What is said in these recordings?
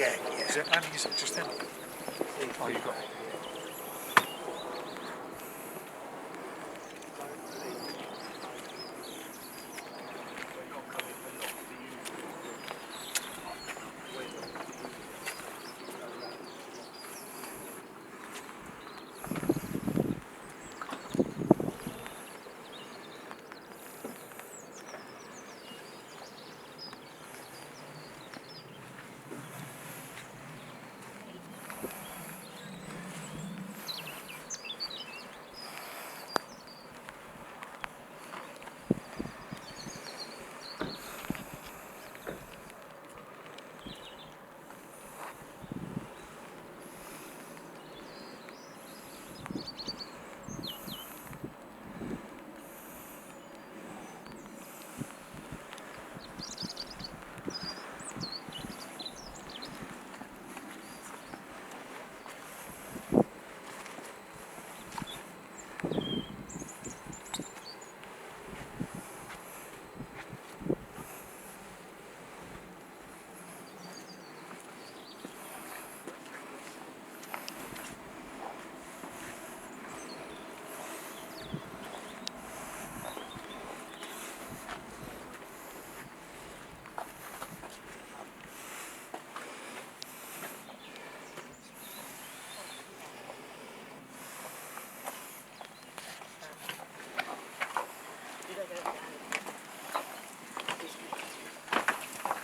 Yeah, yeah. Is it Annie? Is it just him? Oh, you've got.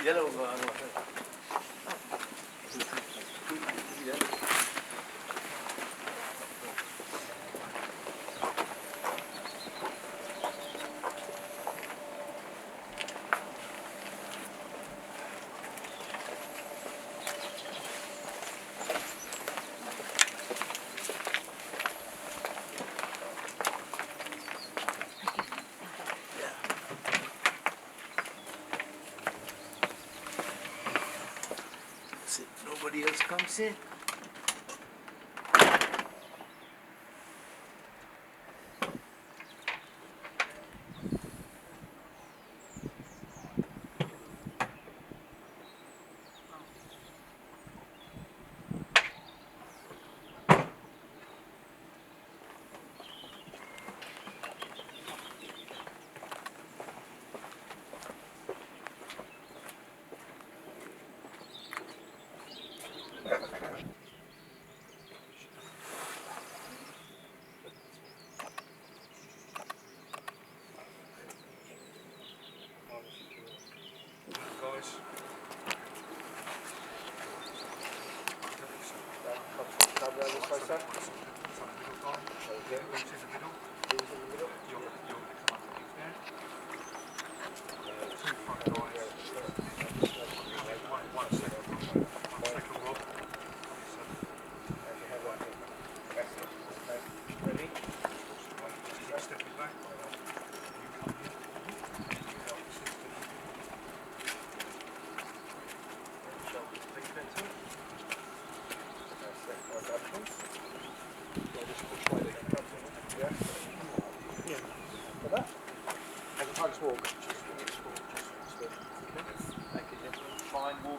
Yellow Nobody else comes in.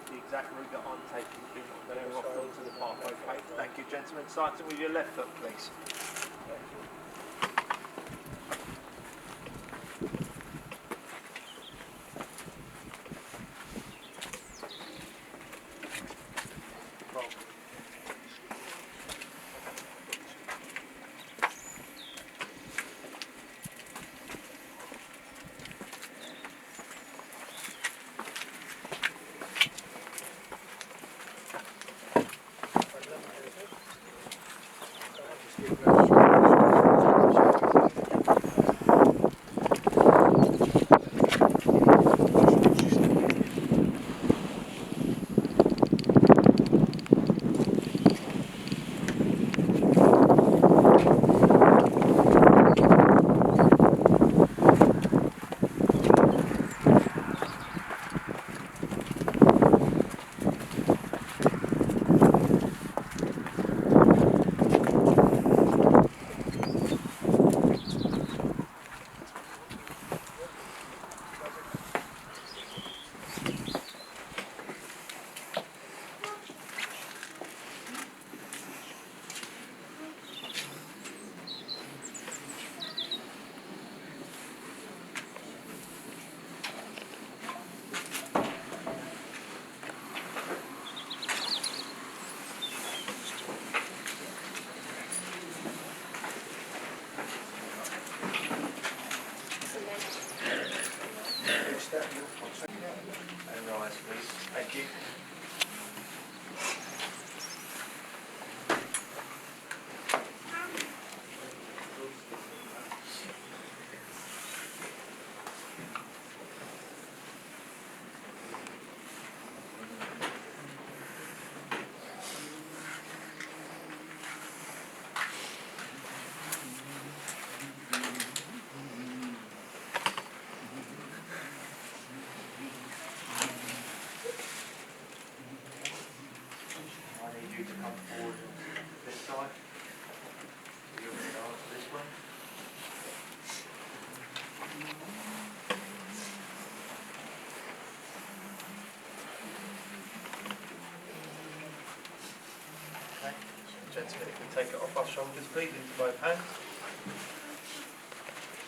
The exact route that I'm taking, being off onto the pathway. Okay, thank you, gentlemen. Starting with your left foot, please. Give And rise, please. Thank you. I need you to come forward this side. So you're going to answer this one. Okay. Gentlemen, if we take it off our shoulders, please, into both hands.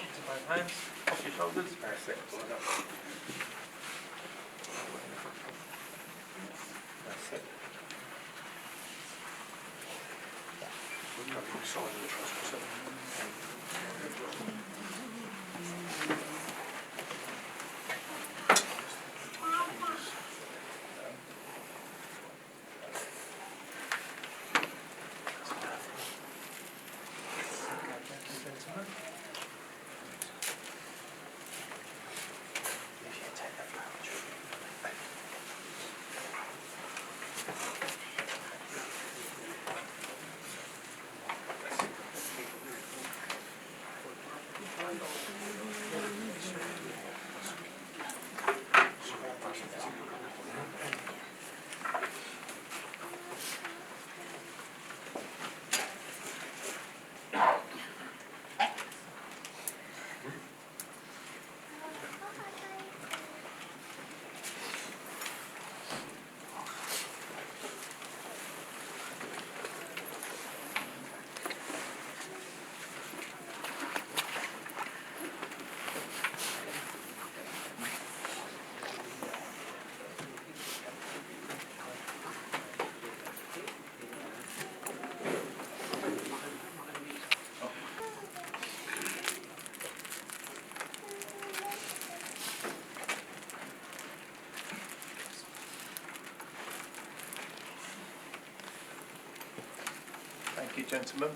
Into both hands. Off your shoulders. That's it. That's it. Thank you, gentlemen.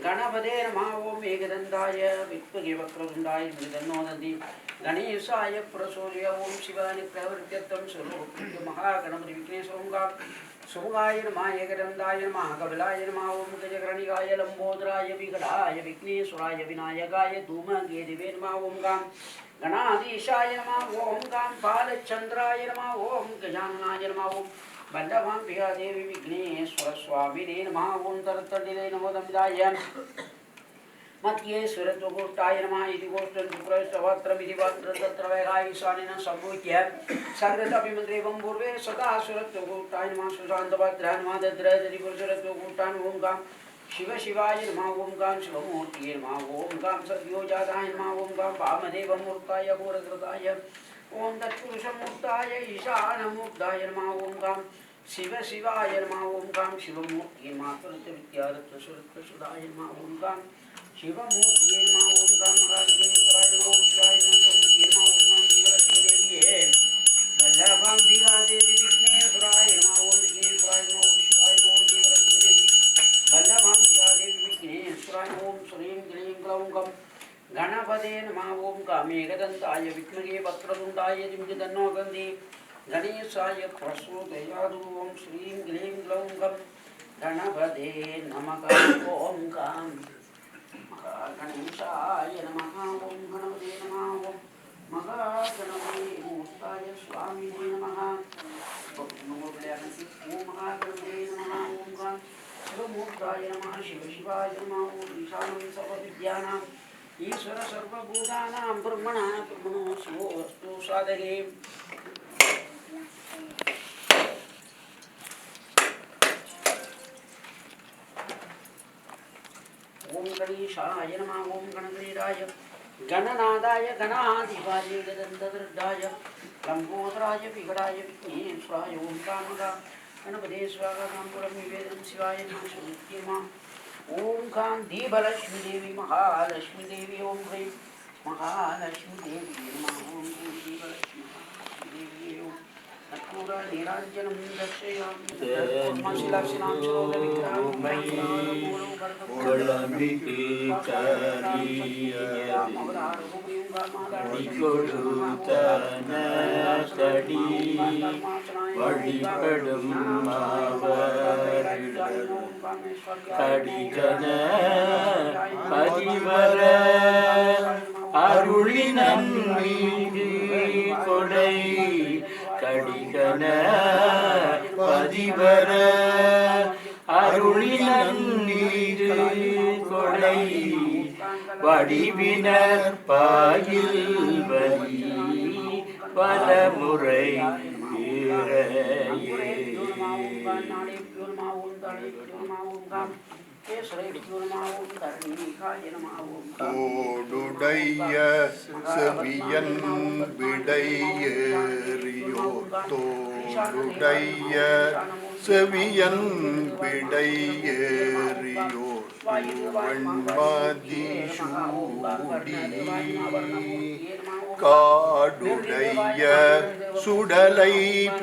गणपते नमः ओम एकदन्ताय विद्महे वक्रतुण्डाय धीमहि गणेशाय प्रचोदयाय ओम शिवाय प्रवृत्यर्थं सर्वभूत महागणपति विघ्नेश्वरं सोमाय नमः एकदन्ताय नमः कपिलाय नमः ओम गजकर्णिकाय लंबोदराय विकटाय विघ्नेश्वराय विनायकाय धूमकेतवे नमः ओम गणाधीशाय नमः ओम बालचंद्राय नमः ओम गजाननाय नमः ओम वल्लभाम्बिका देवी विघ्नेश्वर स्वामिने नमः ओम तरतडिले नमो नमः मध्येश्वरत्वगोष्ठाय नमः इति गोष्ठं प्रवेशवत्रमिति वत्रतत्र वैरागिशानिन सम्मुख्य सर्वतपिमन्त्रेवं पूर्वे सदा सुरत्वगोष्ठाय नमः सुशान्तभद्राय नमः दद्रदरिपुरुषरत्वगोष्ठान् ओं गां शिव शिवाय नमः ओं गां शिवमूर्तिये नमः ओं गां सद्योजाताय नमः ओं गां वामदेवमूर्ताय घोरकृताय ओं तत्पुरुषमूर्ताय ईशानमूर्ताय नमः ओं गां शिव शिवाय नमः ओं गां शिवमूर्तिये मातृत्वविद्यारत्वसुरत्वसुधाय नमः ओं गां शिवमूर्तिये नमः ओं गां महाविघ्नेश्वराय नमः ओं शिवाय नमः ओं गां शिवलक्ष्मीदेविये वल्लभाम्बिका देवी विघ्नेश्वराय नमः ओं विघ्नेश्वराय नमः ओं शिवाय नमः ओं शिवलक्ष्मीदेवी वल्लभाम्बिका देवी विघ्नेश्वराय ओं श्रीं क्लीं ग्लौं गं गणपते नमः ओं कामेकदन्ताय विद्महे वक्रतुण्डाय धीमहि तन्नो दन्ति गणेशाय प्रचोदयात् ओं श्रीं क्लीं ग्लौं गं गणपते नमः ओं गां गणेशाय नमः ओं गणपते नमः ओं महागणपते मूर्ताय स्वामिने नमः ओं महागणपते नमः ओं गां शिवमूर्ताय नमः शिव शिवाय नमः ओं ईशानं सर्वविद्यानां ईश्वर सर्वभूतानां ब्रह्मणा ब्रह्मणो शिवोऽस्तु साधके ओम गणेशाय नमः ओम गणगणेशाय गणनादाय गणाधिपाय गदन्तदृढाय लंबोदराय विकटाय विघ्नेश्वराय ओम कामदा गणपते स्वागताम्बुरं निवेदनं शिवाय नमः श्रीमां ओम कान्तिबलक्ष्मी देवी महालक्ष्मी देवी ओम ह्रीं महालक्ष्मी देवी नमः ओम कान्तिबलक्ष्मी देवी ओम अक्रूर नीराञ्जनं दर्शयामि मशिलाक्षिणां கடிகன பதிவர அருளினீரு கொடை வடிவினர் பாயில் வலி பலமுறை ஓடுடைய செவியன் விடையேறியோ தோடுடைய செவியன் விடையேறியோ வெண்மதி சூடி காடுடைய சுடலை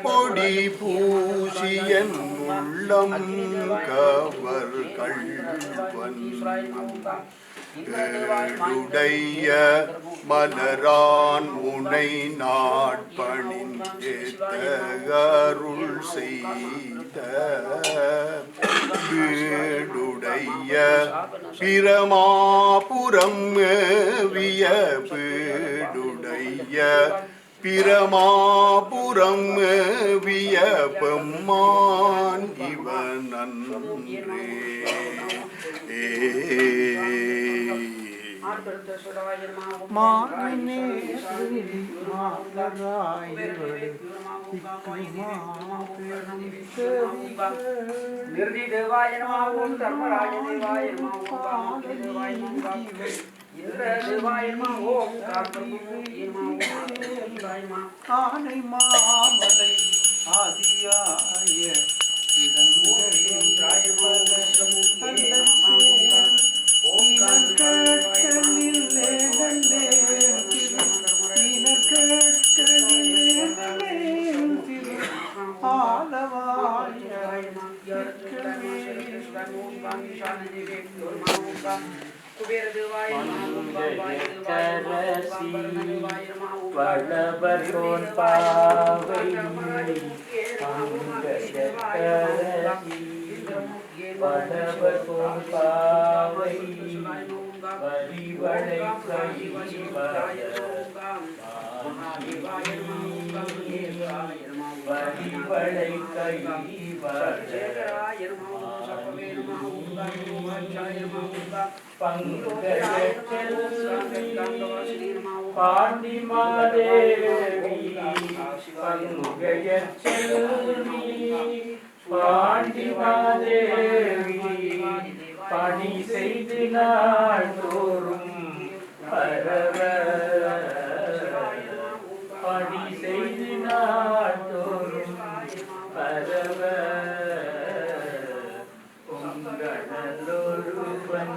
பொடி பூசியன் உள்ளம் கவர் கள்வன் ஏழுடைய மலரான் முனை நாட்பணிந்தேத்தகருள் செய்த வீடுடைய பிரமாபுரம் மேவிய வீடுடைய பிரமாபுரம் மேவிய பெம்மான் இவன் அன்றே निर्दिदेवाय नमः ओम धर्मराज देवाय नमः ओम देवाय नमः इंद्र देवाय नमः ओम कार्तिकेय नमः ओम देवाय नमः ஆனை மாமலை ஆதியாய इंद्राय नमः ओम பங்கயக்கரசி வளவர் தோன் பாவை பங்கயக்கரசி வளவர் தோன் பாவை வரிவளை கைவள வரிவளை கைவள பாண்டி மாதேவி பங்கயச்செல்வி பாண்டி மாதேவி பணி செய்து நாள் தோறும் பரவ பணி செய்து நாள் தோறும் பரவ பொங்கலொருவன்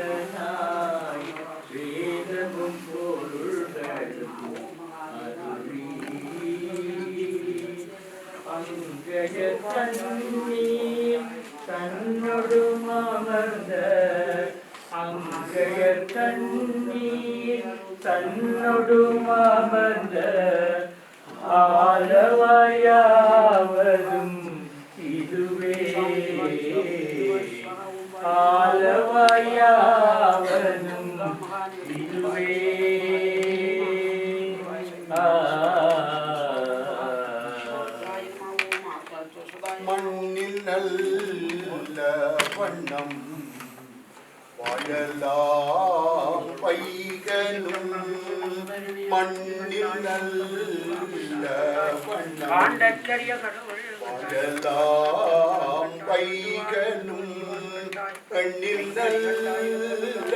பூதநாயகனாய் வேதமும் பொருள்களும் அருளி பங்கய கண்ணீர் தன்னொடும் அமர்ந்த அங்கய கண்ணீர் தன்னொடும் அமர்ந்த ஆலவாயாவதும் இதுவே ஆலவாயாவதும் இதுவே மண்ணில் நல்ல வண்ணம் வாழலாம் பைகனும் மண்ணில் நல்ல வண்ணம் வாழலாம் பைகனும் பெண்ணில் நல்ல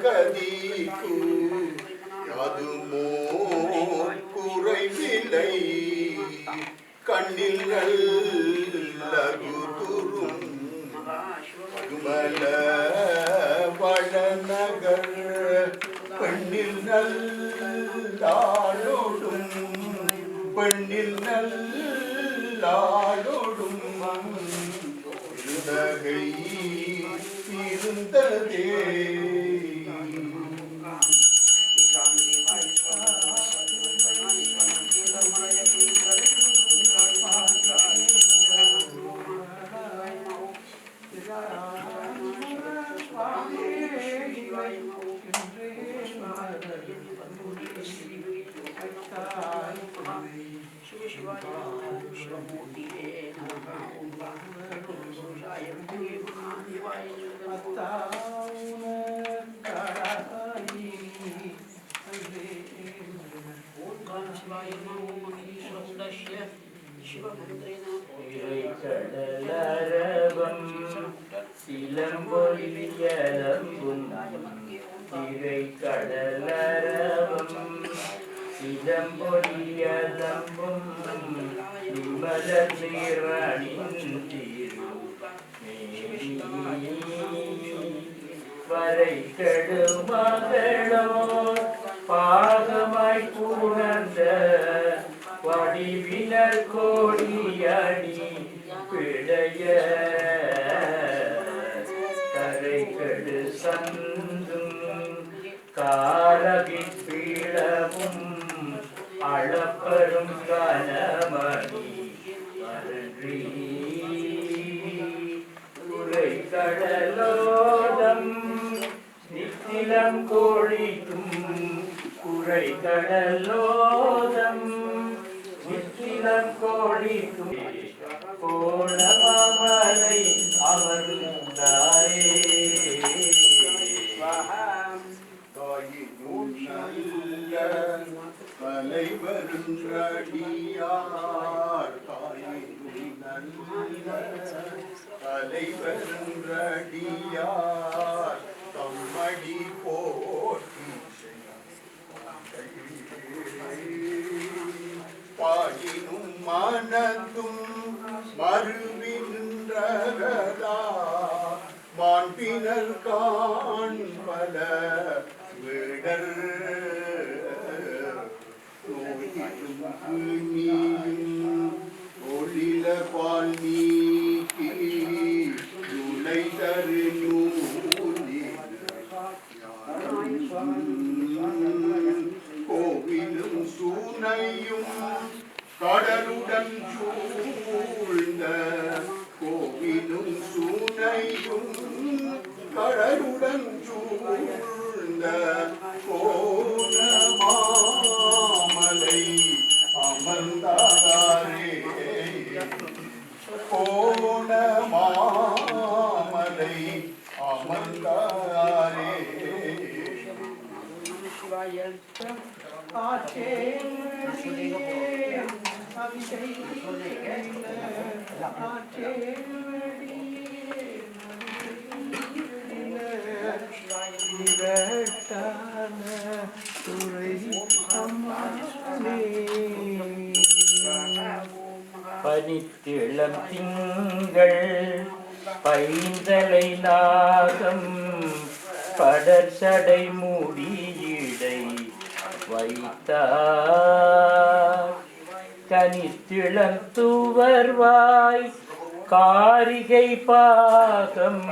கதிக்கு யாதுமோ குறைவில்லை கண்ணில் நல்லகுரும் மதுமல வடநகர் பெண்ணில் நல்லாளோடும் பெண்ணில் நல்லாளோடும் இருந்தகை இருந்ததே சிலம்பொலியலம்பும் திரை கடலரவம் சிலம்பொலியலம்பும் நிமல நீரணின் திரு வரை கெடுமகளோ பாகமாய் கூணர்ந்த வடிவினர் கோடியணி பிழைய கரைகடு சந்தும் காலகி பீடமும் அளப்பரும் கனமணி அன்றி உரை கடலோதம் நித்திலம் கோழிக்கும் குறை கடலோதம் நித்திலம் கோழிக்கும் கோணமலை அமர்ந்தாரே தலைவருன்றடியார் தலைவருன்றடியார் தம்மடி போற்றி பாடினும் மனதும் மறுவின்றகதா மாண்பினர் காண்பல விடர் ஒளில பால் நீக்கி நுழை தரு நூலில் கோவிலும் சூனையும் கடலுடன் சூழ்ந்த கோவிலும் சூனையும் கடலுடன் சூழ்ந்த கோணமாமலை அமர்ந்தாரே கோணமாமலை அமர்ந்தாரே பனித்திளம் திங்கள் பைந்தலை நாகம் படர் சடை மூடியிடை வைத்தார் கனித்திளம் துவர்வாய் காரிகை பாகம்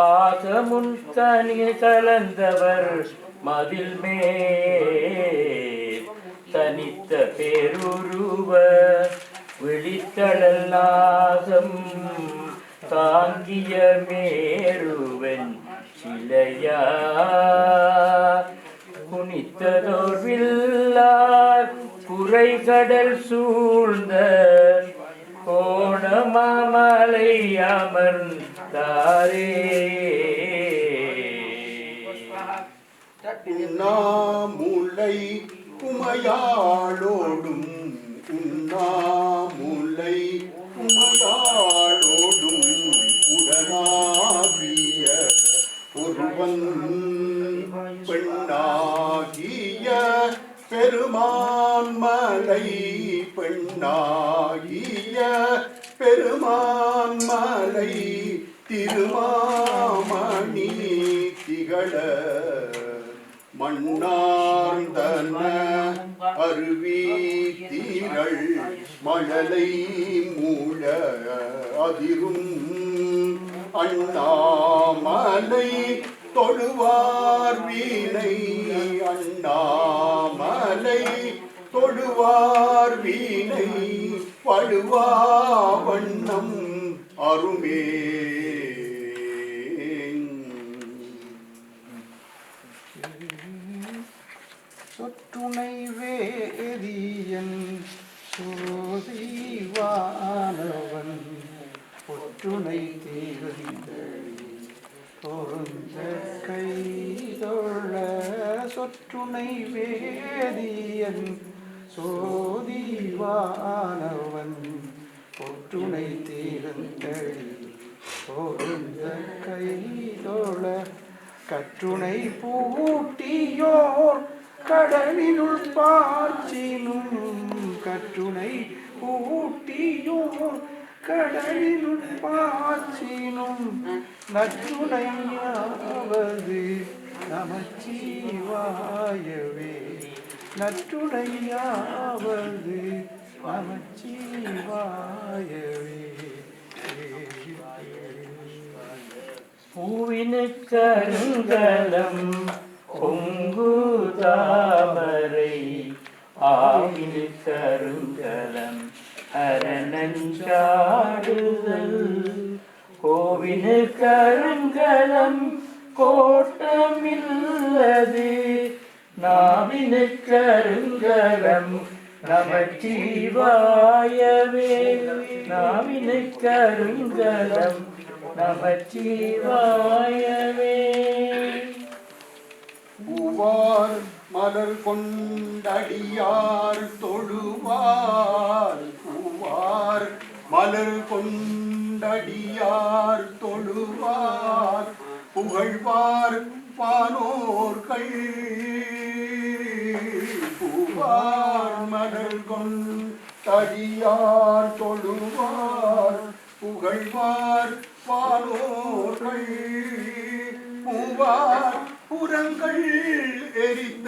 ஆகமுன் கனி கலந்தவர் மதில் மேல் தனித்த பேருருவ விழித்தடல் நாகம் தாங்கிய மேருவன் சிலையா குனித்ததோர் வில்லார் குறைகடல் சூழ்ந்த கோணமாமலை அமர்ந்தாரே உண்ணாமுலை குமையாளோடும் உண்ணாமுலை குமையாளோடும் உடனாகிய ஒருவன் பெண்ணாகிய பெருமான்மலை பெண்ணாகிய பெருமான்மலை திருமாமணி திகழ மண்ணார்ந்தன அருவி தீரள் மழலை மூழ அதிரும் அண்ணாமலை தொழுவார் வீணை அண்ணாமலை தொழுவார் வீணை பழுவா வண்ணம் அருமே சொற்றுணை வேதியன் சோதிவானவன் பொற்றுணை தேகதிந்தழி பொருந்த கைதொழ சொற்றுணை வேதியன் சோதிவானவன் பொற்றுணை தேகந்தழி பொருந்த கைதொழ கற்றுணை பூட்டியோர் கடலினுள் பாய்ச்சினும் கற்றுணை பூட்டியோர் கடலினுள் பாய்ச்சினும் நற்றுணையாவது நமச்சிவாயவே நற்றுணையாவது நமச்சிவாயவே பூவினுக்கருங்கலம் பொங்கு தாமரை ஆவினுக்கருங்கலம் அரணஞ்சாடுதல் கோவினுக்கருங்கலம் கோட்டமில்லது நாவினுக்கருங்கலம் நமச்சிவாயவே நாவினுக்கருங்கலம் நமச்சிவாயவே பூவார் மலர் கொண்டடியார் தொழுவார் பூவார் மலர் கொண்டடியார் தொழுவார் புகழ்வார் பானோர்கள் பூவார் மலர் கொண்டடியார் தொழுவார் புகழ்வார் பானோர்கள் பூவார் புறங்கள் எரித்த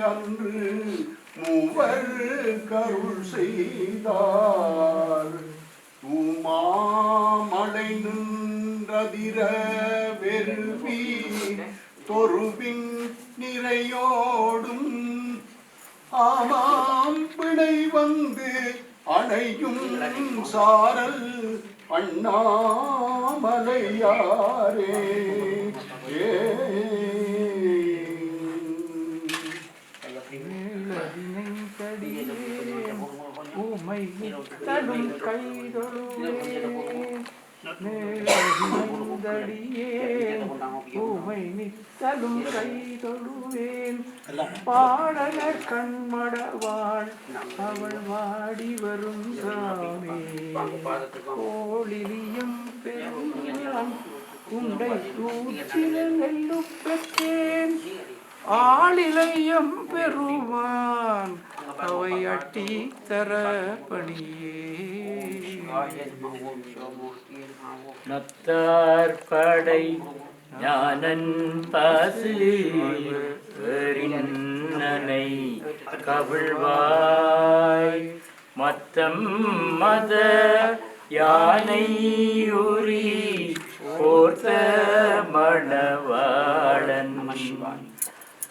அன்று மூவர் கருள் செய்தார் தூமாமலை நின்றதிர வெறுவி தொருவின் நிறையோடும் ஆமாம் பிணை வந்து அணையும் சாரல் அண்ணாமலையாரே ஊமை தடும் கைதொழுவேன் ஊமை நித்தலும் கைதொழுவேன் பாடலர் கண்மடவாள் அவள் வாடி வரும் சாமி கோழிலியும் பெருமான் உண்டை தூச்சில நெல்லு பெற்றேன் ஆளிலையும் பெருமான் அவை அட்டி தர பணியே நத்தார் படை ஞானன் பாசு நனை கவிழ்வாய் மத்தம் மத யானை உரி போர்த்த மணவாளன்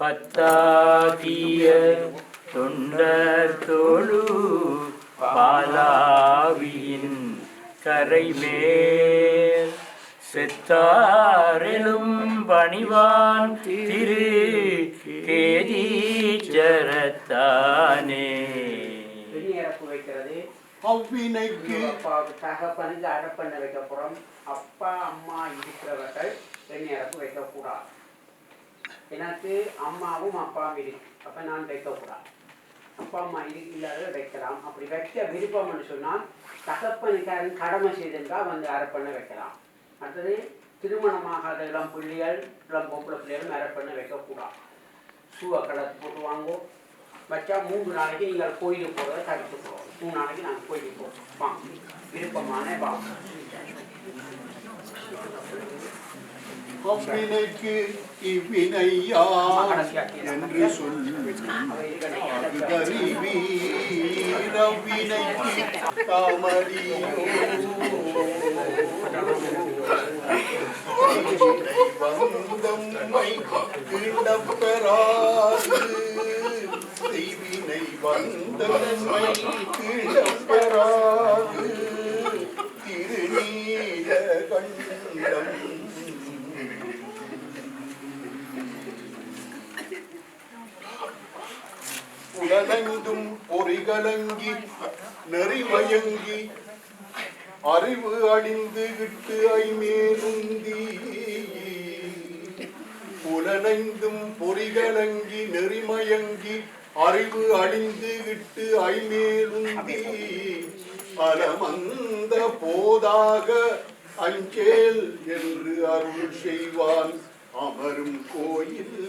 பத்தாகிய தொண்டர் தோழு பாலாவியின் கரைமேல் செத்தாரெலும் பணிவான் திரு கேதீச்சரத்தானே அவ்வினைக்கு தகப்பனுக்கு அடப்பண்ண வைக்க போறோம். அப்பா அம்மா இருக்கிறவர்கள் பெண்ணிறப்பு வைக்கக்கூடாது. எனக்கு அம்மாவும் அப்பாவும் இருக்கு, அப்ப நான் வைக்கக்கூடாது. அப்பா அம்மா இல்லாத வைக்கலாம். அப்படி வைக்க விருப்பம்னு சொன்னால் தகப்பனுக்காரன் கடமை செய்திருந்தால் வந்து அரப்பண்ண வைக்கலாம். அடுத்தது திருமணமாகாத இளம் பிள்ளைகள் இளம் பொம்பளை பிள்ளைகளும் அரப்பண்ண வைக்கக்கூடாது. ஷூவை கலத்து போட்டு வாங்குவோம். வச்சா 3 நாளைக்கு நீங்கள் கோயிலுக்கு போகிறத தடுத்து போகிறோம். 3 நாளைக்கு நாங்கள் கோயிலுக்கு போகிறோம். வாங்க விருப்பமான வாங்க. அவ்வினைக்கு இவ்வினையா என்று சொல்லுவினைக்கு தாமதியோ வந்தம்மை கிண்டப்பெறாது செய்வினை வந்தம்மை கிண்டப்பெறாது திருநீல கண்டம் உடலெங்கும் பொறிகலங்கி நெறிமயங்கி அறிவு அழிந்து விட்டு ஐமேலுந்தி புலனைந்தும் பொறிகலங்கி நெறிமயங்கி அறிவு அழிந்து விட்டு ஐமேலுந்தி அலமந்த போதாக அஞ்சேல் என்று அருள் செய்வான் அமரும் கோயில்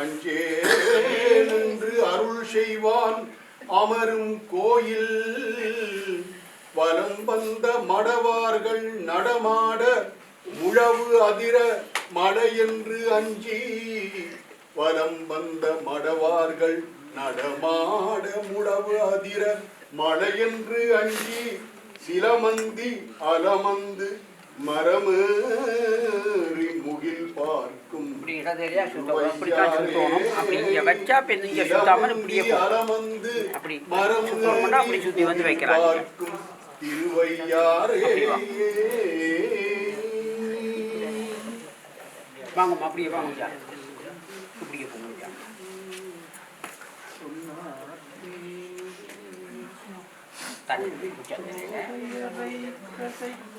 அஞ்சேல் என்று அருள் செய்வான் அமரும் கோயில் வலம் வந்த மடவார்கள் நடமாட முழவு அதிர மழையென்று அஞ்சி வலம் வந்த மடவார்கள் நடமாட முழவு அதிர மழையென்று அஞ்சி சிலமந்தி அலமந்து மரமேறி முகில் பார்க்கும் அலமந்து மரமேறி பார்க்கும் திருவையாரே வாங்கம்மா அப்படியே வாங்க இப்படியே போங்க.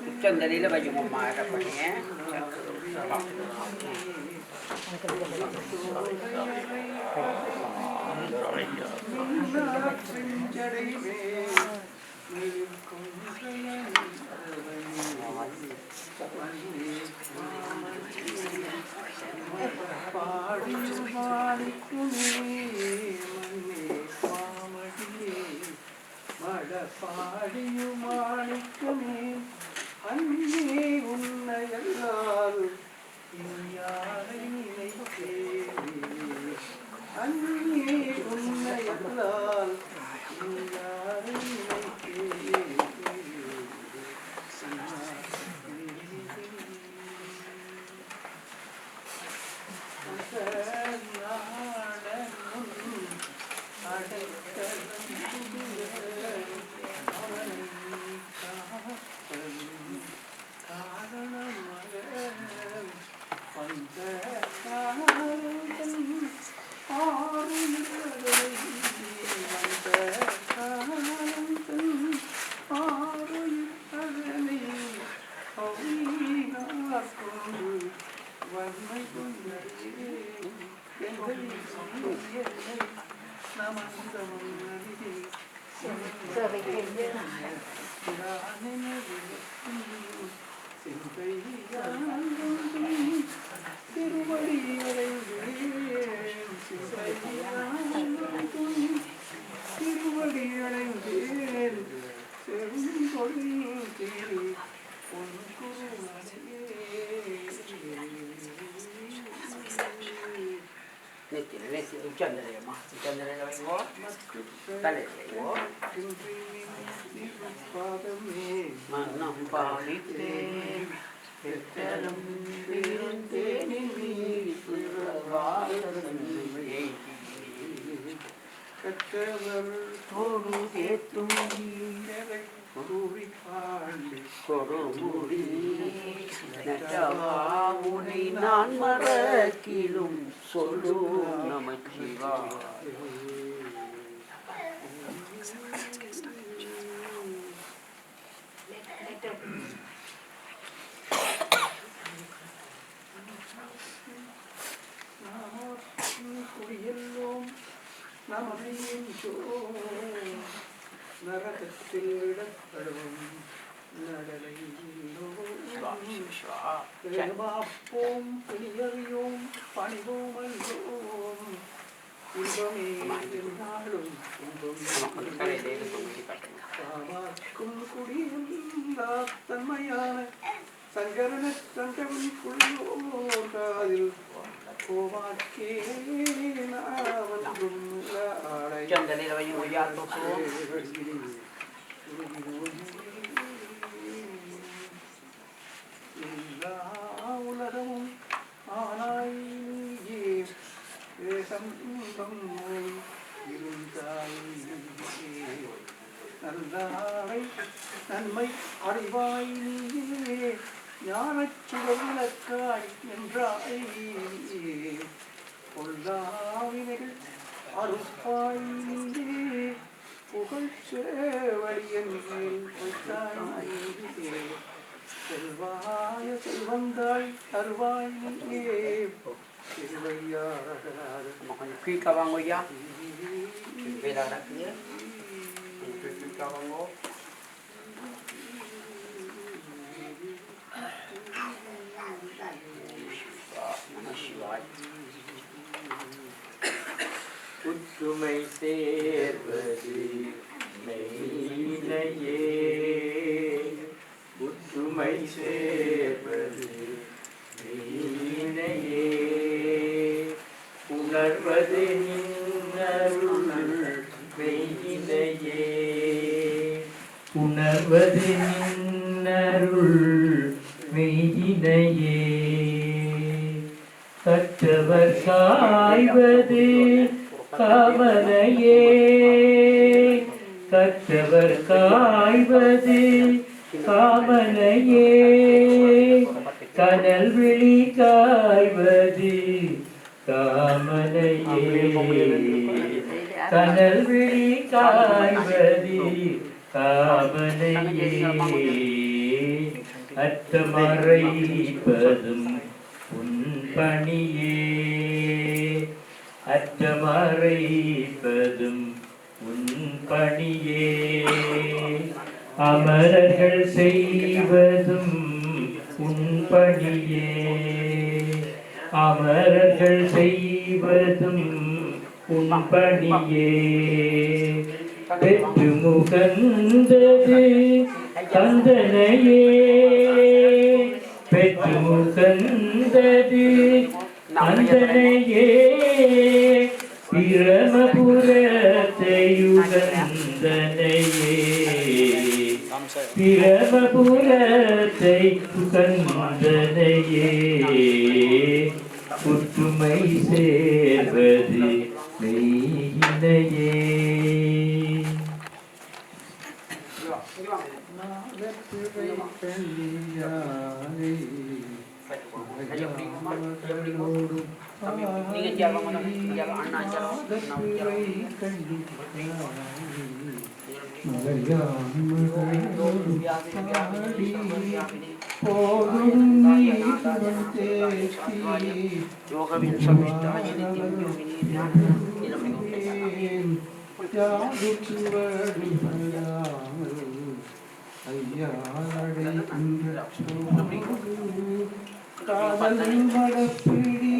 உச்சந்தலையில் வச்சுக்கோம்மா பண்ணீங்க. பாடியுமாணிக்குமே அன்னே உன்னையல்லால் யாரை நினைத்தேன் அன்னே உன்னையல்லால் யாரை நினைத்தேன் நான் மறக்கிலும் சொல்லு நமச்சிவா குடியெல்லோம் நமதையும் நரகத்தில் இடப்படும் நடலையோம் பிணியறியோம் பணிவோம் அல்லோம் இன்பமே நாளும் பாவாக்கும் குடியில்லா தன்மையான சங்கரண சங்கரனுக்குள்ளோகாதில் கோவாக்கே நாவன்றும் சந்தனையும் எல்லா உலகமும் ஆனாய் நீயே சம்பம் இருந்தாய் நல்லாரை நன்மை அறிவாய் நீயே ஞானச் சுடவிளக்காய் என்றாய் பொல்லாவினைகள் அறுப்பாய் நீயே புகழ்ச்சேவழியன் மேல் வைத்தாய் செல்வாய செல்வந்தாய் அருவாய் நீயே Thiruvaiyaru Kita bango ya. Beda nak dia. Kita bango. புற்றுமை சேர்வது மெய்யினையே புற்றுமை சேர்வது மெய்யினையே உணர்வது நின்னருள் மெய்யினையே உணர்வது நின்னருள் மெய்யினையே கற்றவர் காய்வது காமனையே கற்றவர் காய்வது காமனையே கனல் விழி காய்வது காமனையே கனல் விழி காய்வது காமனையே அற்றமறைப்பதும் உன் பணியே அற்றமறைப்பதும் உன் பணியே அமரர்கள் செய்வதும் உன் பணியே அமரர்கள் செய்வதும் உன் பணியே பெற்று முகந்தது கந்தனையே பெற்று முகந்தது அந்தனையே பிரமபுரத்தையுகந்தனையே பிரமபுரத்தை உகந்தனையே புற்றுமை சேர்வது மெய்யினையே நாதத்திரை கல்யாணை காதல் மடப்பிடியோடும்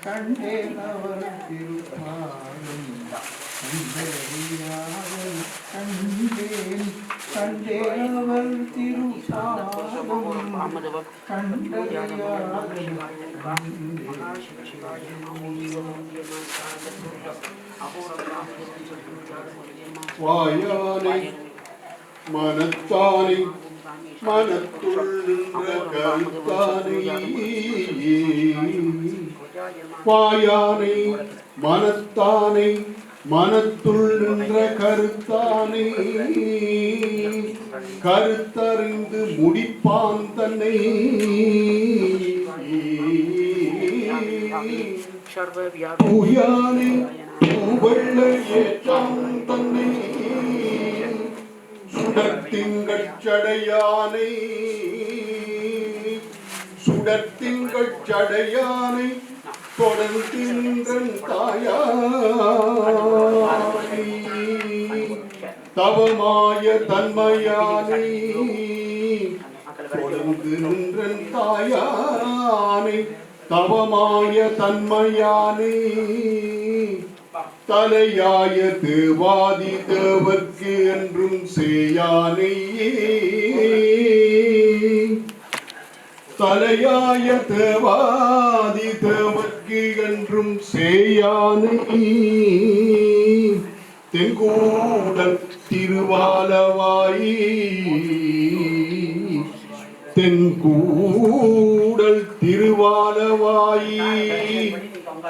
கண்டேன் அவர் திருப்பாடும் கண்டேன் அவர் வாயானை மனத்தானை மனத்துள் நின்ற கருத்தானை வாயானை மனத்தானை மனத்துள் நின்ற கருத்தானை கருத்தறிந்து முடிப்பான் தன்னை பூயானை பூவெள்ள ஏற்றான் தன்னை சுடர்த்திங்கட்சடையானை சுடர்த்திங்கட்சடையானை தொடர்ந்து நின்றன் தாயானை தவமாய தன்மையானை தொடர்ந்து நின்றன் தாயானை தவமாய தன்மையானை தலையாய தேவாதி தேவர்க்கு என்றும் சேயானை தலையாய தேவாதி தேவர்க்கு என்றும் சேயானை தென்கூடல் திருவாலவாயி தென்கூடல் திருவாலவாயி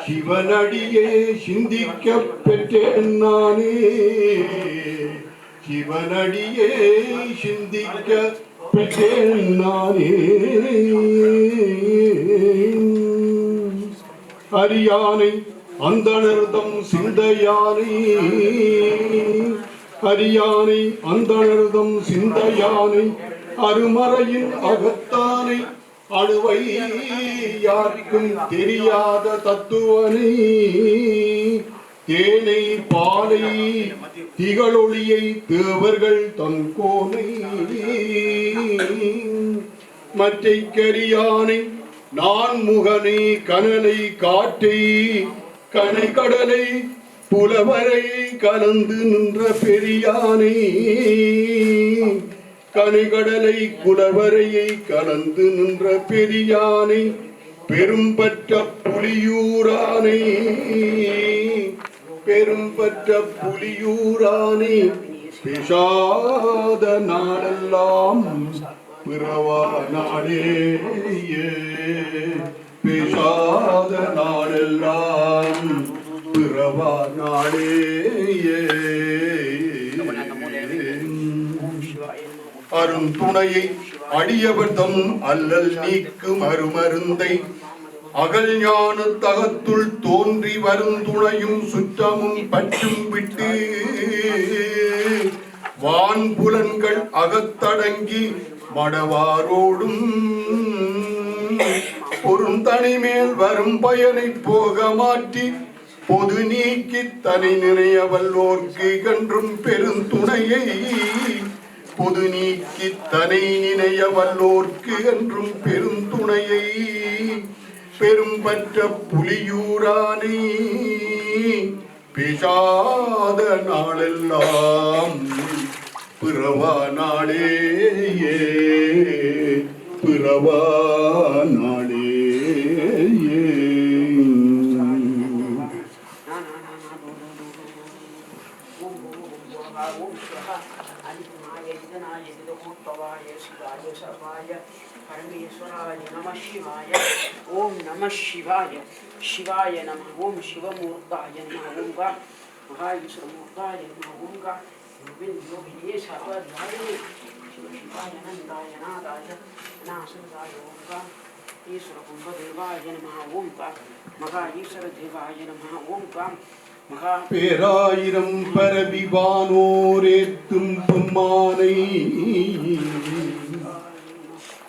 சிவனடியே சிந்திக்க பெற்றேன் நானே சிவனடியே சிந்திக்க பெற்றேன் நானே அரியானை அந்தணர்தம் சிந்தையானை அரியானை அந்தணர்தம் சிந்தையானை அருமறையின் அகத்தானை அணுவை யாருக்கும் தெரியாத தத்துவனை தேனை பாலை திகழொளியை தேவர்கள் தங்கோனை மற்றை கரியானை நான் முகனை கனலை காற்றை கனை கடலை புலவரை கலந்து நின்ற பெரியானை கனைகடலை குலவரையை கலந்து நின்ற பெரியானை பெரும்பற்ற புலியூரானை பெரும்பற்ற புலியூரானை பிசாத நாளெல்லாம் பிறவா நாடேயே பிசாத நாளெல்லாம் பிறவா நாடேயே அருந்துணையை அடியவர்தம் அல்லல் நீக்கும் அருமருந்தை அகல் ஞான தகத்துள் தோன்றி வருந்துணையும் சுற்றமும் பற்றும் விட்டு வான்புலன்கள் அகத்தடங்கி மடவாரோடும் பொருந்தனி மேல் வரும் பயனை போக மாற்றி பொது நீக்கி தனி நினைய வல்லோர்க்கு கன்றும் பெருந்துணையை பொது நீக்கி தனை நினைய வல்லோர்க்கு என்றும் பெருந்துணையை பெரும்பற்ற புலியூரானே பேசாத நாளெல்லாம் பிறவா நாடேயே பிறவா நாடேயே ओम नमः शिवाय शिवाय नमः ओम शिवमूर्ताय नमः ओम महाईश्वरमूर्ताय नमः ओम பேராயிரம் பரவிவானோரேத்தும் பெம்மானை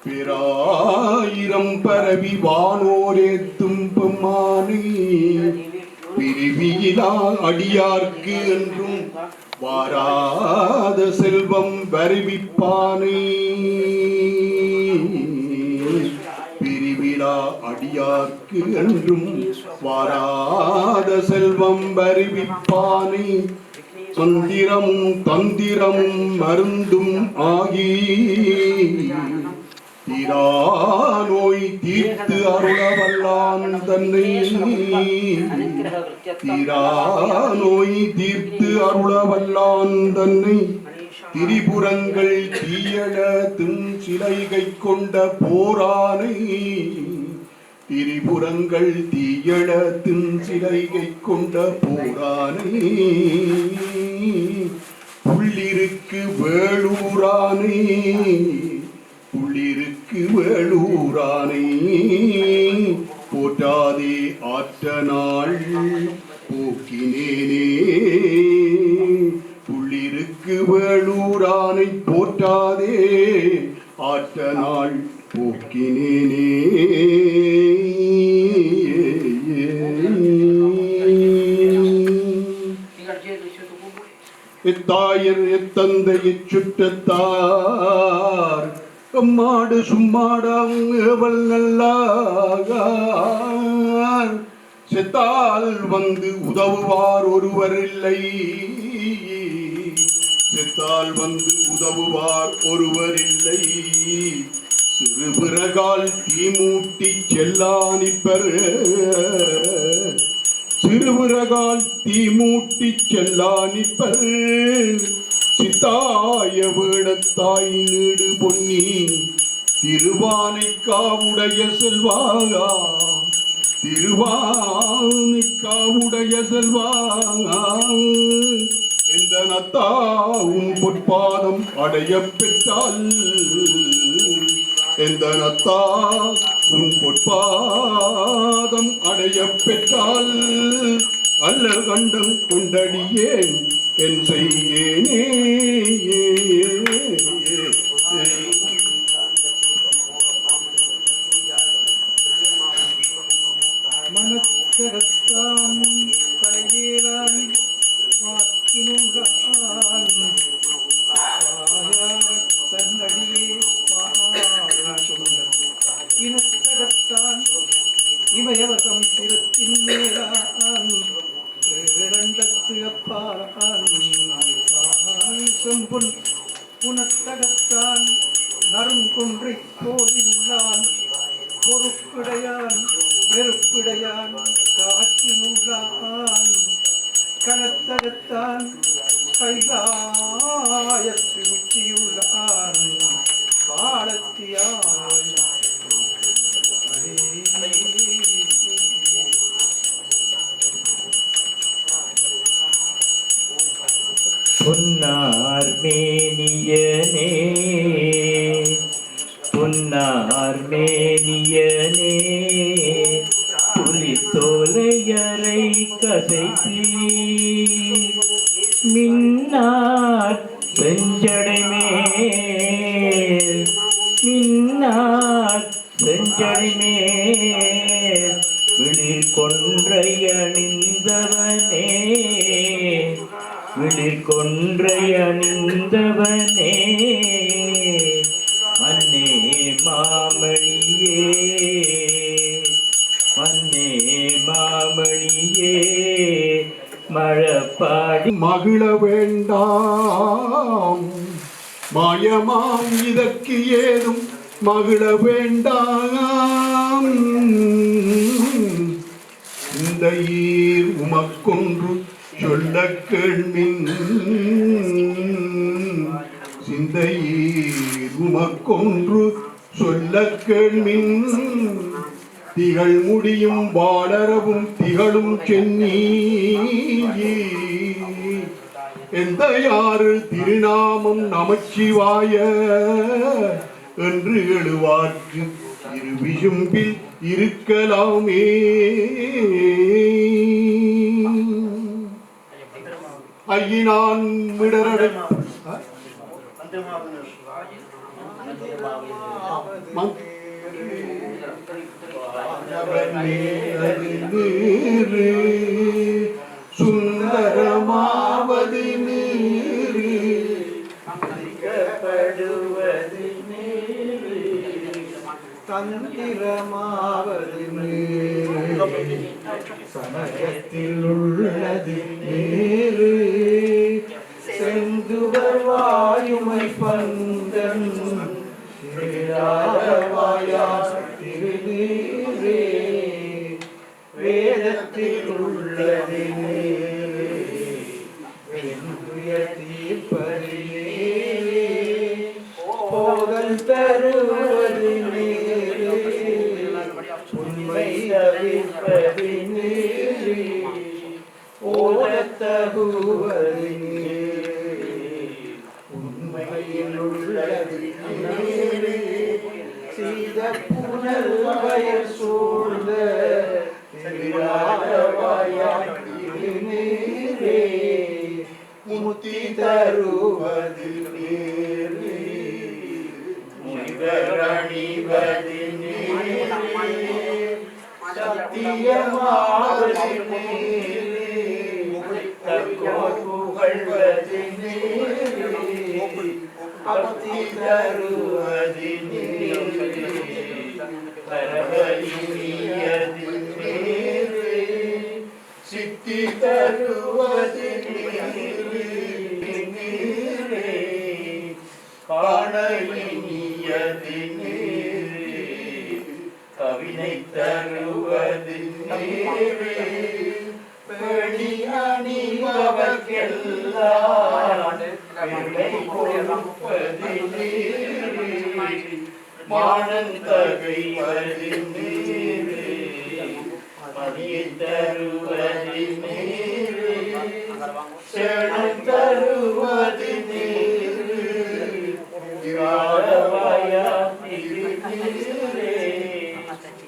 பேராயிரம் பரவிவானோரேத்தும் பெம்மானை பிரிவியிலா அடியார்க்கு என்றும் வாராத செல்வம் வருவிப்பானை பிரிவிலா அடியார்க்கு என்றும் வாராத செல்வம் வருவிப்பானை மந்திரமும் தந்திரமும் மருந்தும் ஆகி தீரா நோய் தீர்த்து அருளவல்லான் தன்னை தீரா நோய் தீர்த்து அருளவல்லான் தன்னை திரிபுரங்கள் தீயழ சிலைகை கொண்ட போரானை திரிபுரங்கள் தீயழ சிலைகை கொண்ட போரானை புள்ளிருக்கு வேளூரானை புள்ளிருக்கு வேளூரானை போற்றாதே ஆற்ற நாள் போக்கினேனே புள்ளிருக்கு வேளூரானை போற்றாதே ஆற்ற நாள் போக்கினேனே எத்தாயர் எத்தந்தை எச்சுற்றத்தார் மாடு சும்மாடம் ஏவல் நல்லாகார் செத்தால் வந்து உதவுவார் ஒருவர் இல்லை செத்தால் வந்து உதவுவார் ஒருவர் இல்லை சிறுபிறகால் தீமூட்டி செல்லானிப்பர் சிறுபிறகால் தீமூட்டி செல்லானிப்பர் சித்தாய வேடத்தாய் நீடு பொன்னி திருவானைக்காவுடைய செல்வாகா திருவானைக்காவுடைய செல்வாகா எந்த நத்தாவும் பொற்பாதம் அடைய பெற்றால் எந்த நத்தா உன் பொற்பாதம் அடைய பெற்றால் அல்ல கண்டம் கொண்டடியேன் என் செய்யேனே மனக்கரத்தான் தலைவேலான் வாக்கினுடான் தன்னடியே இனத்தகத்தான் இமயவசம் சிரத்தின் மேலான் இரண்டத்து அப்பாலான் செம்பொன் புனத்தகத்தான் நறுங்கொன்றை கோதினுள்ளான் பொறுப்பிடையான் வெறுப்பிடையான் காற்றினுள்ளான் கனத்தகத்தான் கைகாயத்து உச்சியுள்ளான் காலத்தியான் பொன்னார் மேனியனே பொன்னார் மேனியனே புலித்தோலையரை கசைத்து மின்னார் செஞ்சடைமேல் மின்னார் செஞ்சடைமேல் விழில் கொன்றை அணிந்தவனே விழில் கொன்றை அணிந்தவனே மன்னே மாமணியே மன்னே மாமணியே மழப்பாடி மகிழ வேண்டாம் மாயமாம் இதற்கு ஏதும் மகிழ வேண்டாம் இந்த ஈர் உமக்கொன்று சொல்ல கேள்மின் சிந்தையீர் உமக்கொன்று சொல்ல கேள்மின் திகழ் முடியும் வாளரவும் திகழும் சென்னி எந்த யாரு திருநாமம் நமச்சிவாய என்று எழுவார்க்கு இரு விசும்பில் இருக்கலாமே. ஐயினான் மிடரடை சுந்தரமாவது நீரு தந்திரமாவது நேரு சமயத்தில் உள்ளது நேரு செந்துவர் வாயுமை பந்தன் திருநீரே வேதத்தில் உள்ளது நேரு தீர்ப்பது நேரு போதல் தருவது நேரு உண்மை தவிர்ப்பது நேரு ஓடத்தகுவது நேரு உண்மையில் உள்ளது நேரு சீத புனல் வயல் சூழ்ந்த திருநீரே முத்தி தருவது நேரு முனிவரணிவது நேரு சத்தியமாவது நேரு புகழ்வது நேரு பக்தி தருவது நேரு பரவலியது நேரு சித்தி தருவது நேரு காணலியது நேரு கவினை தருவது நேரு பணி அணிபவர்க்கெல்லாம் பெருமை கொடுப்பது நேரு மானன் தகைவது நேரு மதியை தருவது நேரு சேணம் தருவது நேரு திருநீரே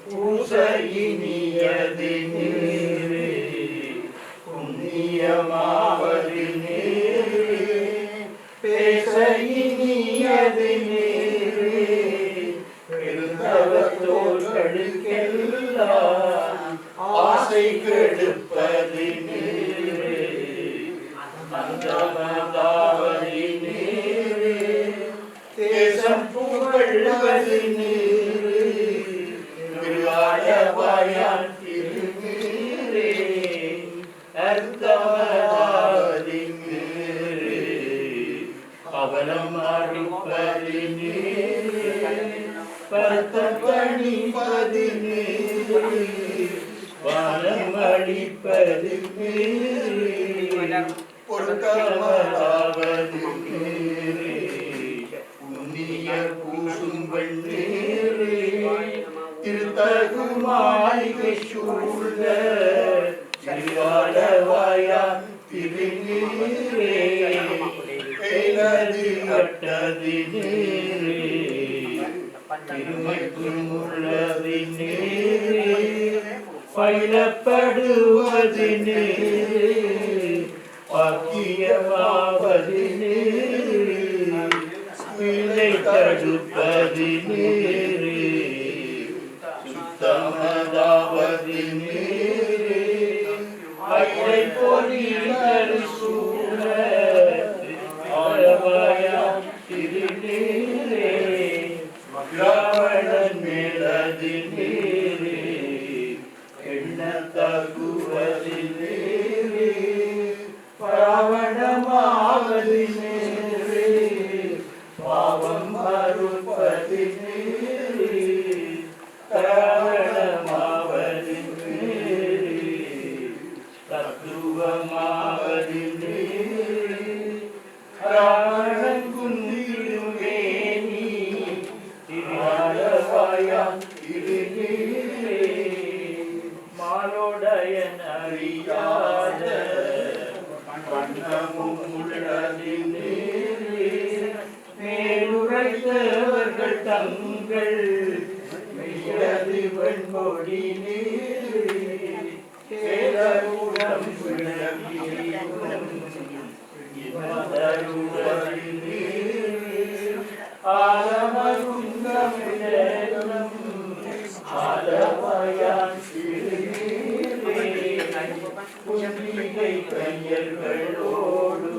பூசையினியது நேரு புண்ணியமாவது நேரு பேசையினியது நேரு பெருந்தவத்தோர்களுக்கெல்லாம் ஆசை கெடுப்பது நேரு மந்தமதாவது நேரு தேசம் புகழ்வது நேரு திருவாயவாயான் திருநீரே அர்த்தமதாவது நேரு அவலம் அறுப்பது நேரு பணிப்பது நேரு வரம் அளிப்பது நேரு பொருத்தமாவது நேரு புண்ணிய பூசும்பல் நேரு திருத்தகு மாளிகை சூழ்ந்த திருவாலவாயா திருநீரே அட்டது நேரு திருமைக்கும் உள்ளது நேரு பயிலப்படுவது நேரு பாக்கியமாவது நேரு பிள்ளை தடுப்பது நேரு சுத்தமதாவது நேரு அத்தை பொறிகள் சூழ ஆழவாயா திருநீரே ராவணன் மேலது நேரு எண்ண தகுவது நேரு பாவனமாவது நேரு பாவம் மறுப்பது நேரு காரணமாவது நேரு தத்துவமாவது நேரு ராவணன் குந்திருவேணி திருவாலவாயா திருநீரே மாலோடையன் அறியாத வண்ணமும் உள்ள தங்கள் மெய்யது வெண்பொடி நீர் கேளவுடம் விளங்கியும் இமதருவரி நீர் ஆலமருந்தம் விளங்கும் ஆலமயான் சிறுநீரே புன்னிகை கையர்களோடு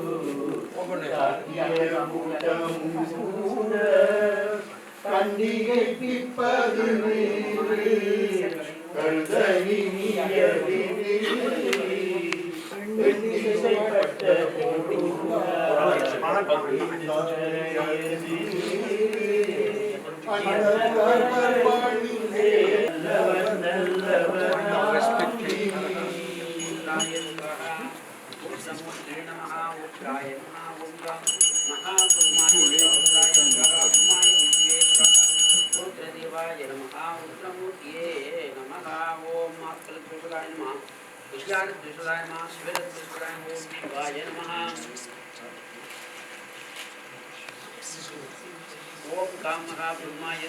கண்டிகை பிப்பது ओम काम महाब्रह्माय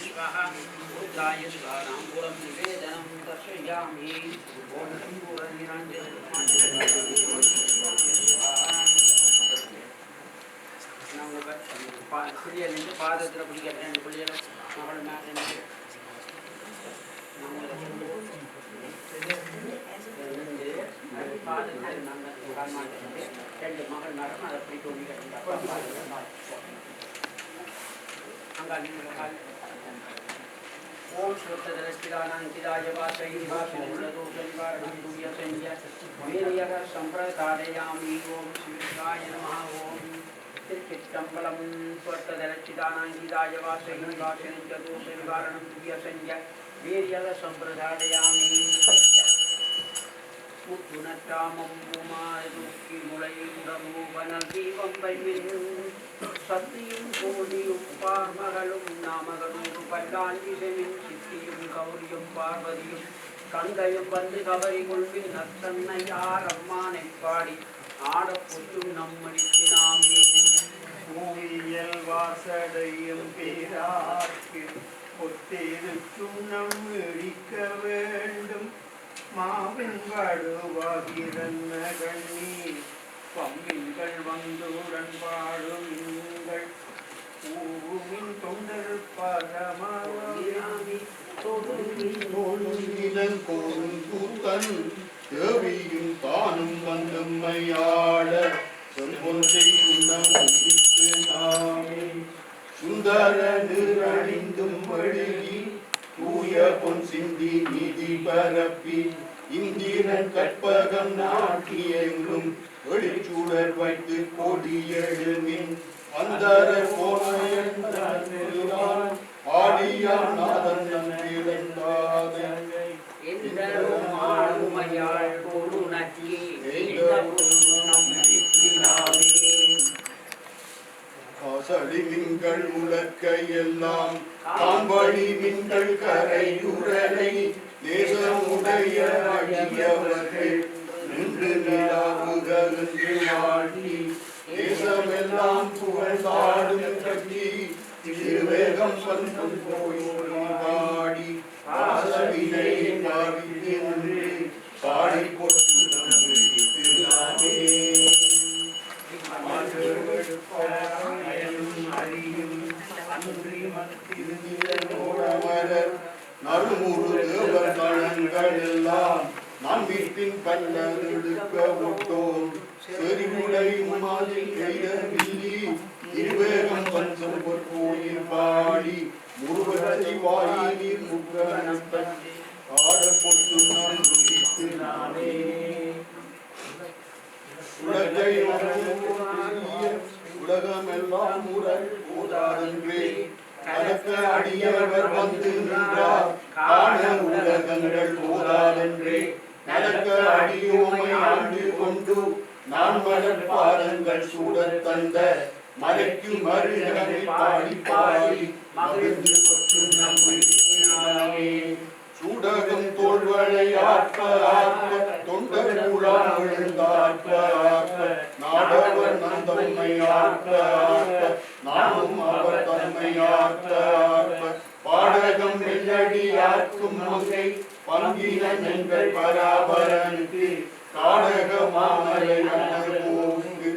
स्वाहा रुद्राय स्वाहा नामपुरं निवेदनं दर्शयामि ओम पूर्णनिरञ्जन புள்ளியிலிருந்து பாதத்தில் பிடிக்கிறேன் ரெண்டு புள்ளியில் மகள் மேலே பாதத்தில் நாங்கள் கால் மாட்டேன் ரெண்டு மகள் மேடம் அதை பிடிக்க முடியாது ओम श्रुतदरस्थिरानांकिराय वासहि भाषणदोषनिवारणं दुर्यसंज्ञ वीर्यः सम्प्रसादयामि ओम शिवाय नमः ओम त्रिचित्तम्बलं श्रुतदरस्थिरानांकिराय वासहि भाषणदोषनिवारणं दुर्यसंज्ञ वीर्यः सम्प्रसादयामि முத்துனற்றாமம் உமாருக்கி முளையுடமூவனல் தீபம் வைமின் சத்தியும் கோடியும் பார்மகளும் நாமகளும் பல்லாண்டிசெமின் சித்தியும் கௌரியும் பார்வதியும் கங்கையும் வந்து கவரி கொள்வின் நத்தன்னை ஆரம்மானை பாடி ஆடப்பொற்றும் நம்மடிக்கு நாமே பூமியல் வாசடையும் பேராக்கு ஒத்தேருக்கும் நம் இழிக்க வேண்டும் மாவின் வாடுவாகிறன்ன கண்ணீர் பம்பின்கள் வந்துடன் பாடுங்கள் பூமின் தொண்டர் பரமாவி இதன் கோரும் கூத்தன் தேவியும் தானும் வந்தம்மையாள செம்பொன்றை உண்ணம் உதித்து நாமே சுந்தர நிறணிந்தும் வழுகி தூய பொன் சிந்தி நீதி பரப்பி இந்திரன் கற்பகம் நாட்டி எங்கும் வெளிச்சூழல் வைத்து கொடி எழுமின் அந்தர போனான் ஆடியான் நாதன் நம்பிழந்தாத காசடி மின்கள் உலக்க எல்லாம் காம்படி மின்கள் கரையுரலை தேசமுடைய அடியவர்கள் நின்று நிலாவுக என்று வாழ்த்தி தேசமெல்லாம் புகழ்ந்தாடும் கட்டி திருவேகம் வந்து போய் பாடி காசவினை பாவித்து பாடி போட்டு திருநாமே நறுமுறு தேவர் கணங்கள் எல்லாம் நாம் வீட்டின் பல்லெடுக்க விட்டோம் செறிவுடையும் மாதிரி எய்தவில்லி இருவேகம் பஞ்சம் கோயில் பாடி முருகத்தை வாயினில் முகனப்பற்றி ஆடப்பொட்டு நான் நானே உலகமெல்லாம் முறை போதாதென்றே கலக்க அடியவர் வந்து நின்றார் காண உலகங்கள் போதாதென்றே நடக்க அடியோமை ஆண்டு கொண்டு நான் மலர் பாதங்கள் சூடத் தந்த மலைக்கு மருகனை பாடி பாடி மகிழ்ந்து கொற்றும் நம்பினாயே சூடகம் தோல்வளை ஆற்ப ஆற்ப தொண்டர் குழாம் விழுந்தாற்ப ஆற்ப நாடவர் நந்தம்மை ஆற்ப ஆற்ப நாமும் அவர் தன்மையார்த்த பாடகம் மெல்லடியார்க்கும் மங்கை பங்கினன் எங்கள் பராபரனுக்கு காடக மாமலை அண்ணர்போக்கு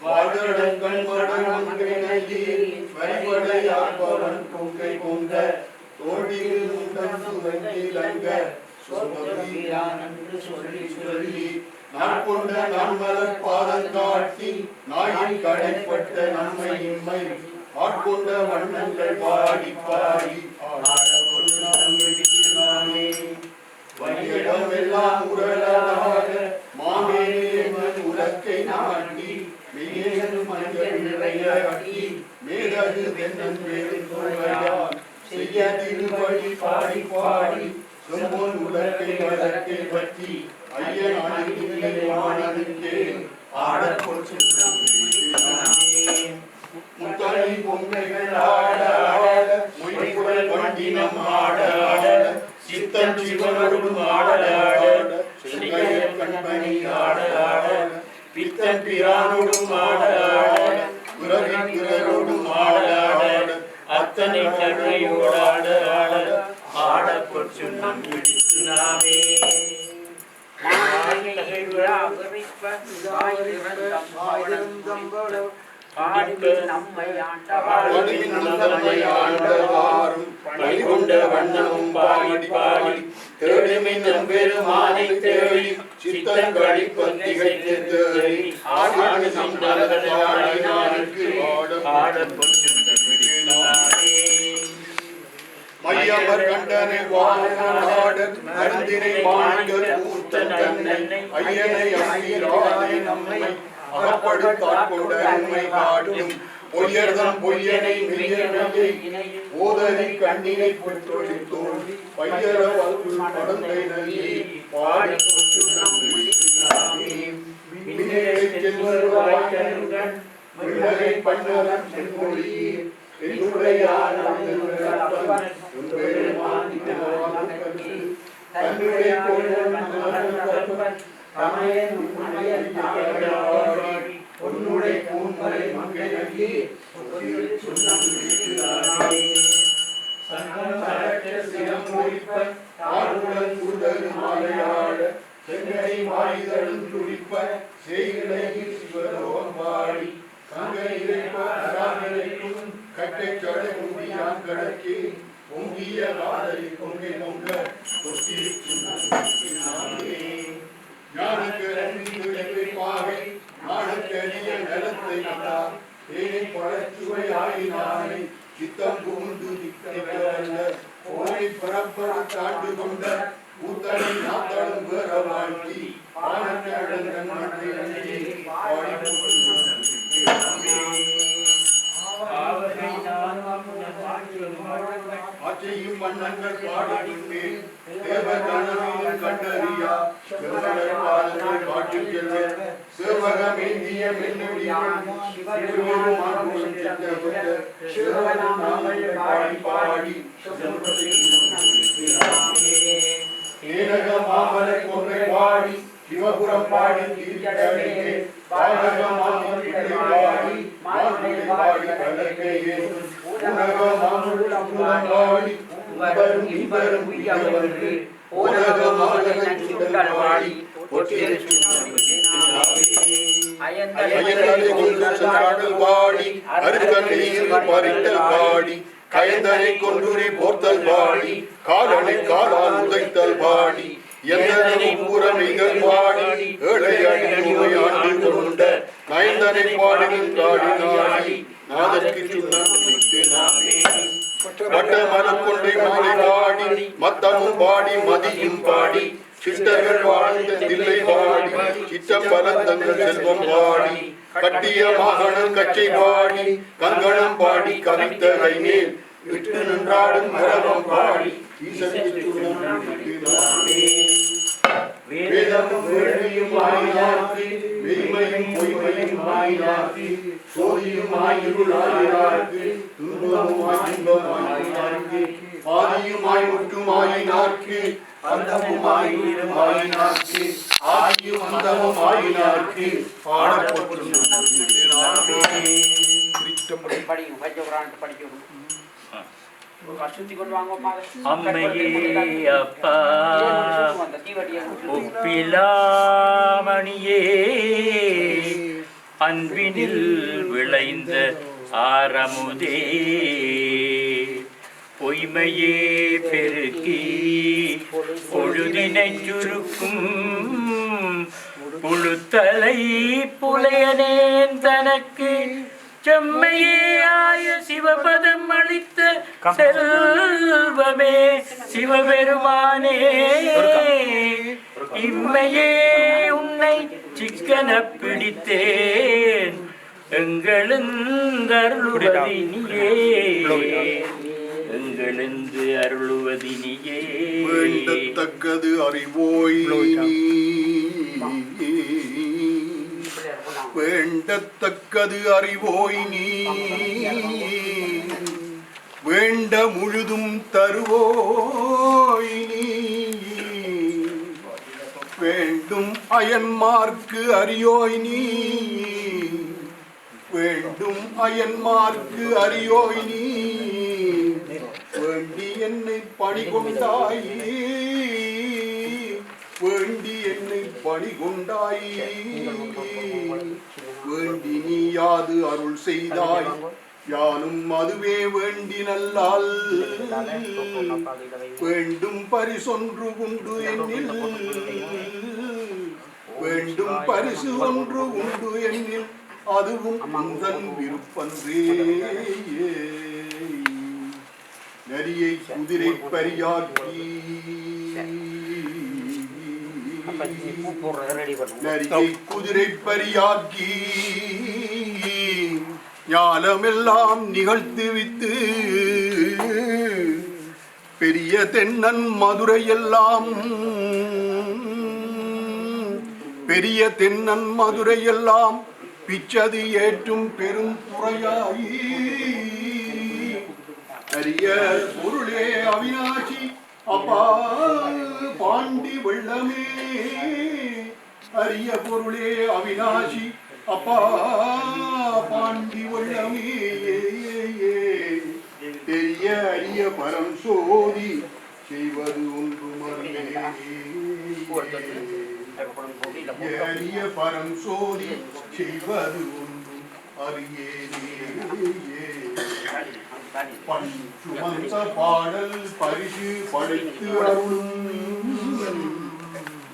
வாழ்டங்கள் மடமங்கை நல்லீர் வரிபடையாற்பவன் கொங்கை கொண்ட தோழியில் உண்டன் சுரங்கிலங்க சொற்பொழியானென்று சொல்லி சொல்லி நான் கொண்ட நன்மலர் பாதம் காட்டி நாயின் கடைப்பட்ட நன்மையின்மை ஆட்கொண்ட வண்ணங்கள் பாடி பாடி வழியிடம் எல்லாம் உடலாக மாமேனியங்கள் உலக்கை நாட்டி மெய்யேறு மஞ்சள் நிறைய கட்டி மேதகு தென்னன் வேறு தோழையால் செய்ய திருவடி பாடி பாடி செம்பொன் உலக்கை வழக்கை பற்றி ஐயன் அணிந்தில்லை வானதுக்கே ஆடப்பொல் முத்தனை பொம்மைகள் ஆட ஆட மொய்குழல் வண்டினம் ஆட ஆட சித்தன் சிவனோடும் ஆட ஆட செங்கையர் கண்பணி ஆட ஆட பித்தன் பிரானோடும் ஆட ஆட பிறவி பிறரோடும் ஆட ஆட அத்தனை கண்ணையோடு ஆட ஆட ஆடப்பொற் சுண்ணம் பிடித்து நாமே வழிகொண்ட வண்ணமும் பாடி பாடி தேடுமின் பெருமானை தேடி சித்தன் கழிப்பத்திகை தேடி ஆடி மையவர் கண்டனை வாழ மருந்தினை மாண்கள் ஊத்தன் தன்னை ஐயனை அசீரானை நம்மை அகப்படுத்தாட்கொண்ட உண்மை காட்டும் பொய்யர்தம் பொய்யனை மெய்யனை ஓதனை கண்ணினை பொற்றொழி தோன்றி பையர வல்குள் படந்தை நல்கி பாடி விண்ணகை பண்ணலம் செங்கொழி என்னுடையான தன்னுடைய பொன்னுடைய பூன்மலை மங்கை நல்கி சிரம் முடிப்ப ஆறுடன் சுடரு மாலையாட செங்கை மாறிதழும் துடிப்ப செய்கிளையில் சிவலோகம் பாடி கங்கை இறைப்ப அராமிரைக்கும் கட்டை கடை உண்டியான் கடக்கி பொங்கிய காதலி பொங்கை பொங்க தொட்டி ஞானக்கரை நாணக்கரிய நிலத்தை நடார் தேனை பழச்சுவை ஆயினானை சித்தம் புகுந்து நிற்கிறவல்ல போனை புறப்பட தாண்டு கொண்ட கூத்தனை நாத்தடும் வேற வாழ்த்தி பாடக்கடங்கன் மண்ணை அங்கே பாடி ஆற்றையும் மன்னங்கள் பாடுகின்றேன் தேவகணவீரன் கண்டறியா சிவனர் பாதங்கள் காட்டில் செல்ல சிவகமேந்திய மென்னுடியான் சிவபெருமான் சென்றபட்ட சிவகணம் நாங்கள் பாடி பாடி ஏனக மாமலை கொன்றை பாடி சிவபுரம் பாடி தீர்க்கடையே பாடக மாமலை பாடி மாமலை பாடி கலக்கையே உனக மாமலை பாடி உபரும் இன்பரும் உய்யவருக்கு உனக மாமலை சுண்டல் பாடி ஒற்றியரை அயந்தலை கொண்டு சாடல் பாடி அருக்கண்ணீர் பறித்தல் பாடி கயந்தனை கொண்டுரி போர்த்தல் பாடி காலனை காலால் உதைத்தல் பாடி எந்தனை பூரணிகள் பாடி ஏழை அடிமை ஆண்டு கொண்ட நயந்தனை பாடினின் காடி நாடி நாதற்கு பட்ட மனக்கொண்டை மாலை பாடி மத்தமும் பாடி மதியும் பாடி சித்தர்கள் வாழ்ந்த தில்லை பாடி சித்தம் பலத்தங்கள் செல்வம் பாடி கட்டிய மாகணம் கச்சை பாடி கங்கணம் பாடி கவித்த கைமேல் விட்டு நின்றாடும் மரபம் பாடி ஈசனுக்கு வேதமும் வேள்வியும் ஆயினார்க்கு மெய்மையும் பொய்மையும் ஆயினார்க்கு சோதியுமாய் இருளாயினார்க்கு துன்பமுமாய் இன்பமாயினார்க்கு ஆதியுமாய் முற்றுமாயினார்க்கு அந்தமுமாய் இருமாயினார்க்கு ஆதியும் அந்தமும் ஆயினார்க்கு ஆடப்பொற்றும் அம்மையே அப்பா ஒப்பிலாமணியே அன்பினில் விளைந்த ஆரமுதே பொய்மையே பெருக்கி பொழுதினை சுருக்கும் புழுத்தலை புலையனேன் தனக்கு செம்மையே ஆய சிவபதம் அளித்த செல்வமே சிவபெருமானே இம்மையே உன்னை சிக்கன பிடித்தேன் எங்களெந்தருளுவதினியே எங்களெந்து அருளுவதினியே வேண்டத்தக்கது அறிவோய் வேண்டத்தக்கது அறிவோய் நீ வேண்ட முழுதும் தருவோய் நீ வேண்டும் அயன்மார்க்கு அறியோய் நீ வேண்டும் அயன்மார்க்கு அறியோய் நீ வேண்டி என்னை பணி கொண்டாயே வேண்டி என்னை பணி கொண்டாயே வேண்டி நீ யாது அருள் செய்தாய் யானும் அதுவே வேண்டி நல்லால் வேண்டும் பரிசொன்று உண்டு என்னில் வேண்டும் பரிசு ஒன்று உண்டு என்னில் அதுவும் உந்தன் விருப்பன்றே நரியை குதிரை பரியாக்கி நரியை குதிரை பரியாக்கி ஞானமெல்லாம் நிகழ்த்துவித்து பெரிய தென்னன் மதுரையெல்லாம் பெரிய தென்னன் மதுரையெல்லாம் பிச்சது ஏற்றும் பெரும் துறையாயி அரிய பொருளே அவிநாசி அப்பா பாண்டி வெள்ளமே அரிய பொருளே அவிநாசி அப்பா பாண்டி வெள்ளமே பெரிய அரிய பரம் சோதி செய்வது ஒன்று அரிய பரம் சோதி செய்வது ஒன்று அறியேனே பஞ்சுமந்த பாடல் பரிசு படைத்து அருளும்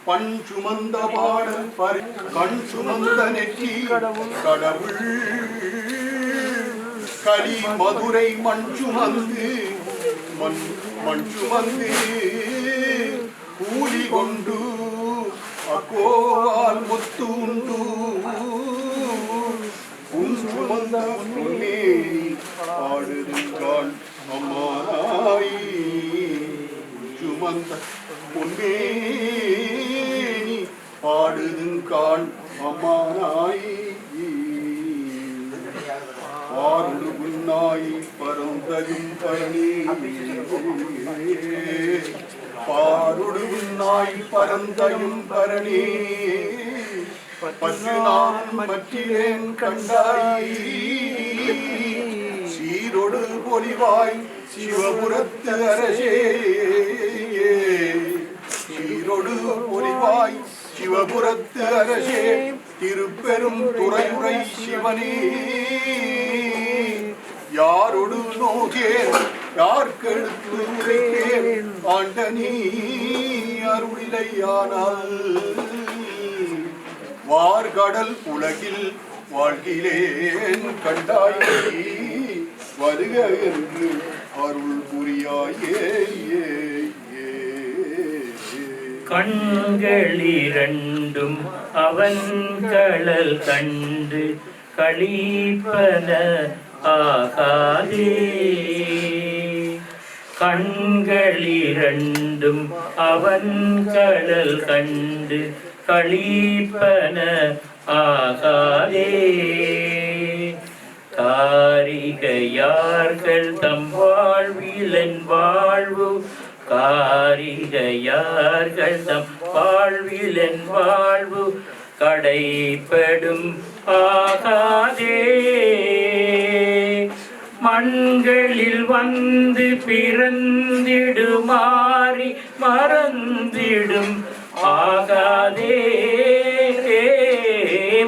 பஞ்சுமந்த பாடல் கண் சுமந்த நெற்றி கடவுள் கலி மதுரை மண் சுமந்து கூலி கொண்டு அக்கோவால் முத்து உண்டு சுமந்த பொன்னே பாடுதுங்கான் அம்மானாய் சுமந்த பொன்னே பாடுதுங்கான் அம்மானாய் பாருடு புன்னாய் பரந்தயும் பரணி பாருடு புன்னாய் பரந்தயும் பரணி பசு நான் மற்றிலேன் கண்டாய் சீரொடு பொலிவாய் சிவபுரத்து அரசே சீரொடு பொலிவாய் சிவபுரத்து அரசே திருப்பெரும் துறையுரை சிவனே யாரொடு நோகேன் யார்கெடுத்து உரைக்கேன் ஆண்டனி அருளிலையானால் வார்கடல் உலகில் வாழ்கிலேன் கண்டாயே வருக என்று அருள் புரியாயே கண்களிரண்டும் அவன் கடல் கண்டு களிப்பன ஆகாதே கண்களிரண்டும் அவன் கடல் கண்டு களிப்பன ஆகாதே. காரிகையார்கள் தம் வாழ்விலன் வாழ்வு காரிகையார்கள் தம் வாழ்விலன் வாழ்வு கடைப்படும் ஆகாதே. மண்களில் வந்து பிறந்திடுமாறி மறந்திடும் ஆகாதே.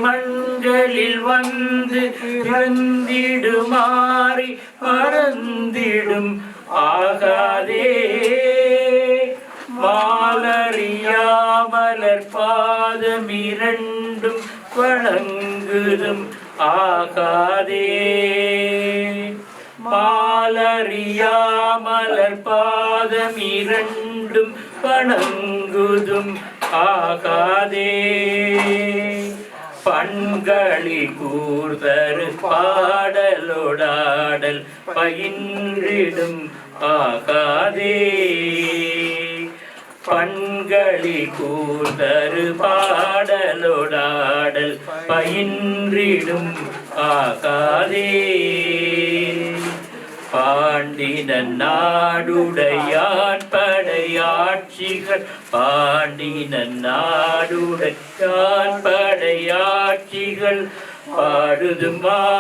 மண்களில் வந்து பிறந்திடுமாறி மறந்திடும் ஆகாதே. மாலறியாமலர் பாதமிரண்டும் வணங்குதும் ஆகாதே. மாலறியாமலர் பாதமிரண்டும் வணங்குதும் ஆகாதே. பண்களி கூர்தரு பாடலோடாடல் பயின்றிடும் ஆகாதே. பண்களி கூர்தரு பாடலோடாடல் பயின்றிடும் ஆகாதே. பாண்டினன் நாடுடையான் படையாட்சிகள் பாண்டினன் நாடுடையான் படையாட்சிகள் பாடுதுமாகாதே.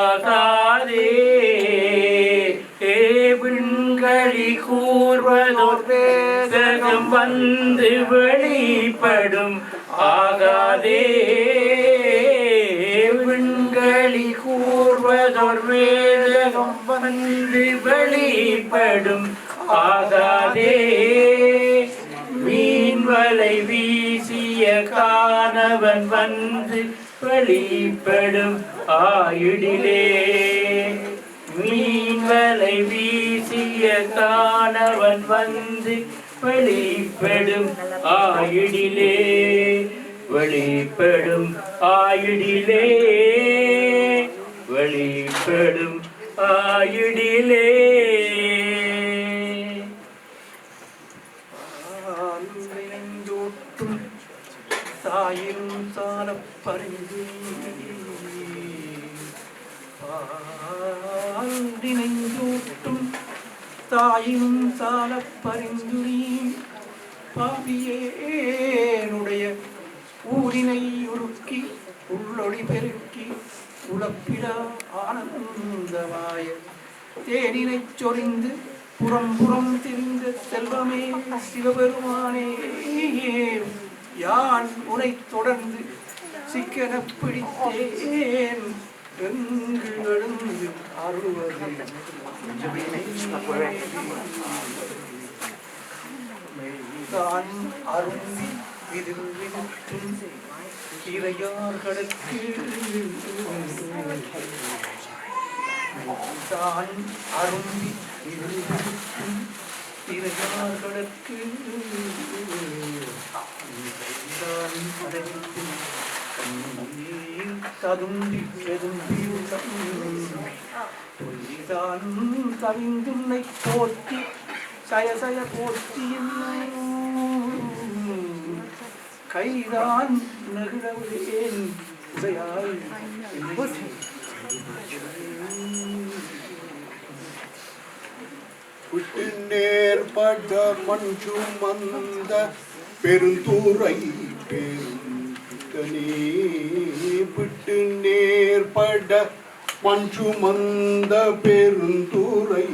விண்களி கூர்வதோர் வேதகம் வந்து வெளிப்படும் ஆகாதே. விண்களி கூர்வதோர் வேதகம் வந்து வெளிப்படும் ஆகாதே. மீன்வலை வீசிய காணவன் வந்து வெளிப்படும் ஆயுடிலே. மீன்வலை வீசிய காணவன் வந்து வெளிப்படும் ஆயுடிலே. வெளிப்படும் ஆயுடிலே. வெளிப்படும் ஆயுடிலே. தாயும் சால பறிந்து நெஞ்சூட்டும் தாயும் சால பறிந்து பாவியேனுடைய ஊரினை உருக்கி உள்ளொளி பெருக்கி உழப்பிடா ஆனந்தமாய தேனினைச் சொரிந்து புறம் புறம் திரிந்த செல்வமே சிவபெருமானே. யான் உனை தொடர்ந்து சிக்கன பிடித்தேன் எங்கு எழுந்து அருள்வது மெய்தான் அருந்தி விதில் விதித்தும் இறையார்களுக்கு மெய்தான் அருந்தி விதில் விதித்தும் இறையார்களுக்கு ததும்பி கவிந்துன்னை போற்றி சயசய போற்றி கைதான் நகிழவேன் உடையாய் விட்டு நேர்பட மஞ்சுமந்த பெருந்துரை பெருந்தனே. விட்டு நேர்பட மஞ்சுமந்த பெருந்துரை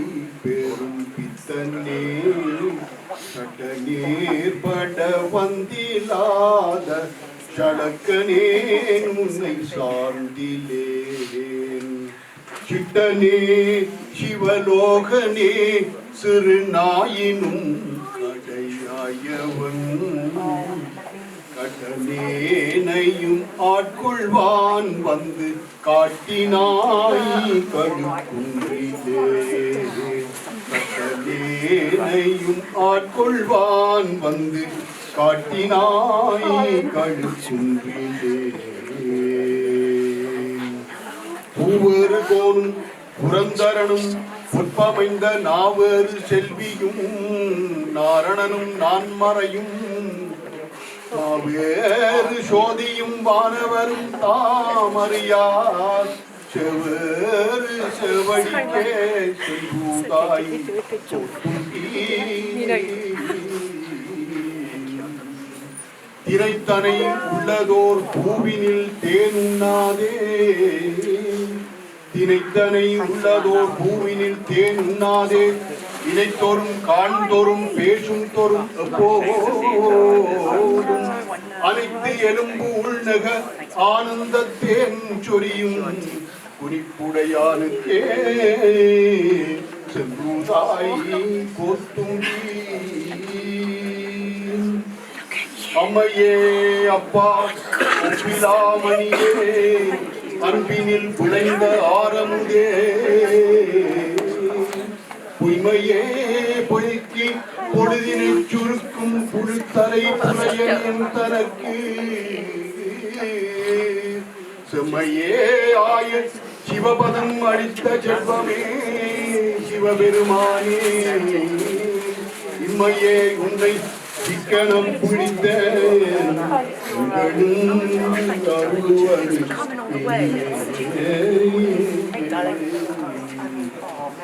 பெரும் பித்தனே. சட்ட நேர்பட வந்திலாத சடக்கனே உன்னை சார்ந்திலேன். சிட்டனே சிவலோகனே சிறுநாயினும் கடையாயவன். கடனேனையும் ஆட்கொள்வான் வந்து காட்டினாய் கடுக்குன்றிலே. கடனேனையும் ஆட்கொள்வான் வந்து காட்டினாய் கடுக்குன்றிலே. பூவரு கோணும் புரந்தரனும் புற்பமைந்த நாவேறு செல்வியும் நாரணனும் நான்மறையும் நாவேறு சோதியும் வானவரும் தாமறியார் செவேறு செவடிக்கே செல்வூதாய் திரைத்தனை உள்ளதோர் பூவினில் தேனுண்ணாதே தினைத்தனை உள்ளதோர் பூவினில் தேனுண்ணாதே இணைத்தோறும் காண்தோறும் பேசும் தோறும் எப்போதும் அனைத்து எலும்பு உள்நக ஆனந்த தேன் சொரியும் குறிப்புடையானுக்கே செம்பூதாய் கோத்தும்பி அம்மையே அப்பா ஒப்பிலாமணியே அன்பினில் விளைந்த ஆரமுதே பொய்மையே பொய்க்கு பொழுதினை சுருக்கும் புழுத்தலை புலையன் தனக்கு செம்மையே ஆய சிவபதம் அளித்த செல்வமே சிவபெருமானே இம்மையே உன்னை சிக்கனம் பிடித்த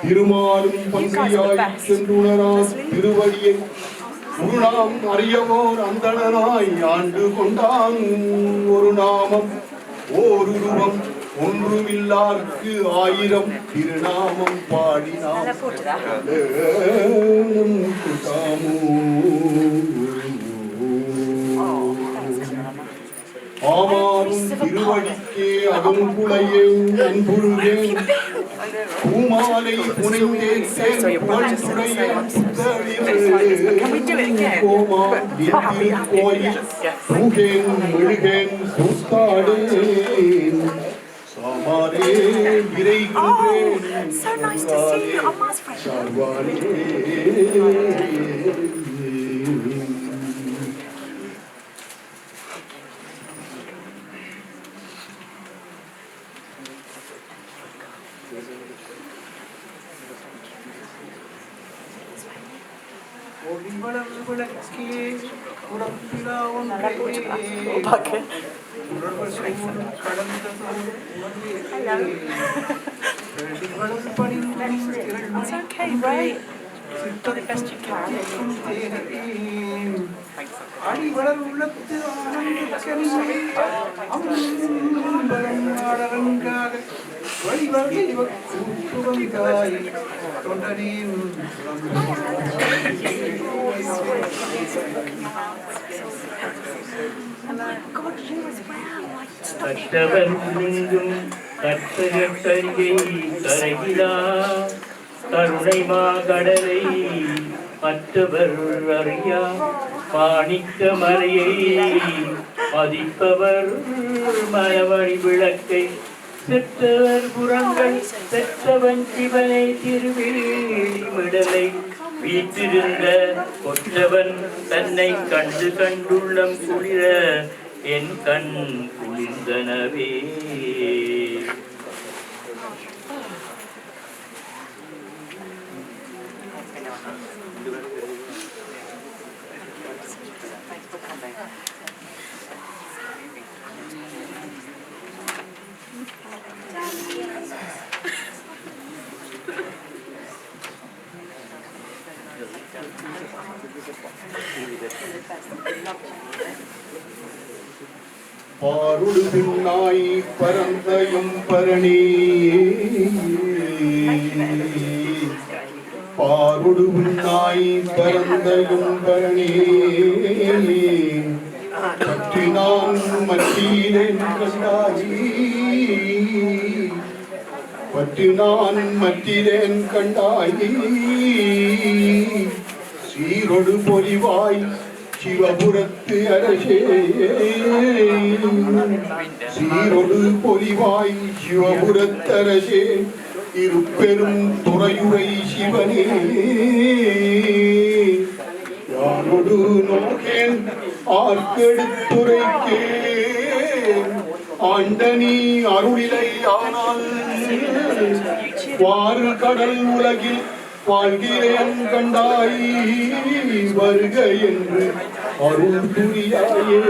திருமாலும் பன்றியாய் சென்றுணரான் திருவடியை குருநாம் அறியவோர் அந்தணனாய் ஆண்டு கொண்டான் ஒரு நாமம் ஓருருவம் ஒன்றுமில்லார்க்கு 1000 திருநாமம் பாடினான் ஆமாறும் திருவடிக்கே அகங்குளையேன் அன்புருகேன் பூமாலை புனைந்தேன் புகழ்ந்துடையேன் கோயில் பூகேன் மெழுகேன் சூத்தாடேன் சாமாரே விரைகின்றேன் சார்வாரே விளக்கே உடம்பிலா ஒன்றே அடிவளர் உள்ளத்து ஆனந்தரங்காக வழிவகையாய் தொண்டனின் கற்றவர் நீங்கும் கற்றகட்டரியை கரையிலா கருணை மாகடலை மற்றவர் அறியா மாணிக்க மறையை மதிப்பவர் மரவழி விளக்கை செற்றவர் புறங்கள் செற்றவன் சிவனை திருவேலி மிடலை வீற்றிருந்த கொற்றவன் தன்னை கண்டு கண்டுள்ளம் குளிர என் கண் குளிர்ந்தனவே பாருடு பின்னாய் பரந்தயம் பரணி பாருடு பின்னாய் பரந்தயம் பரணி பற்றி நான் மத்தியிலேன் கண்டாயி பற்றி நான் மத்தியிலேன் கண்டாயி சீரொடு பொலிவாய் சிவபுரத்து அரசே சீரொடு பொலிவாய் சிவபுரத்தரசே இருப்பெரும் துறையுரை சிவனே யானொடு நோக்கேன் ஆர்க்கெடுத்துரைக்கேன் ஆண்டனி அருளிலை ஆனால் வாறு கடல் உலகில் வாழ்கிறேன் கண்டாய் வருக என்று அருள் புரியாயே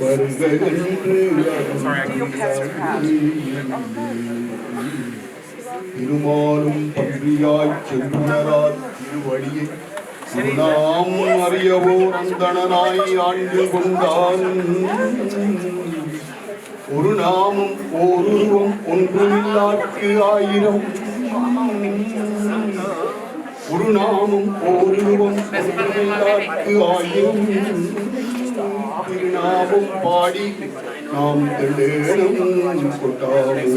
வருக என்று திருமாலும் பன்றியாய் செல்லுனரால் திருவடியை நாம் அறியவோ அந்தணனாய் ஆண்டு கொண்டான் ஒரு நாமும் ஓருருவம் ஒன்றுமில்லாக்கு ஆயிரம் ஒரு நாமும் ஓருருவம் ஒன்றுமில்லாக்கு ஆயிரம் திருநாமம் பாடி நாம் தெள்ளேனம் கொட்டாமோ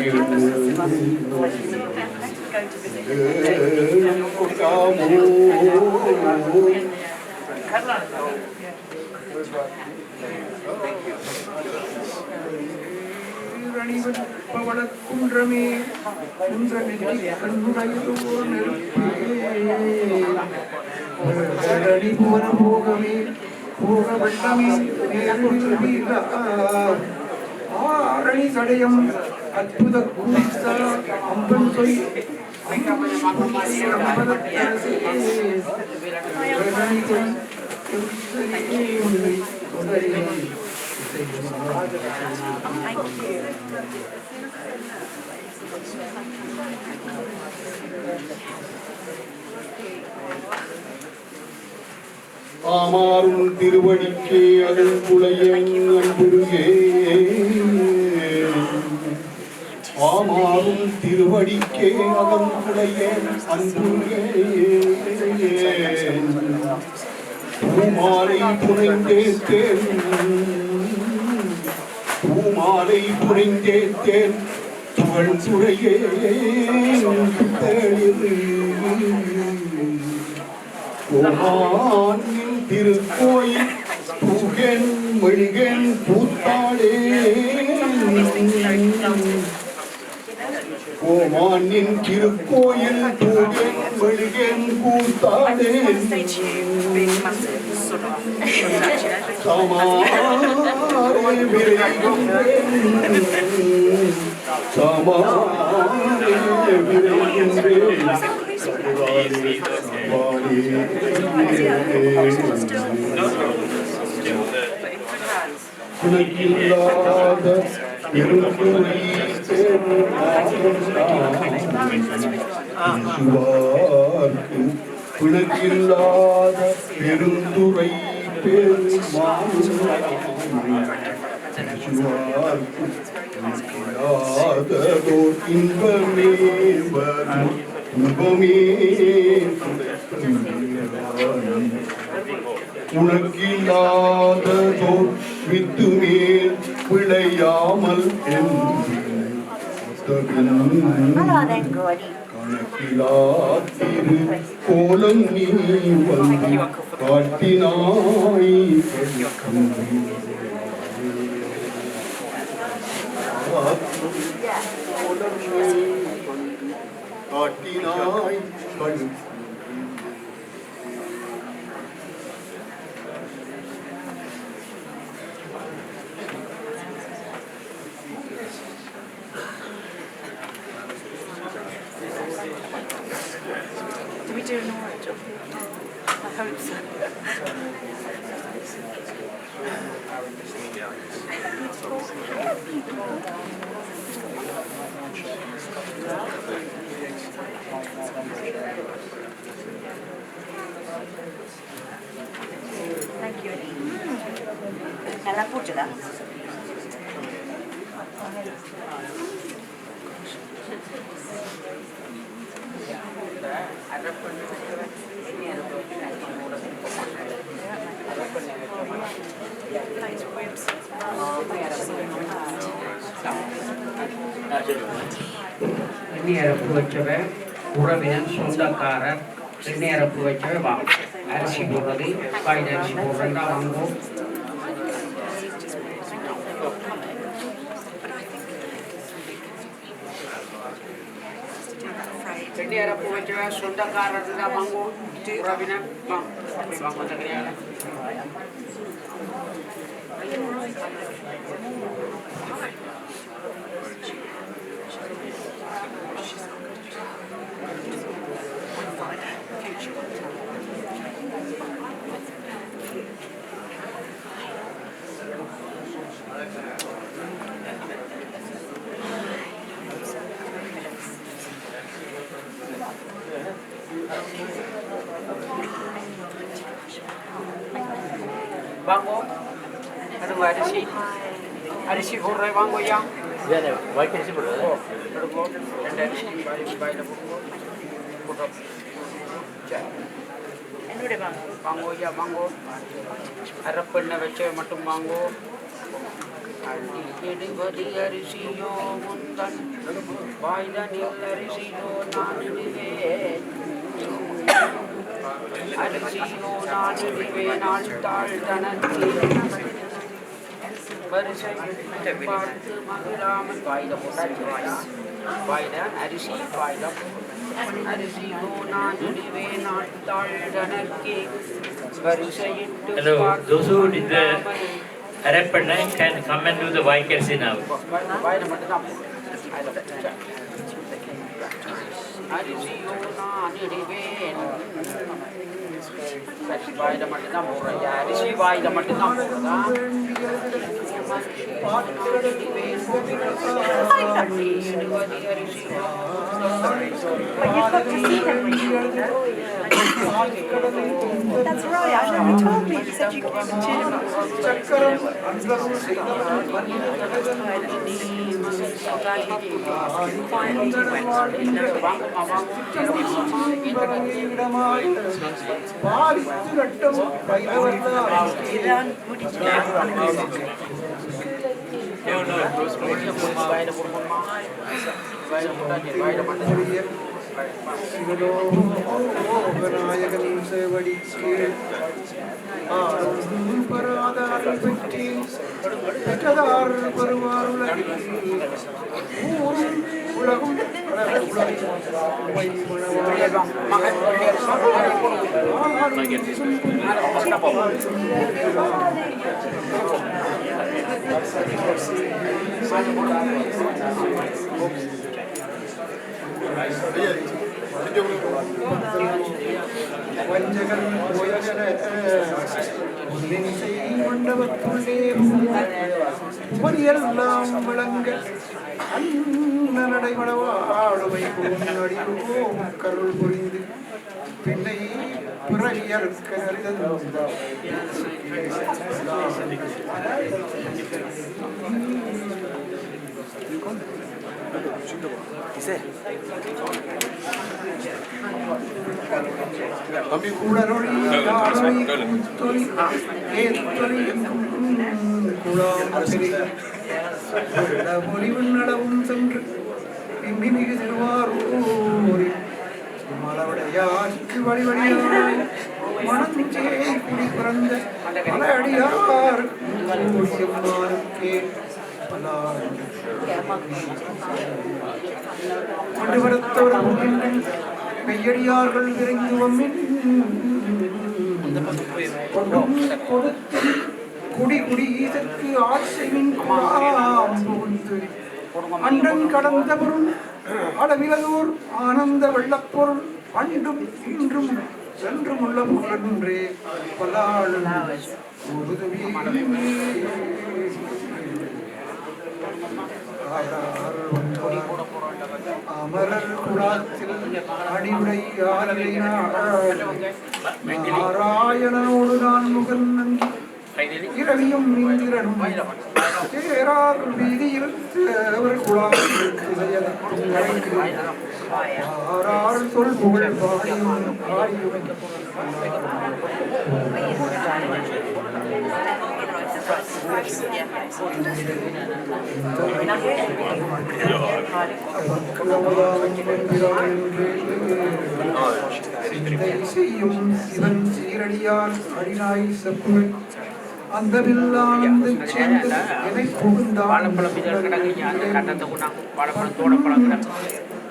குன்றமே குன்ற நெற்றி கண்ணுடையோர் நெருப்பே போன போகமே போக வெள்ளமே ஆரணி சடையம் அற்புத கூச அம்பன் சொய் ஆமாறும் திருவடிக்கே அதன் புலையன் அன்புருகே ஆமாறும் திருவடிக்கே அதன் புலையன் அன்புருகே பூமாலை புனைந்தேத்தேன் பூமாலை புனைந்தேத்தேன் துவள் சுழையே கோமானின் திருக்கோயில் பூகன் மொழிகன் பூத்தாடே கோமானின் திருக்கோயில் பூகன் மொழிகன் பூத்தாடே சமாரே விரைகின்றேன் சமாரே விரைகின்றேன் குணக்கில்லாத பெருந்துரை குணக்கில்லாத பெருந்துரை பெருமாதோ இன்பமே வரும் இன்பமே உனக்கில்லாததோ வித்து மேல் விளையாமல் கணக்கிலாத்திரு கோலம் நீ வந்து காட்டினாய் காட்டினாய் கண் Do we do an orange? I hope so. Thank you. Nella pugila. எண்ணெயரப்பு வச்சவன் உறவினன் சொந்தக்காரர் எண்ணெயரப்பு வச்சவன் வா அரிசி போடுறது காய்கறி அரிசி போடுறா வாங்கும் எண்ணெயரப்பு வச்சவன் சொந்தக்காரர் தான் வாங்கும் உறவினன் வாங்க கிடையாது அரிசி போடுற வாங்கோய்யா வைக்கரிசி போடுறது எடுப்போம் 2 அரிசி வாயில் போடுறோம் சரி என்னுடைய வாங்க வாங்கோய்யா வாங்கோ அரப்பெண்ணை வச்ச மட்டும் வாங்கோ அடிக்கடி அரிசியோ முந்தன் வாய்தனில் அரிசியோ நான் இடுவேன் அரிசியோ நான் இடுவேன் நாள் தாழ் தனக்கு வரிசை பார்த்து மகிழாமல் வாயில போட்டாச்சு வாயில அரிசி வாயில அரிசியோ நான் இடுவேன் நாள் தாழ் தனக்கு வரிசையிட்டு Hello, those who did the Arapanna can come and do the Vaikarsi now. வாயில மட்டும்தான் அரிசியோ நான் இடுவேன் வாயில மட்டும்தான் போடுறேன் அரிசி வாயில மட்டும்தான் போடுறதா That's right, I remember you told me. You said you came to எல்லாம் விளங்க அன்னடைமடவாடுவை கருள் புரிந்து பின்னை பிறவியற்க கூடரொழி நடவும் சென்று பிம்பி மிகு திருவாரூரில் மலவடையாருக்கு வழிவழியாய் மனஞ்சே குடி பிறந்த பல அடியார் மண்டுபடுத்தவர்கள் மெய்யடியார்கள் விரைந்து வம்மின் குடி குடி இதற்கு ஆசையின் புகுந்து அண்டன் கடந்த பொருள் அளவிலதோர் ஆனந்த வெள்ளப்பொருள் அண்டும் இன்றும் சென்றும் உள்ள பொருளென்றே பல்லாளும் அமரர் குடாத்தில் அடிவுடை நாராயணனோடு நான் முகன் நன்றி இரவியும் இந்திரனும் தேரார் வீதியில் தேவர் குழாய் சொல் புகழ் பாடியும் செய்யும் சிவன் சீரடியால் அடிநாய் செப்பு அந்த வில்லானந்த சேர்ந்து எதை புகுந்தான்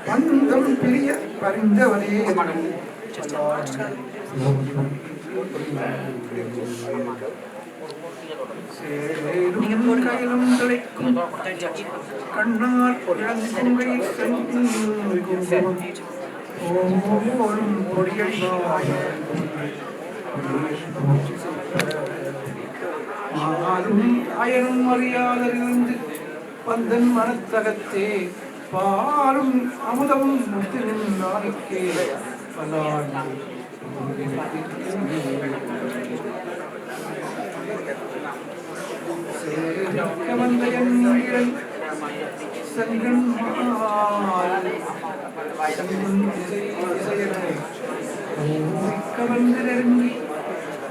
பந்தம் பிரிய பறிந்தவனே கையிலும் தலைக்கும் கண்ணால் இளங்கொங்கை ஓரும் பொடியடிவாய் அயனும் அறியாதறிந்து பந்தன் மனத்தகத்தே பாலும் அமுதமும் முத்தினின் நாளைக்கே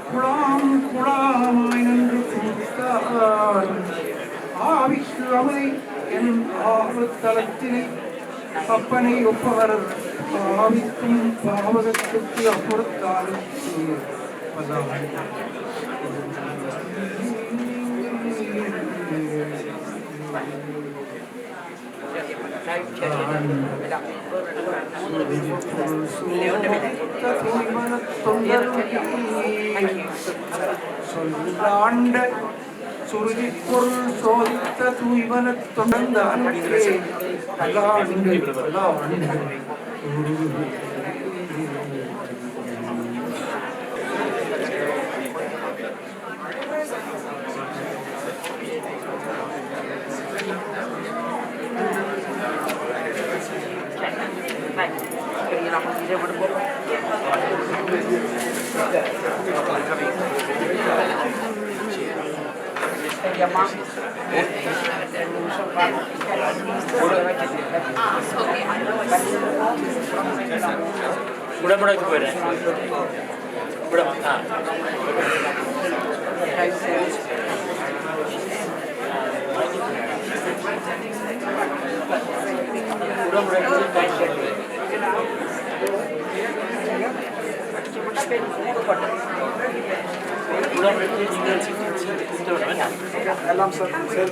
குழாம் குழாமாய் நின்று கொடுத்தார் ஆவிக்கு அமை என் ஆவத்தலத்தினை அப்பனை ஒப்பவர் ஆவிக்கும் பாவகத்துக்கு அப்புறத்தாலும் சொல்லாண்ட சுருதி பொருள் சோதித்த தூய்மன தொண்டர்ந்தானே உடம்புடக்கு போயிடுறேன் எல்லாம் சேர்த்து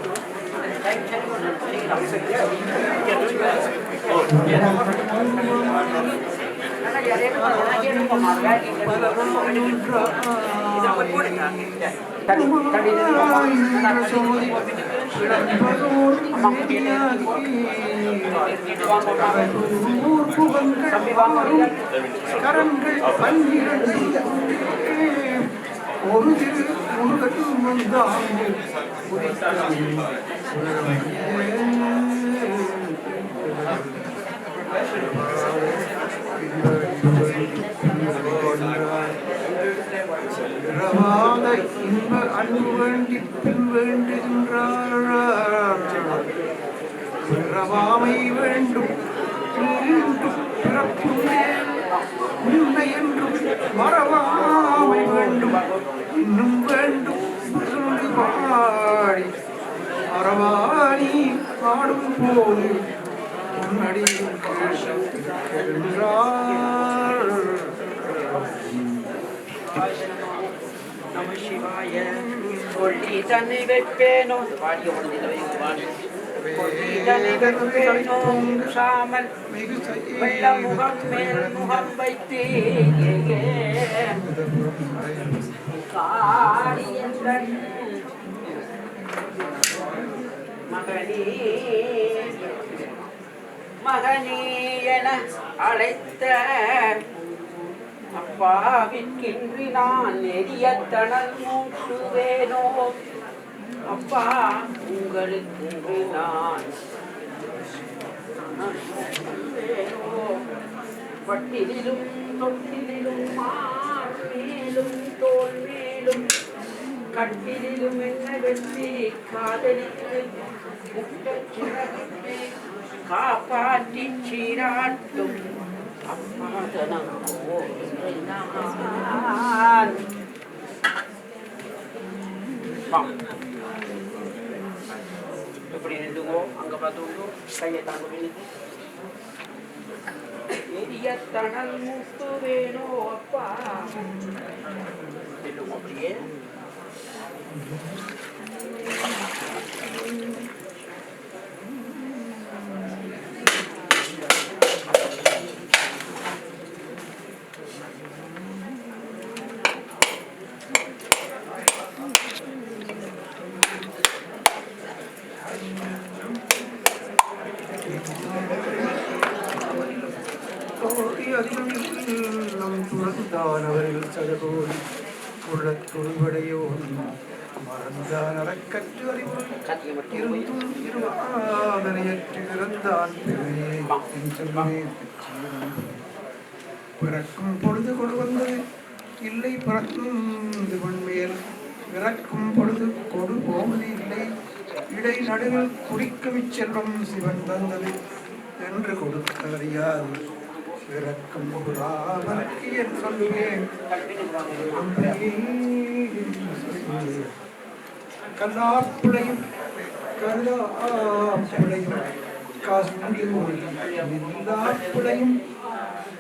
கரங்கள் ஒரு திரு முருகன் வந்தான் ரவாத இன்ப அன்பு வேண்டி பின் வேண்டுகின்றார் ரவாமை வேண்டும் பிறப்பும் உண்மை என்றும் மறவாமை வேண்டும் இன்னும் வேண்டும் பாடி மறவாணி பாடும் போது முன்னாடி நம சிவாய கொள்ளி தன்னை வைப்பேனோ கொள்ளி வைப்பேனோ சாமல் வெள்ள முகம் மேல் முகம் வைத்தே காரியங்கள் மகனே மகனே என அழைத்த அப்பாவிற்கின்றி நான் நெறிய தணல் மூட்டுவேனோ அப்பா உங்களுக்கு நான் பட்டிலும் தொட்டிலும் மார் மேலும் தோல் மேலும் கட்டிலும் என்ன வெற்றி காதலித்து முட்டச்சிறகிட்டு காப்பாற்றி சீராட்டும் எப்படி நின்றுங்கோ அங்க பார்த்துங்கோ கையை தாங்க எரிய தணல் முட்டு வேணோ அப்பா அப்படியே துறந்தானவர்கள் சதகோடி உள்ளத்துருவடையோ மறந்தான் அறக்கற்று அறிவுரை இருந்தும் இருவாதனையற்று இறந்தான் பிறக்கும் பொழுது கொடு வந்தது இல்லை பிறக்கும் வன்மேல் இறக்கும் பொழுது கொடு போவது இல்லை இடை நடுவில் குடிக்கும் இச்செல்வம் சிவன் தந்தது என்று கொடுக்க அறியாது இறக்கும் புறாமனுக்கு என் சொல்லுவேன் கல்லாப்பிளையும் கல்லாப்பிளையும் காசும்பிளையும்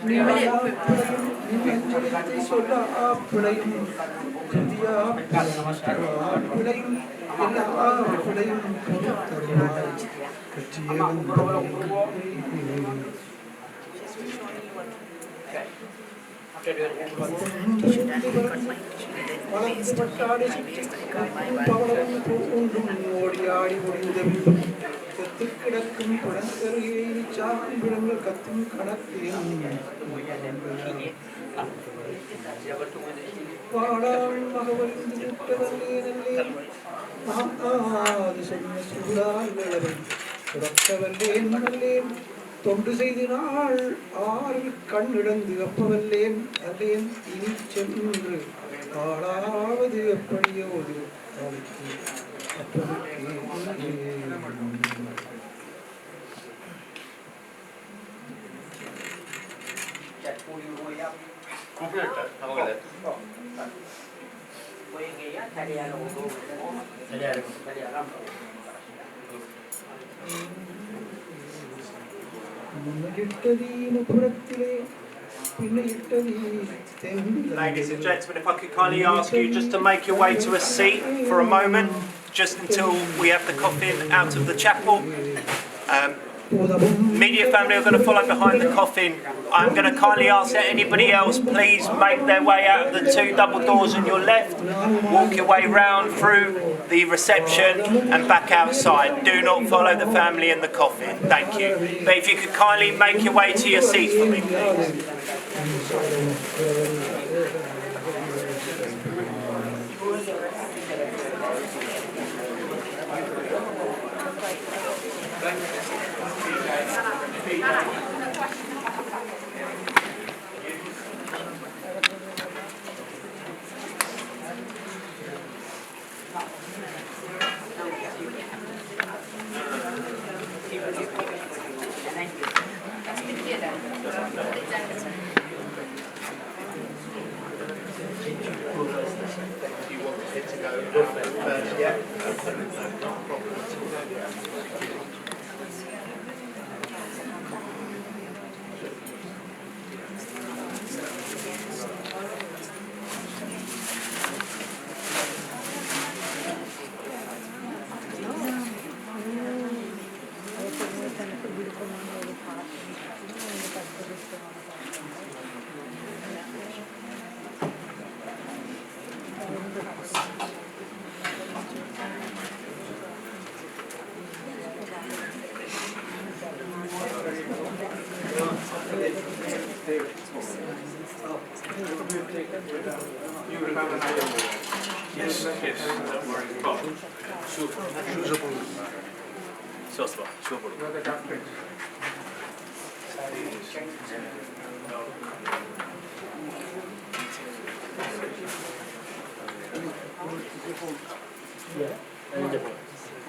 நிலையாப்பிளையும் நிலஞ்சலத்தை சொல்ல ஆப்பிளையும் பிழையும் எல்லா பிழையும் தருவாய் கட்சியவன் ஓடியாடி முடிந்த செத்து கிடக்கும் குடந்தருகை சாப்பிடங்கள் கத்தும் கணக்கேன் பாடாள் மகவறிந்து விட்டவல்லே நல்லே மகாது சொன்ன சூடால் விளவை துறக்கவல்லேன் நல்லேன் தொண்டு செய்தினாள் ஆறில் கண்ணிடந்து அப்பவல்லேன் அல்லேன் இனி சென்று ஆளாவது எப்படியோது Ladies and gentlemen, if I could kindly ask you just to make your way to a seat for a moment, just until we have the coffin out of the chapel. Media family are going to follow behind the coffin. I'm going to kindly ask that anybody else please make their way out of the two double doors on your left, walk your way round through the reception and back outside. Do not follow the family in the coffin, thank you. But if you could kindly make your way to your seats for me, please.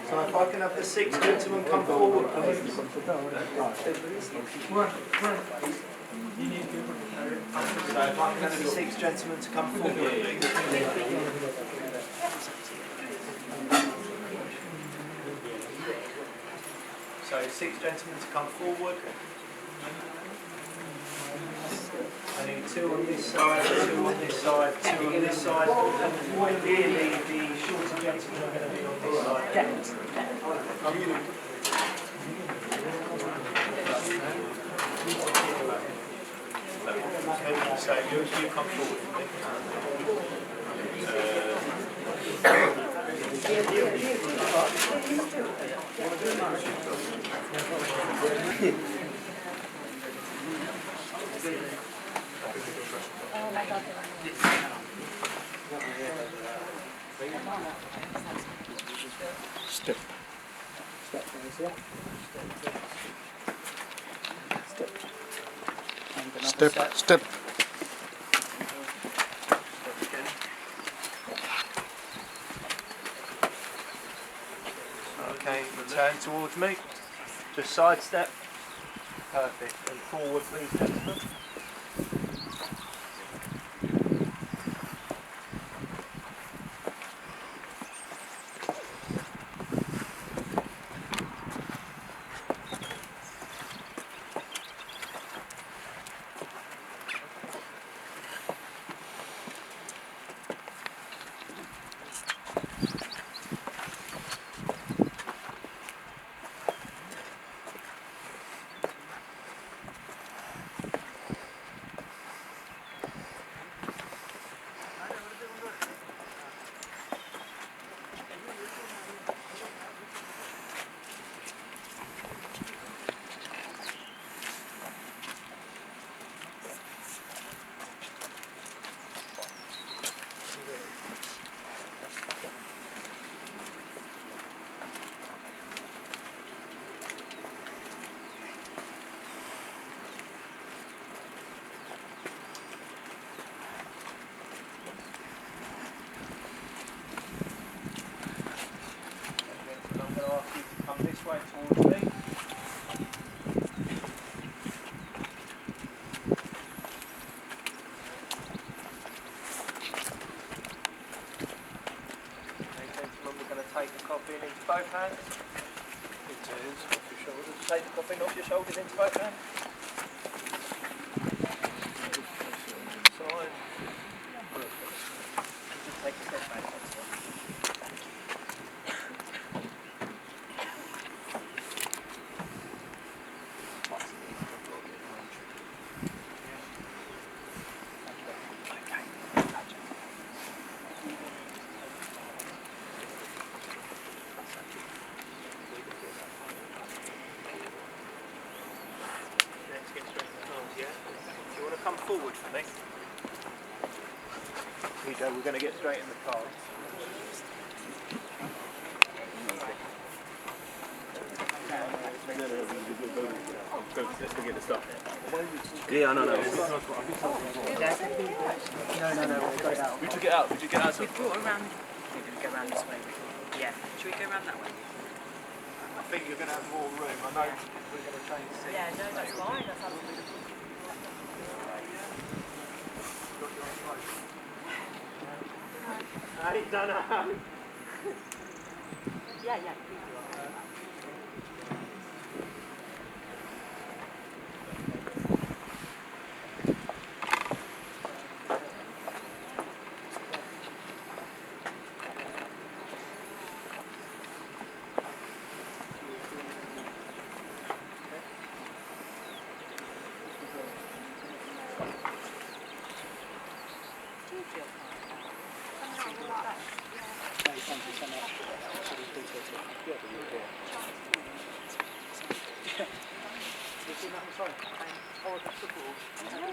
So if I can have the 6 gentlemen come forward, please. So if I can have the 6 gentlemen to come forward, please. So 6 gentlemen to come forward. I need 2 on this side, 2 on this side, 2 on this side. Ideally, the shorter gentlemen are going to be on this side. So you come forward. Step. Step. Turn towards me. Just sidestep. Perfect. And forward, please, gentlemen. I'm going to ask you to come this way towards me. Okay, gentlemen, we're going to take the coffin into both hands. Into off your shoulders. Take the coffin off your shoulders into both hands. Side. And just take a step back. That's one. Come forward for me. Here you go, we're going to get straight in the car. Let's forget the stuff. Yeah, no. No, straight out. We took it out. We brought around. We're going to go around this way. Yeah. Should we go around that way? I think you're going to have more room. I know we're going to change the seat. Yeah, no, that's fine. That's absolutely fine. I don't know. Yeah.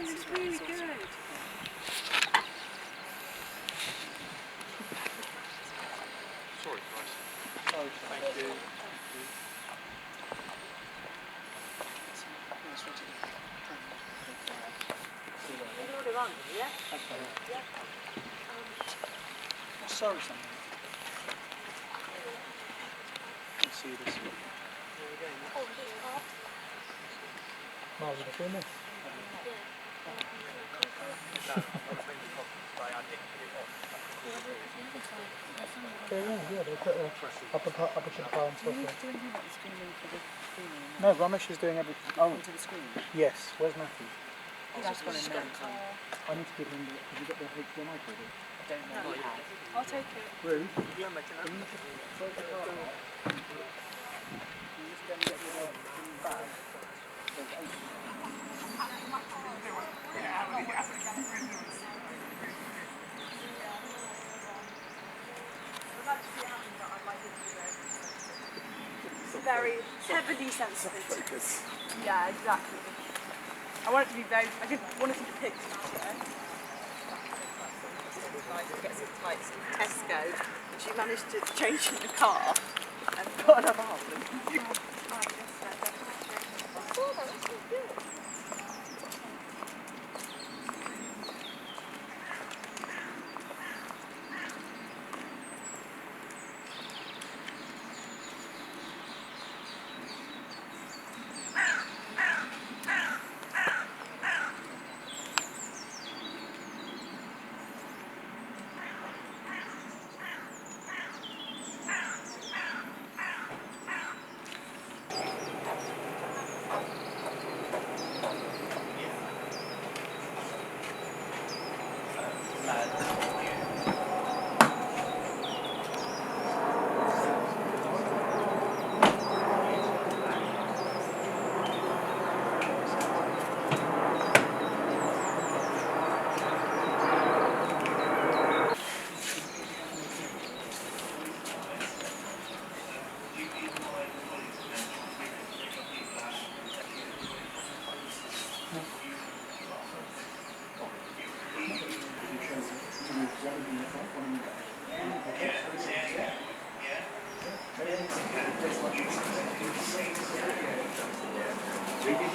It's really good. Sorry, guys. Thank you. Sorry, something. Let's see this. Miles of the film. Yeah, they put up to the bar and stuff. No, Ramesh is doing everything. Oh, Onto the screen. yes. Where's Matthew? That's gone in there. I need to give him. Have you got the HDMI for it? I don't know. I'll take it. Ruth? Yeah, I'm making Can you just throw the car out? Can you just go and get rid of the bag? Very heavily sensitive. Yeah, exactly. I want it to be very. I want it to depict it. To get some tights from Tesco, and she managed to change in the car and put on her bathroom. Ladies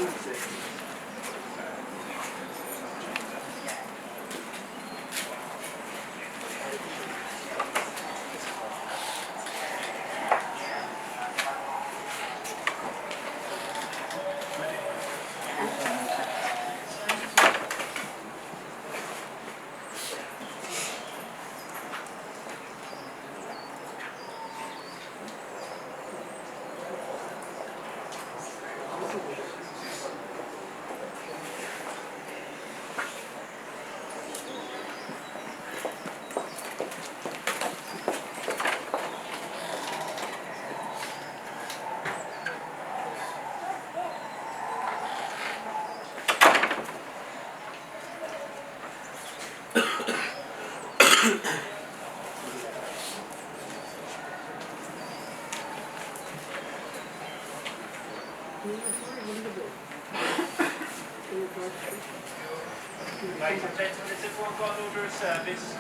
and gentlemen, has everyone got an order of service?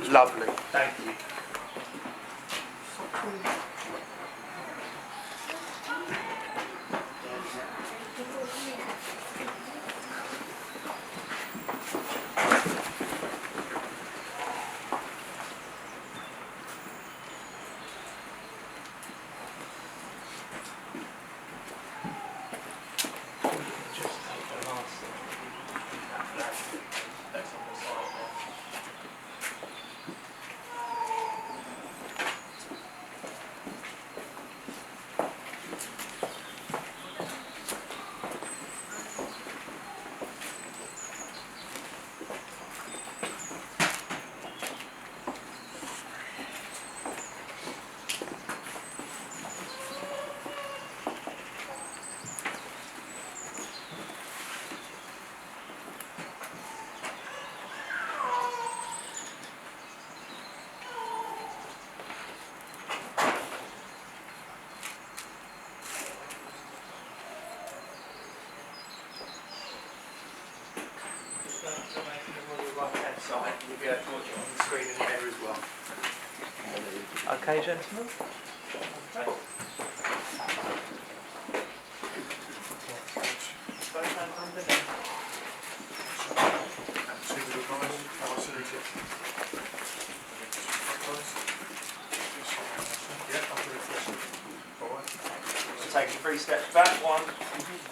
Lovely, thank you. You'll be able to watch it on the screen in there as well. Okay, gentlemen. Okay. Both hands underneath. So take 3 steps back. 1,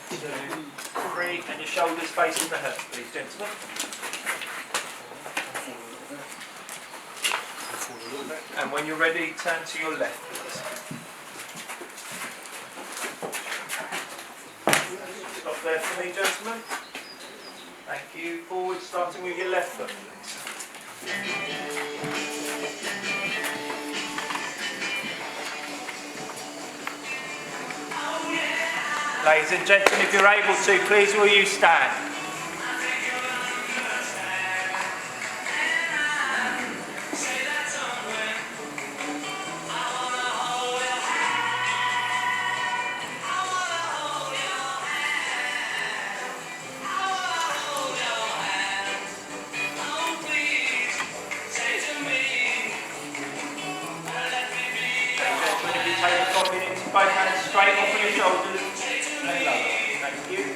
2, 3, and your shoulders facing the hip, please, gentlemen. And when you're ready, turn to your left, please. Stop there for me, gentlemen. Thank you. Forward, starting with your left foot, please. Ladies and gentlemen, if you're able to, please will you stand? Take your confidence, both hands straight off of your shoulders and lower. Thank you.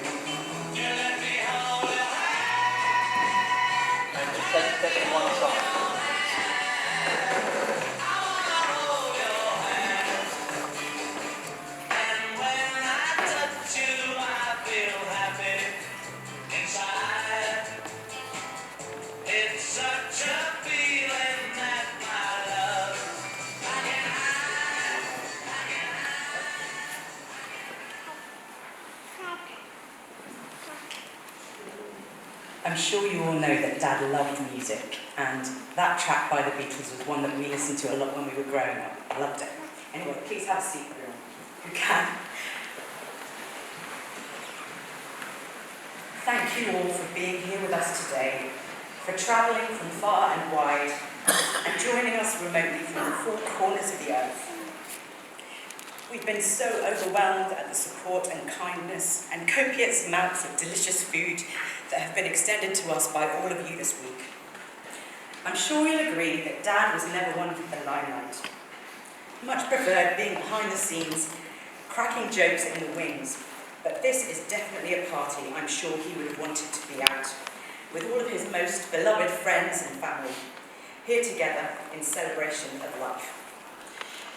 I'm sure you all know that Dad loved music, and that track by the Beatles was one that we listened to a lot when we were growing up. I loved it. Anyway, please have a seat, everyone, who can. Thank you all for being here with us today, for travelling from far and wide, and joining us remotely from the four corners of the earth. We've been so overwhelmed at the support and kindness and copious amounts of delicious food that have been extended to us by all of you this week. I'm sure you'll agree that Dad was never one for the limelight. Much preferred being behind the scenes, cracking jokes in the wings, but this is definitely a party I'm sure he would have wanted to be at, with all of his most beloved friends and family, here together in celebration of life.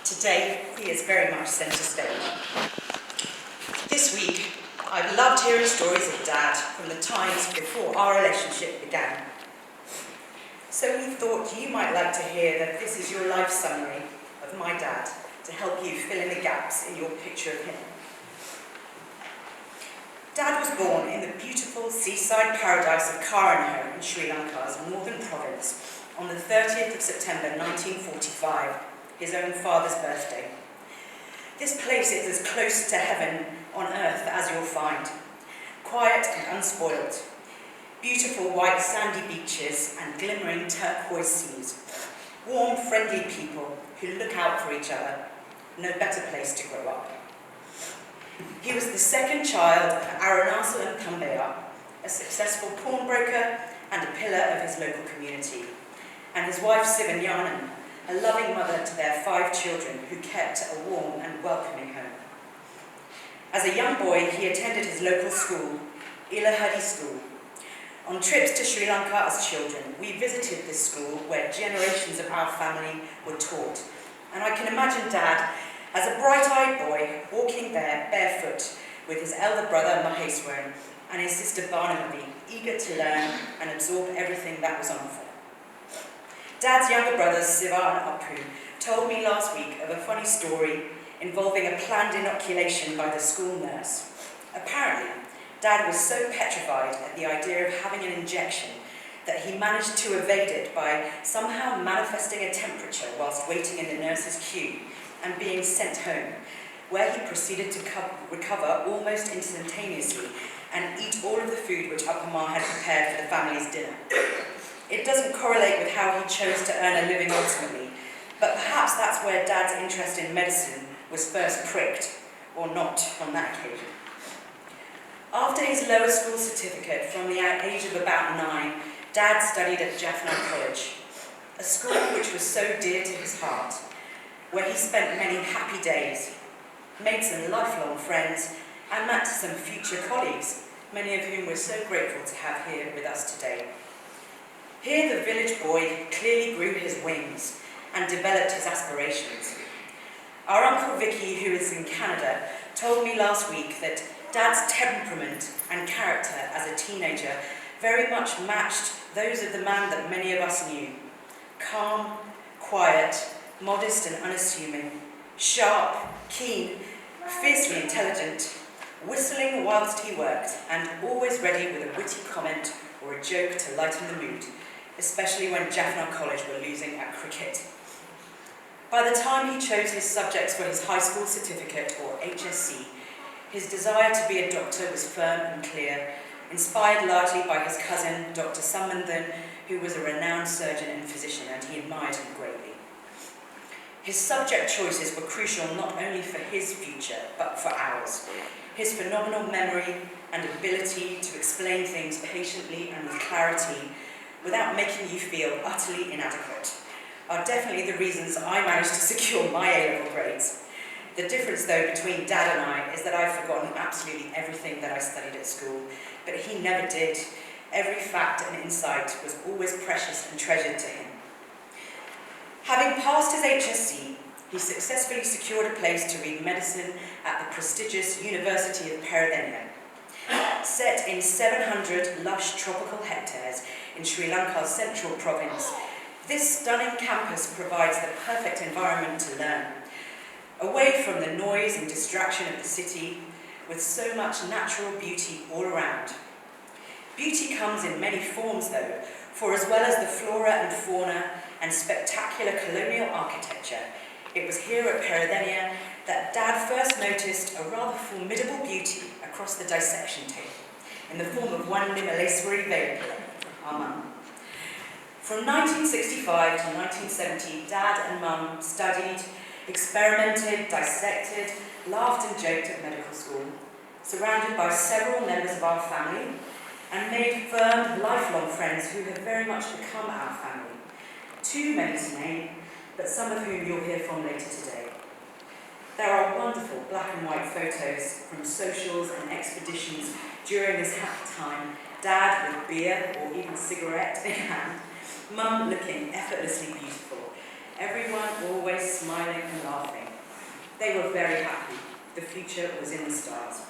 Today, he is very much centre stage. This week, I've loved hearing stories of Dad from the times before our relationship began. So we thought you might like to hear that this is your life summary of my dad to help you fill in the gaps in your picture of him. Dad was born in the beautiful seaside paradise of Karanho in Sri Lanka's northern province on the 30th of September 1945, his own father's birthday. This place is as close to heaven on earth as you'll find. Quiet and unspoilt. Beautiful white sandy beaches and glimmering turquoise seas. Warm, friendly people who look out for each other. No better place to grow up. He was the second child of Arunasal and Kambeya, a successful pawnbroker and a pillar of his local community, and his wife Sivanyanan, a loving mother to their 5 children who kept a warm and welcoming home. As a young boy, he attended his local school, Ilahadi School. On trips to Sri Lanka as children, we visited this school where generations of our family were taught, and I can imagine Dad as a bright-eyed boy walking there barefoot with his elder brother Maheswaran and his sister Barnaby, eager to learn and absorb everything that was on offer. Dad's younger brothers Siva and Apu told me last week of a funny story involving a planned inoculation by the school nurse. Apparently, Dad was so petrified at the idea of having an injection that he managed to evade it by somehow manifesting a temperature whilst waiting in the nurse's queue and being sent home, where he proceeded to recover almost instantaneously and eat all of the food which Appama had prepared for the family's dinner. It doesn't correlate with how he chose to earn a living ultimately, but perhaps that's where Dad's interest in medicine was first pricked, or not on that occasion. After his lower school certificate from the age of about 9, Dad studied at Jaffna College, a school which was so dear to his heart, where he spent many happy days, made some lifelong friends, and met some future colleagues, many of whom we're so grateful to have here with us today. Here the village boy clearly grew his wings and developed his aspirations. Our Uncle Vicky, who is in Canada, told me last week that Dad's temperament and character as a teenager very much matched those of the man that many of us knew. Calm, quiet, modest and unassuming, sharp, keen, fiercely intelligent, whistling whilst he worked, and always ready with a witty comment or a joke to lighten the mood, especially when Jaffna College were losing at cricket. By the time he chose his subjects for his high school certificate, or HSC, his desire to be a doctor was firm and clear, inspired largely by his cousin, Dr. Sambandhan, who was a renowned surgeon and physician, and he admired him greatly. His subject choices were crucial not only for his future, but for ours. His phenomenal memory and ability to explain things patiently and with clarity without making you feel utterly inadequate are definitely the reasons I managed to secure my A-level grades. The difference, though, between Dad and I is that I've forgotten absolutely everything that I studied at school, but he never did. Every fact and insight was always precious and treasured to him. Having passed his HSC, he successfully secured a place to read medicine at the prestigious University of Peradeniya. Set in 700 lush tropical hectares in Sri Lanka's central province, this stunning campus provides the perfect environment to learn. Away from the noise and distraction of the city, with so much natural beauty all around. Beauty comes in many forms though, for as well as the flora and fauna and spectacular colonial architecture, it was here at Peradeniya that Dad first noticed a rather formidable beauty across the dissection table, in the form of one Nimaleswari Velapilla, our mum. From 1965 to 1970, Dad and Mum studied, experimented, dissected, laughed and joked at medical school, surrounded by several members of our family, and made firm, lifelong friends who have very much become our family. Too many to name, but some of whom you'll hear from later today. There are wonderful black and white photos from socials and expeditions during this happy time, Dad with beer or even cigarette in hand, Mum looking effortlessly beautiful, everyone always smiling and laughing. They were very happy. The future was in the stars.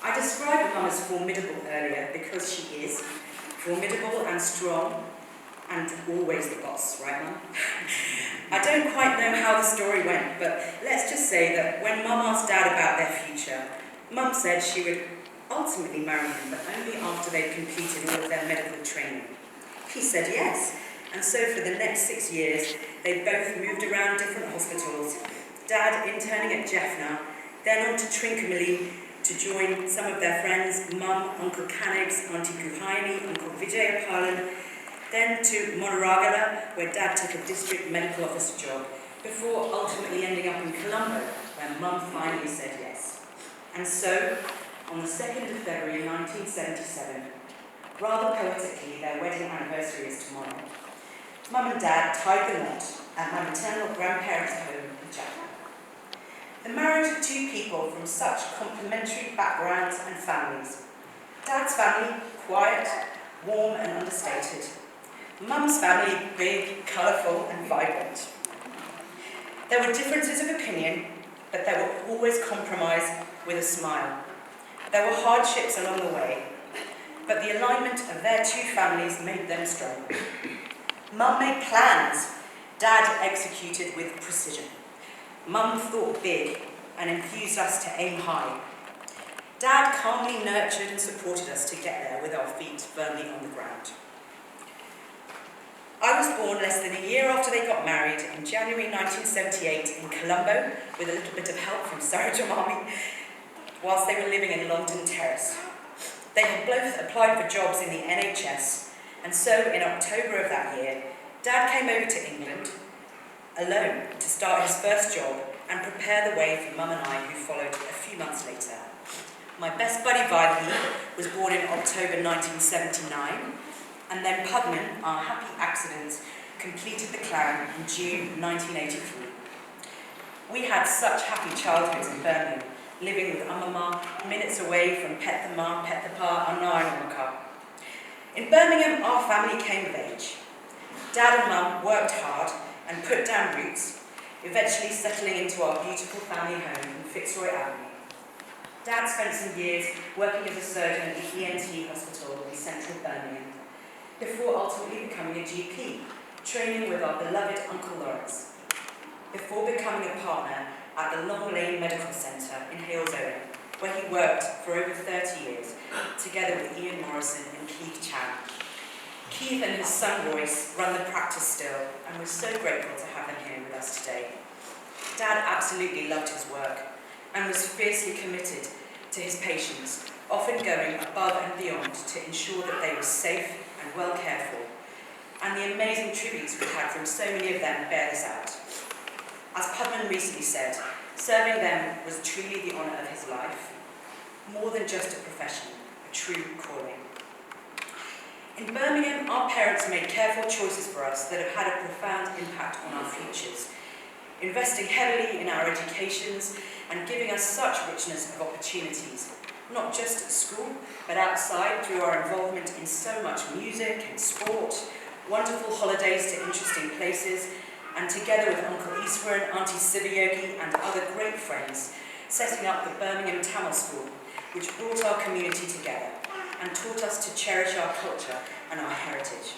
I described Mum as formidable earlier because she is formidable and strong and always the boss, right Mum? I don't quite know how the story went, but let's just say that when Mum asked Dad about their future, Mum said she would ultimately marry him, but only after they'd completed all of their medical training. He said yes, and so for the next 6 years, they both moved around different hospitals, Dad interning at Jaffna, then on to Trincomalee to join some of their friends, Mum, Uncle Canig's, Auntie Kuhaini, Uncle Vijayapalan, then to Monoragala, where Dad took a district medical officer job, before ultimately ending up in Colombo, where Mum finally said yes. And so, on the 2nd of February 1977, rather poetically, their wedding anniversary is tomorrow, Mum and Dad tied the knot at my maternal grandparents' home in Jaffna. The marriage of two people from such complementary backgrounds and families. Dad's family, quiet, warm and understated. Mum's family, big, colourful and vibrant. There were differences of opinion, but there were always compromise with a smile. There were hardships along the way, but the alignment of their two families made them strong. Mum made plans, Dad executed with precision. Mum thought big and infused us to aim high. Dad calmly nurtured and supported us to get there with our feet firmly on the ground. I was born less than a year after they got married in January 1978 in Colombo with a little bit of help from Sarah Jamami whilst they were living in London Terrace. They had both applied for jobs in the NHS, and so in October of that year, Dad came over to England alone to start his first job and prepare the way for Mum and I, who followed a few months later. My best buddy Vaidehi was born in October 1979, and then Pugman, our happy accident, completed the clan in June 1983. We had such happy childhoods in Birmingham, living with Amama, minutes away from Pet the Ma, Pet the Pa, and Naranamaka. In Birmingham, our family came of age. Dad and Mum worked hard and put down roots, eventually settling into our beautiful family home in Fitzroy Avenue. Dad spent some years working as a surgeon at the ENT hospital in central Birmingham, before ultimately becoming a GP, training with our beloved Uncle Lawrence, before becoming a partner at the Long Lane Medical Centre in Halesowen, where he worked for over 30 years, together with Ian Morrison and Keith Chan. Keith and his son Royce run the practice still, and we're so grateful to have them here with us today. Dad absolutely loved his work, and was fiercely committed to his patients, often going above and beyond to ensure that they were safe and well cared for. And the amazing tributes we've had from so many of them bear this out. As Pudman recently said, serving them was truly the honour of his life, more than just a profession, a true calling. In Birmingham, our parents made careful choices for us that have had a profound impact on our futures, investing heavily in our educations and giving us such richness of opportunities, not just at school, but outside through our involvement in so much music and sport, wonderful holidays to interesting places, and together with Uncle Iswaran, Auntie Sivayogi and other great friends, setting up the Birmingham Tamil School, which brought our community together and taught us to cherish our culture and our heritage.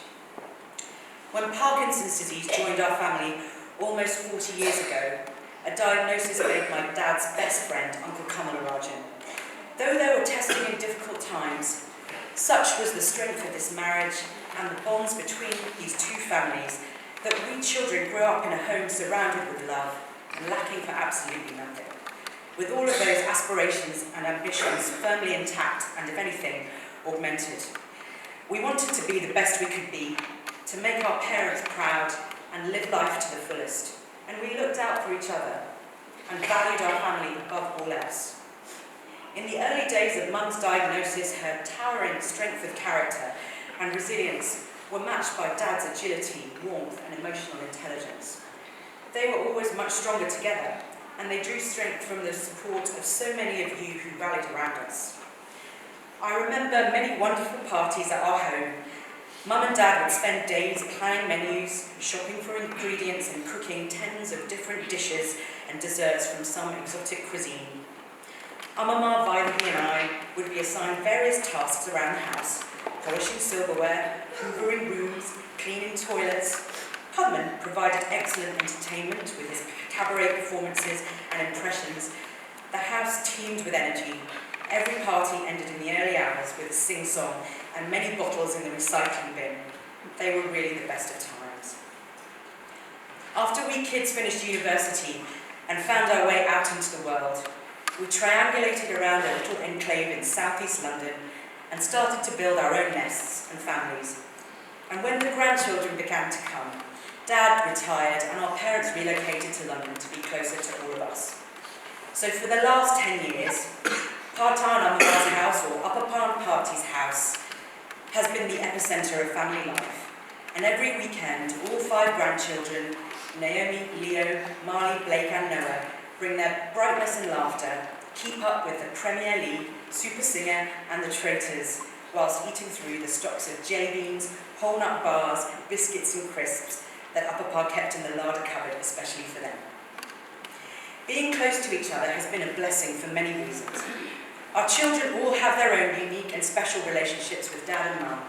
When Parkinson's disease joined our family almost 40 years ago, a diagnosis made my dad's best friend, Uncle Kamalarajan. Though there were testing in difficult times, Such was the strength of this marriage and the bonds between these two families that we children grew up in a home surrounded with love and lacking for absolutely nothing, with all of those aspirations and ambitions firmly intact and, if anything, augmented. We wanted to be the best we could be, to make our parents proud and live life to the fullest, and we looked out for each other and valued our family above all else. In the early days of Mum's diagnosis, her towering strength of character and resilience were matched by Dad's agility, warmth and emotional intelligence. They were always much stronger together, and they drew strength from the support of so many of you who rallied around us. I remember many wonderful parties at our home. Mum and Dad would spend days planning menus, shopping for ingredients and cooking tens of different dishes and desserts from some exotic cuisine. Amama, Vaidehi and I would be assigned various tasks around the house, polishing silverware, hoovering rooms, cleaning toilets. Hubman provided excellent entertainment with his cabaret performances and impressions. The house teemed with energy. Every party ended in the early hours with a sing-song and many bottles in the recycling bin. They were really the best of times. After we kids finished university and found our way out into the world, we triangulated around a little enclave in southeast London and started to build our own nests and families. And when the grandchildren began to come, Dad retired and our parents relocated to London to be closer to all of us. So for the last 10 years, Partan Amma's house, or Upper Palm Party's house, has been the epicentre of family life. And every weekend, all 5 grandchildren, Naomi, Leo, Marley, Blake and Noah, bring their brightness and laughter, keep up with the Premier League, Super Singer and the Traitors, whilst eating through the stocks of jelly beans, whole nut bars, biscuits and crisps that Upper Pa kept in the larder cupboard especially for them. Being close to each other has been a blessing for many reasons. Our children all have their own unique and special relationships with Dad and Mum,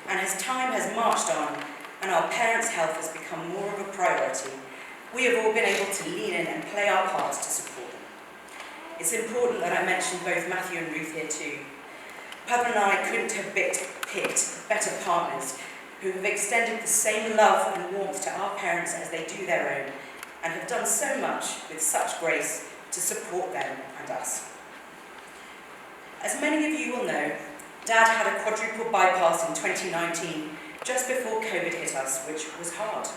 and as time has marched on and our parents' health has become more of a priority, we have all been able to lean in and play our parts to support them. It's important that I mention both Matthew and Ruth here too. Papa and I couldn't have picked better partners who have extended the same love and warmth to our parents as they do their own, and have done so much with such grace to support them and us. As many of you will know, Dad had a quadruple bypass in 2019, just before COVID hit us, which was hard.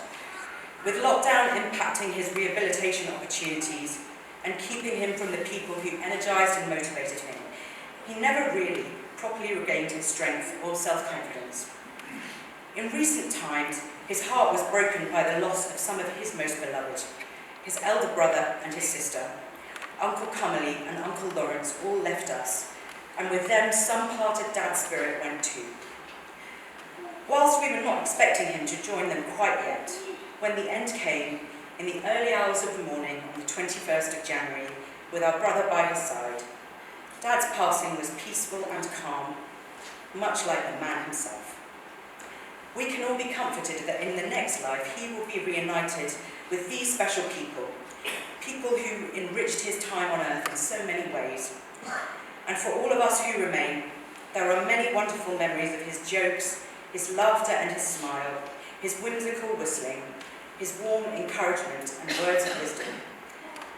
With lockdown impacting his rehabilitation opportunities and keeping him from the people who energised and motivated him, he never really properly regained his strength or self-confidence. In recent times, his heart was broken by the loss of some of his most beloved, his elder brother and his sister. Uncle Cummerly and Uncle Lawrence all left us, and with them some part of Dad's spirit went too. Whilst we were not expecting him to join them quite yet, when the end came, in the early hours of the morning on the 21st of January, with our brother by his side, Dad's passing was peaceful and calm, much like the man himself. We can all be comforted that in the next life he will be reunited with these special people, people who enriched his time on earth in so many ways. And for all of us who remain, there are many wonderful memories of his jokes, his laughter and his smile, his whimsical whistling, his warm encouragement and words of wisdom,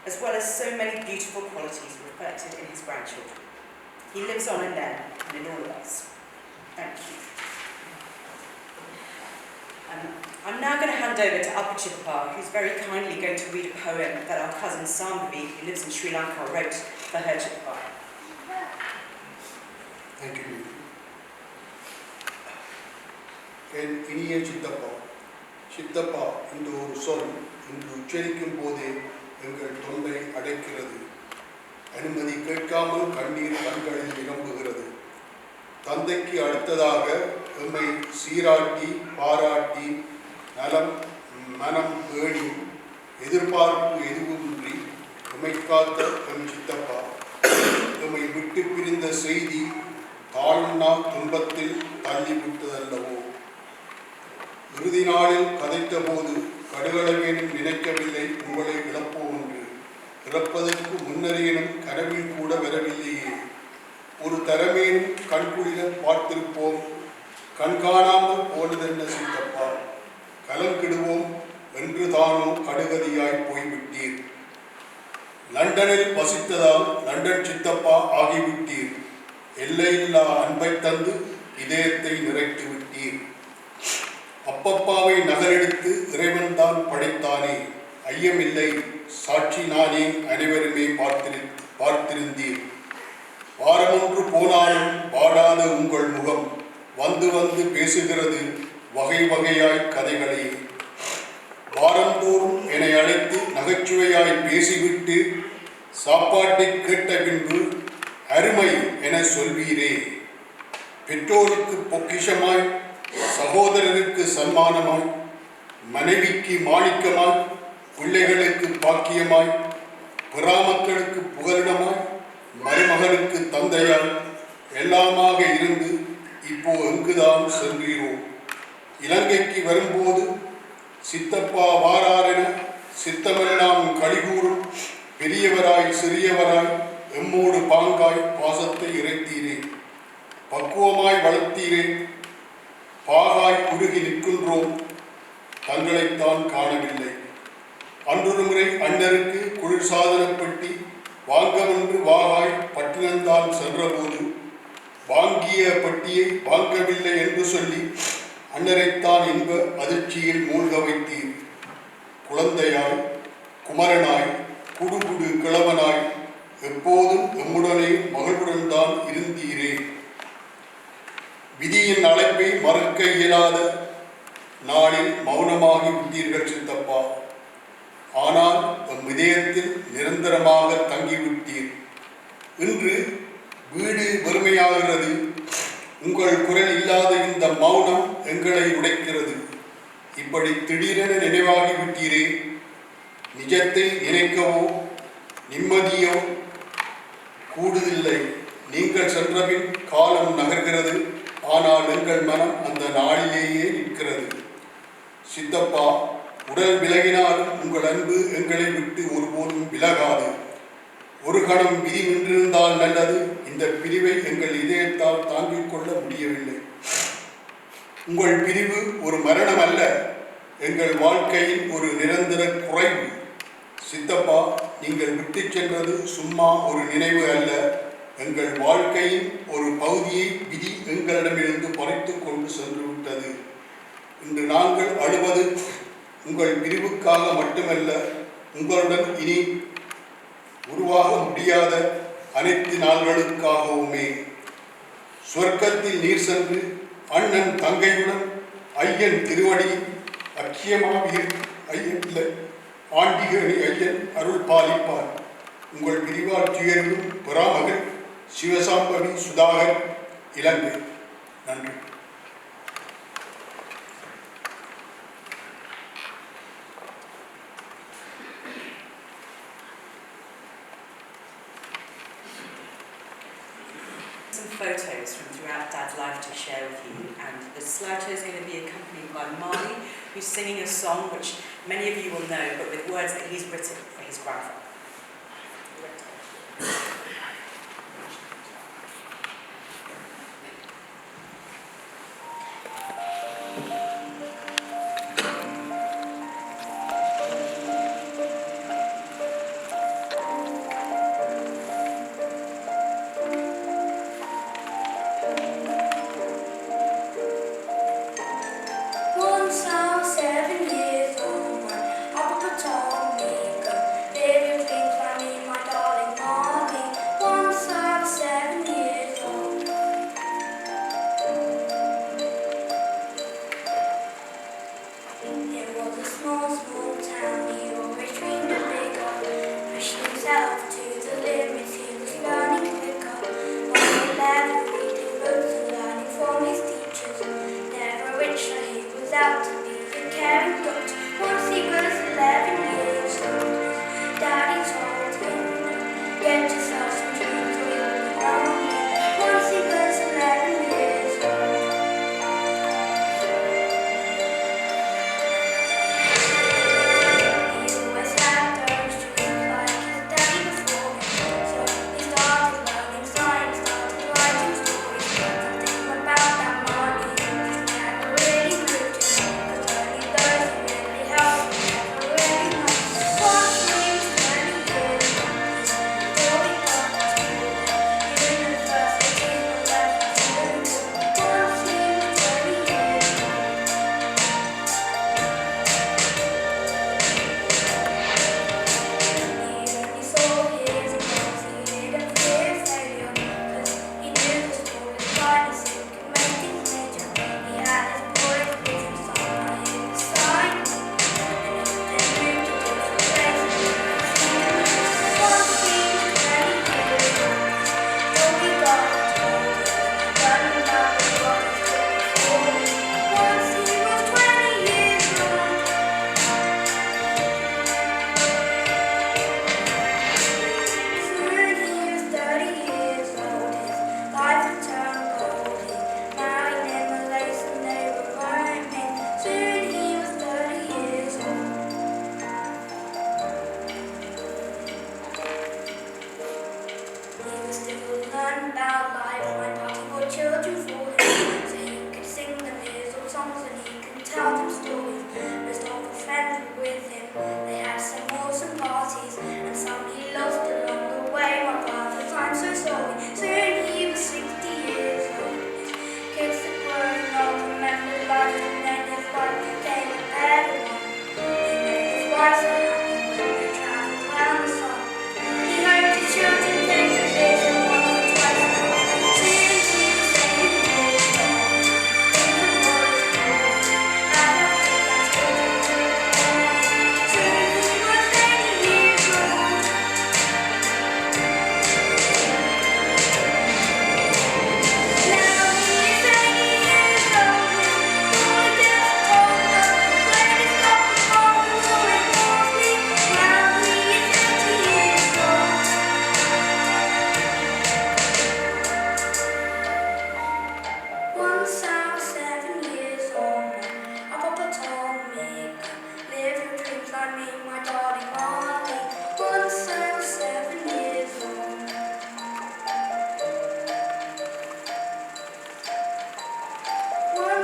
as well as so many beautiful qualities reflected in his grandchildren. He lives on in them and in all of us. Thank you. I'm now going to hand over to Upper Chippa, who's very kindly going to read a poem that our cousin Sambhavi, who lives in Sri Lanka, wrote for her Chippa. Thank you. என் இனிய சித்தப்பா, சித்தப்பா இந்த ஒரு சொல் இன்று உச்சரிக்கும் போதே எங்கள் தொண்டை அடைக்கிறது. அனுமதி கேட்காமல் கண்ணீர் கண்களில் நிரம்புகிறது. தந்தைக்கு அடுத்ததாக எம்மை சீராட்டி பாராட்டி நலம் மனம் பேணி எதிர்பார்ப்பு எதுவுமின்றி எம்மை காத்த எம் சித்தப்பா, எம்மை விட்டு பிரிந்த செய்தி தாழ்னா துன்பத்தில் தள்ளிவிட்டதல்லவோ. இறுதி நாளில் கதைத்த போது கடுகளவேனும் நினைக்கவில்லை உங்களை இழப்போம் என்று. இறப்பதற்கு முன்னரேனும் கனவில் கூட வரவில்லையே. ஒரு தரமேனும் கண்குளிர பார்த்திருப்போம் கண்காணாமல் போனதென்ன சித்தப்பா, கலங்கிடுவோம் என்று தானோ கடுகதியாய் போய்விட்டீர். லண்டனில் வசித்ததால் லண்டன் சித்தப்பா ஆகிவிட்டீர். எல்லையில்லா அன்பை தந்து இதயத்தை நிறைத்து விட்டீர். அப்பப்பாவை நகலெடுத்து இறைவன் தான் படைத்தானே, ஐயமில்லை, சாட்சி நானே, அனைவருமே பார்த்திருந்தீர். வாரமொன்று போனாலும் வாடாத உங்கள் முகம் வந்து வந்து பேசுகிறது வகை வகையாய் கதைகளே. வாரந்தோறும் என்னை அழைத்து நகைச்சுவையாய் பேசிவிட்டு சாப்பாட்டை கேட்ட பின்பு அருமை என சொல்வீரே. பெற்றோருக்கு பொக்கிஷமாய், சகோதரருக்கு சன்மானமாய், மனைவிக்கு மாணிக்கமாய், பிள்ளைகளுக்கு பாக்கியமாய், பிறாமக்களுக்கு புகலிடமாய், மருமகனுக்கு தந்தையாய் எல்லாமாக இருந்து இப்போ எங்குதான் சென்றீரோ? இலங்கைக்கு வரும்போது சித்தப்பா வாராரென சித்தமெல்லாம் கலிகூறும் பெரியவராய் சிறியவராய் எம்மோடு பாங்காய் பாசத்தை இறைத்தீரே. பக்குவமாய் வளர்த்தீரே. பாகாய் உருகி நிற்கின்றோம், தங்களைத்தான் காணவில்லை. அன்றொரு முறை அண்ணருக்கு குளிர்சாதன பெட்டி வாங்கவென்று வாகாய் பட்டினந்தான் சென்றபோது வாங்கிய பட்டியை வாங்கவில்லை என்று சொல்லி அண்ணரைத்தான் இன்ப அதிர்ச்சியில் மூழ்க வைத்தீர். குழந்தையாய், குமரனாய், குடுகுடு கிழவனாய் எப்போதும் எம்முடனே மகளுடன் தான் இருந்தீரே. விதியின் அழைப்பை மறக்க இயலாத நாளில் மௌனமாகி விட்டீர்கள் சித்தப்பா. ஆனால் எம் இதயத்தில் நிரந்தரமாக தங்கிவிட்டீர். இன்று வீடு வெறுமையாகிறது. உங்கள் குரல் இல்லாத இந்த மௌனம் எங்களை உடைக்கிறது. இப்படி திடீரென நினைவாகி விட்டீரே. நிஜத்தை நினைக்கவோ நிம்மதியோ கூடுதில்லை. நீங்கள் சென்றபின் காலம் நகர்கிறது. ஆனால் எங்கள் மனம் அந்த நாளிலேயே நிற்கிறது. சித்தப்பா, உடல் விலகினாலும் உங்கள் அன்பு எங்களை விட்டு ஒருபோதும் விலகாது. ஒரு கணம் விதி நின்றிருந்தால் நல்லது. இந்த பிரிவை எங்கள் இதயத்தால் தாங்கிக் கொள்ள முடியவில்லை. உங்கள் பிரிவு ஒரு மரணம் அல்ல, எங்கள் வாழ்க்கையின் ஒரு நிரந்தர குறைவு. சித்தப்பா, நீங்கள் விட்டு சென்றது சும்மா ஒரு நினைவு அல்ல, எங்கள் வாழ்க்கையின் ஒரு பகுதியை விதி எங்களிடமிருந்து பறித்து கொண்டு சென்று விட்டது. இன்று நாங்கள் அழுவது உங்கள் பிரிவுக்காக மட்டுமல்ல, உங்களுடன் இனி உருவாக முடியாத அனைத்து நாள்களுக்காகவுமே. சொர்க்கத்தில் நீர் சென்று அண்ணன் தங்கையுடன் ஐயன் திருவடி அக்கியமாவீர். ஐயனில்லை, ஆண்டிகரணி ஐயன் அருள் பாலிப்பார். உங்கள் பிரிவால் துயரும் பெறாமகள் சிவசாம்பவி சுதாகர், இலங்கை. நன்றி. Some photos from throughout Dad's life to share with you, and the slideshow is going to be accompanied by Marley, who's singing a song which many of you will know, but with words that he's written for his grandfather. Once I was 7 years old, my papa told me, "Go live your dreams by me, my darling Molly." Once I was 7 years old. It was a small, small town. He always dreamed of bigger, pushed himself to the limits. He was learning quicker. By 11, reading books and learning from his teachers. Never rich, so he was out to be a caring doctor. Once he was 11 years old, his daddy told him, "Get yourself some dreams or you'll be lonely." Once he was 11 years old. He always had those dreams like his daddy before him. So he started learning science, started writing stories, started thinking about that money.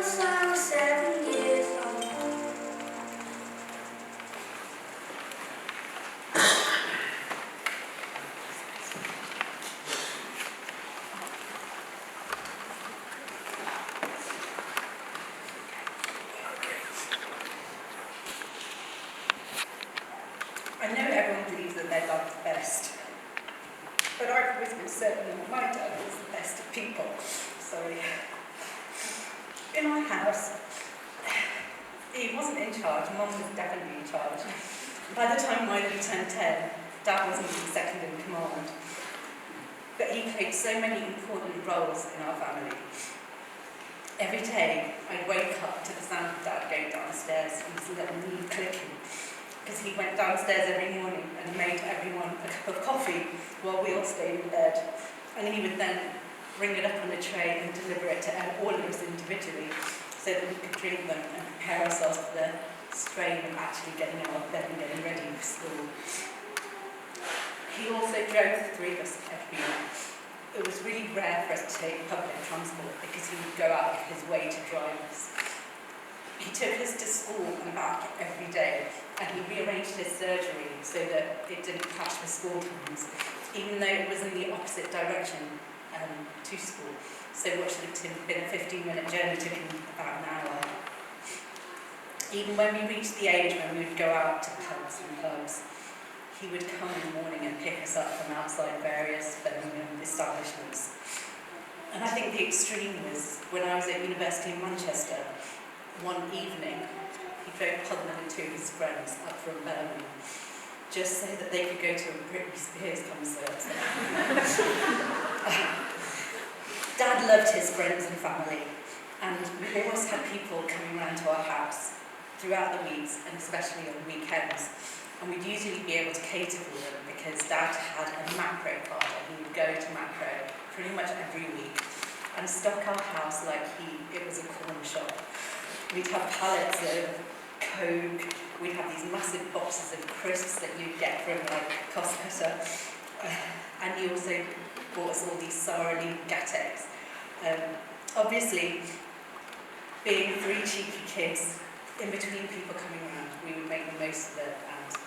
once I was 7 years old. I know everyone believes that their God's the best, but I've always been certain that my dad was the best of people. Sorry. In our house, he wasn't in charge, Mum was definitely in charge. By the time Miley turned 10, Dad wasn't even second in command. But he played so many important roles in our family. Every day, I'd wake up to the sound of Dad going downstairs and his little knee clicking, because he went downstairs every morning and made everyone a cup of coffee while we all stayed in bed. And he would then bring it up on a tray and deliver it to all of us individually so that we could drink them and prepare ourselves for the strain of actually getting out of bed and getting ready for school. He also drove the three of us everywhere. It was really rare for us to take public transport because he would go out of his way to drive us. He took us to school and back every day, and he rearranged his surgery so that it didn't clash with school times, even though it was in the opposite direction to school. So what should have been a 15-minute journey took him about an hour. Even when we reached the age when we would go out to pubs and clubs, he would come in the morning and pick us up from outside various Birmingham establishments. And I think the extreme was when I was at university in Manchester. One evening, he drove Pudman and two of his friends up from Birmingham, just so that they could go to a Britney Spears concert. Dad loved his friends and family, and we always had people coming round to our house throughout the weeks, and especially on weekends. And we'd usually be able to cater for them because Dad had a macro card and he would go to macro pretty much every week and stock our house like it was a corner shop. We'd have pallets of Coke, we'd have these massive boxes of crisps that you'd get from like Costco. And he also bought us all these Sara Lee gatex. Obviously, being three cheeky kids, in between people coming around, we would make the most of it.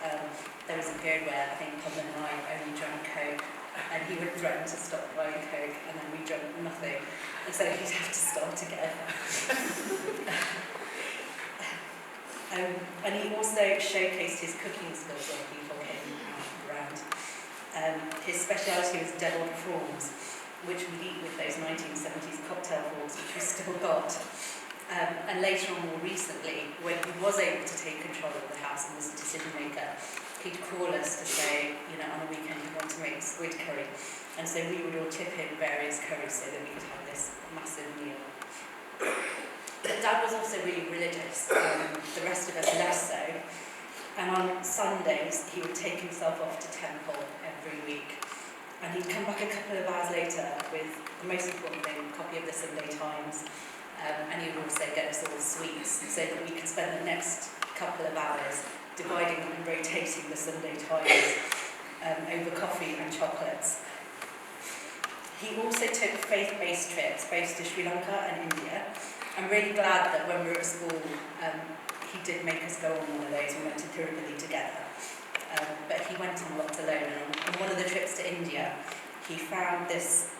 And there was a period where I think Pudman and I only drank Coke, and he would threaten to stop buying Coke, and then we drank nothing, and so he'd have to start again. And he also showcased his cooking skills when people came around. His speciality was deviled prawns, which we'd eat with those 1970s cocktail forks, which we still got. And later on, more recently, when he was able to take control of the house and was a decision maker, he'd call us to say, you know, on a weekend we want to make squid curry. And so we would all chip in various curries so that we could have this massive meal. But Dad was also really religious, the rest of us less so. And on Sundays, he would take himself off to temple every week. And he'd come back a couple of hours later with the most important thing, a copy of the Sunday Times. And he would also get us all sweets so that we could spend the next couple of hours dividing and rotating the Sunday Times over coffee and chocolates. He also took faith-based trips both to Sri Lanka and India. I'm really glad that when we were at school, he did make us go on one of those. We went to Tirupati together. But he went on lots alone. And on one of the trips to India, he found this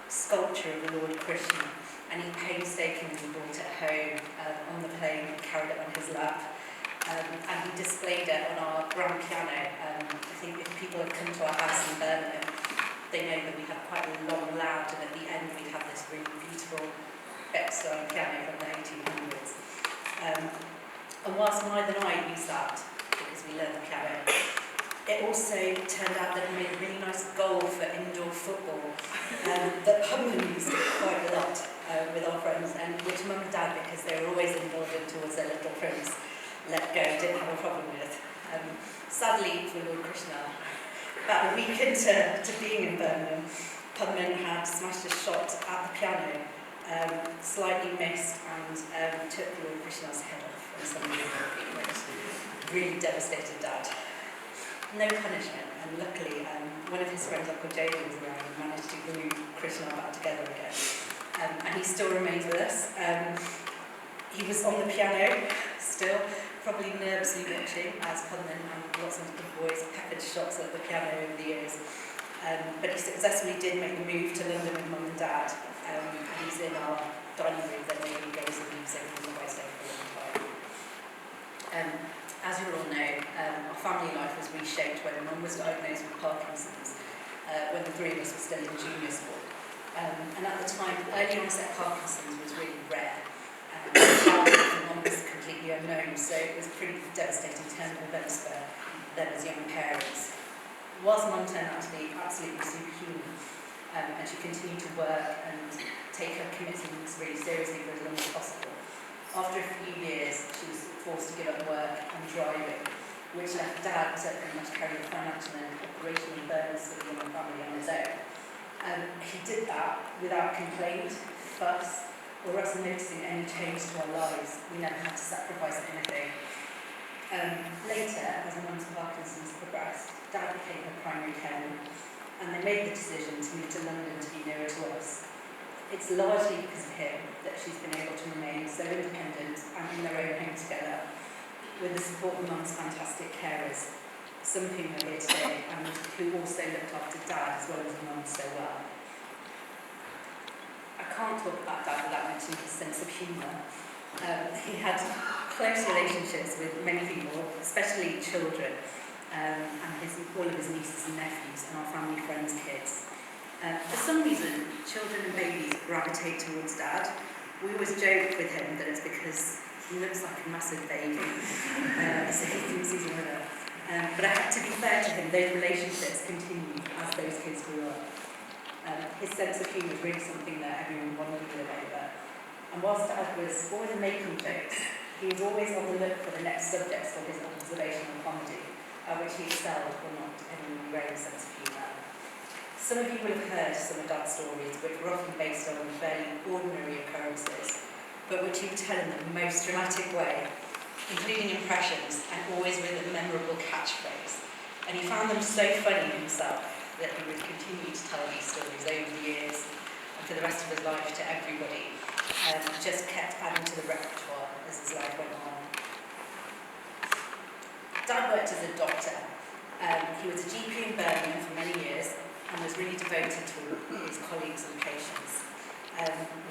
sculpture of the Lord Krishna, and he painstakingly brought it home on the plane and carried it on his lap. And he displayed it on our grand piano. I think if people have come to our house in Birmingham, they know that we have quite a long loud, and at the end we have this really beautiful Beck-style piano from the 1800s. And whilst neither and I used that, because we learned the piano, it also turned out that we made a really nice goal for indoor football that Pudman used quite a lot with our friends, and which Mum and Dad, because they were always indulgent towards their little friends, let go, didn't have a problem with. Sadly for Lord Krishna, about a week into being in Birmingham, Pudman had smashed a shot at the piano, slightly missed, and took Lord Krishna's head off from somebody, which really devastated Dad. No punishment, and luckily one of his friends, Uncle Jamie, was around and managed to glue Krishna back together again. And he still remains with us. He was on the piano still, probably nervously watching as Cullen and lots of the boys peppered shots at the piano over the years. But he successfully did make the move to London with Mum and Dad, and he's in our dining room that maybe goes and leaves everything by stay for a long time. As you all know, our family life was reshaped when Mum was diagnosed with Parkinson's, when the three of us were still in junior school. And at the time, early onset Parkinson's was really rare. Mum was completely unknown, so it was pretty devastating turn of events for them as young parents. Whilst Mum turned out to be absolutely superhuman, and she continued to work and take her commitments really seriously for as long as possible, after a few years she was forced to give up work and driving, which left Dad to pretty much carry the financial and operational burdens for the young family on his own. He did that without complaint, fuss, or us noticing any change to our lives. We never had to sacrifice anything. Later, as Mum's Parkinson's progressed, Dad became her primary carer, and they made the decision to move to London to be nearer to us. It's largely because of him that she's been able to remain so independent and in their own home together, with the support of Mum's fantastic carers, some of whom are here today, and who also looked after Dad as well as Mum so well. I can't talk about Dad without mentioning his sense of humour. He had close relationships with many people, especially children, and all of his nieces and nephews and our family friends' kids. For some reason, children and babies gravitate towards Dad. We always joke with him that it's because he looks like a massive baby, so he thinks he's one of them. But I have to be fair to him, those relationships continued as those kids grew up. His sense of humour is really something that everyone bonded with over. And whilst Dad was always making jokes, he was always on the look for the next subjects for his observational comedy, which he excelled, or not, depending on your own sense of humour. Some of you will have heard some of Dad's stories, which were often based on fairly ordinary occurrences, but which he would tell in the most dramatic way, including impressions, and always with a memorable catchphrase. And he found them so funny himself that he would continue to tell these stories over the years, and for the rest of his life to everybody, and just kept adding to the repertoire as his life went on. Dad worked as a doctor. He was a GP in Birmingham for many years and was really devoted to his colleagues and patients.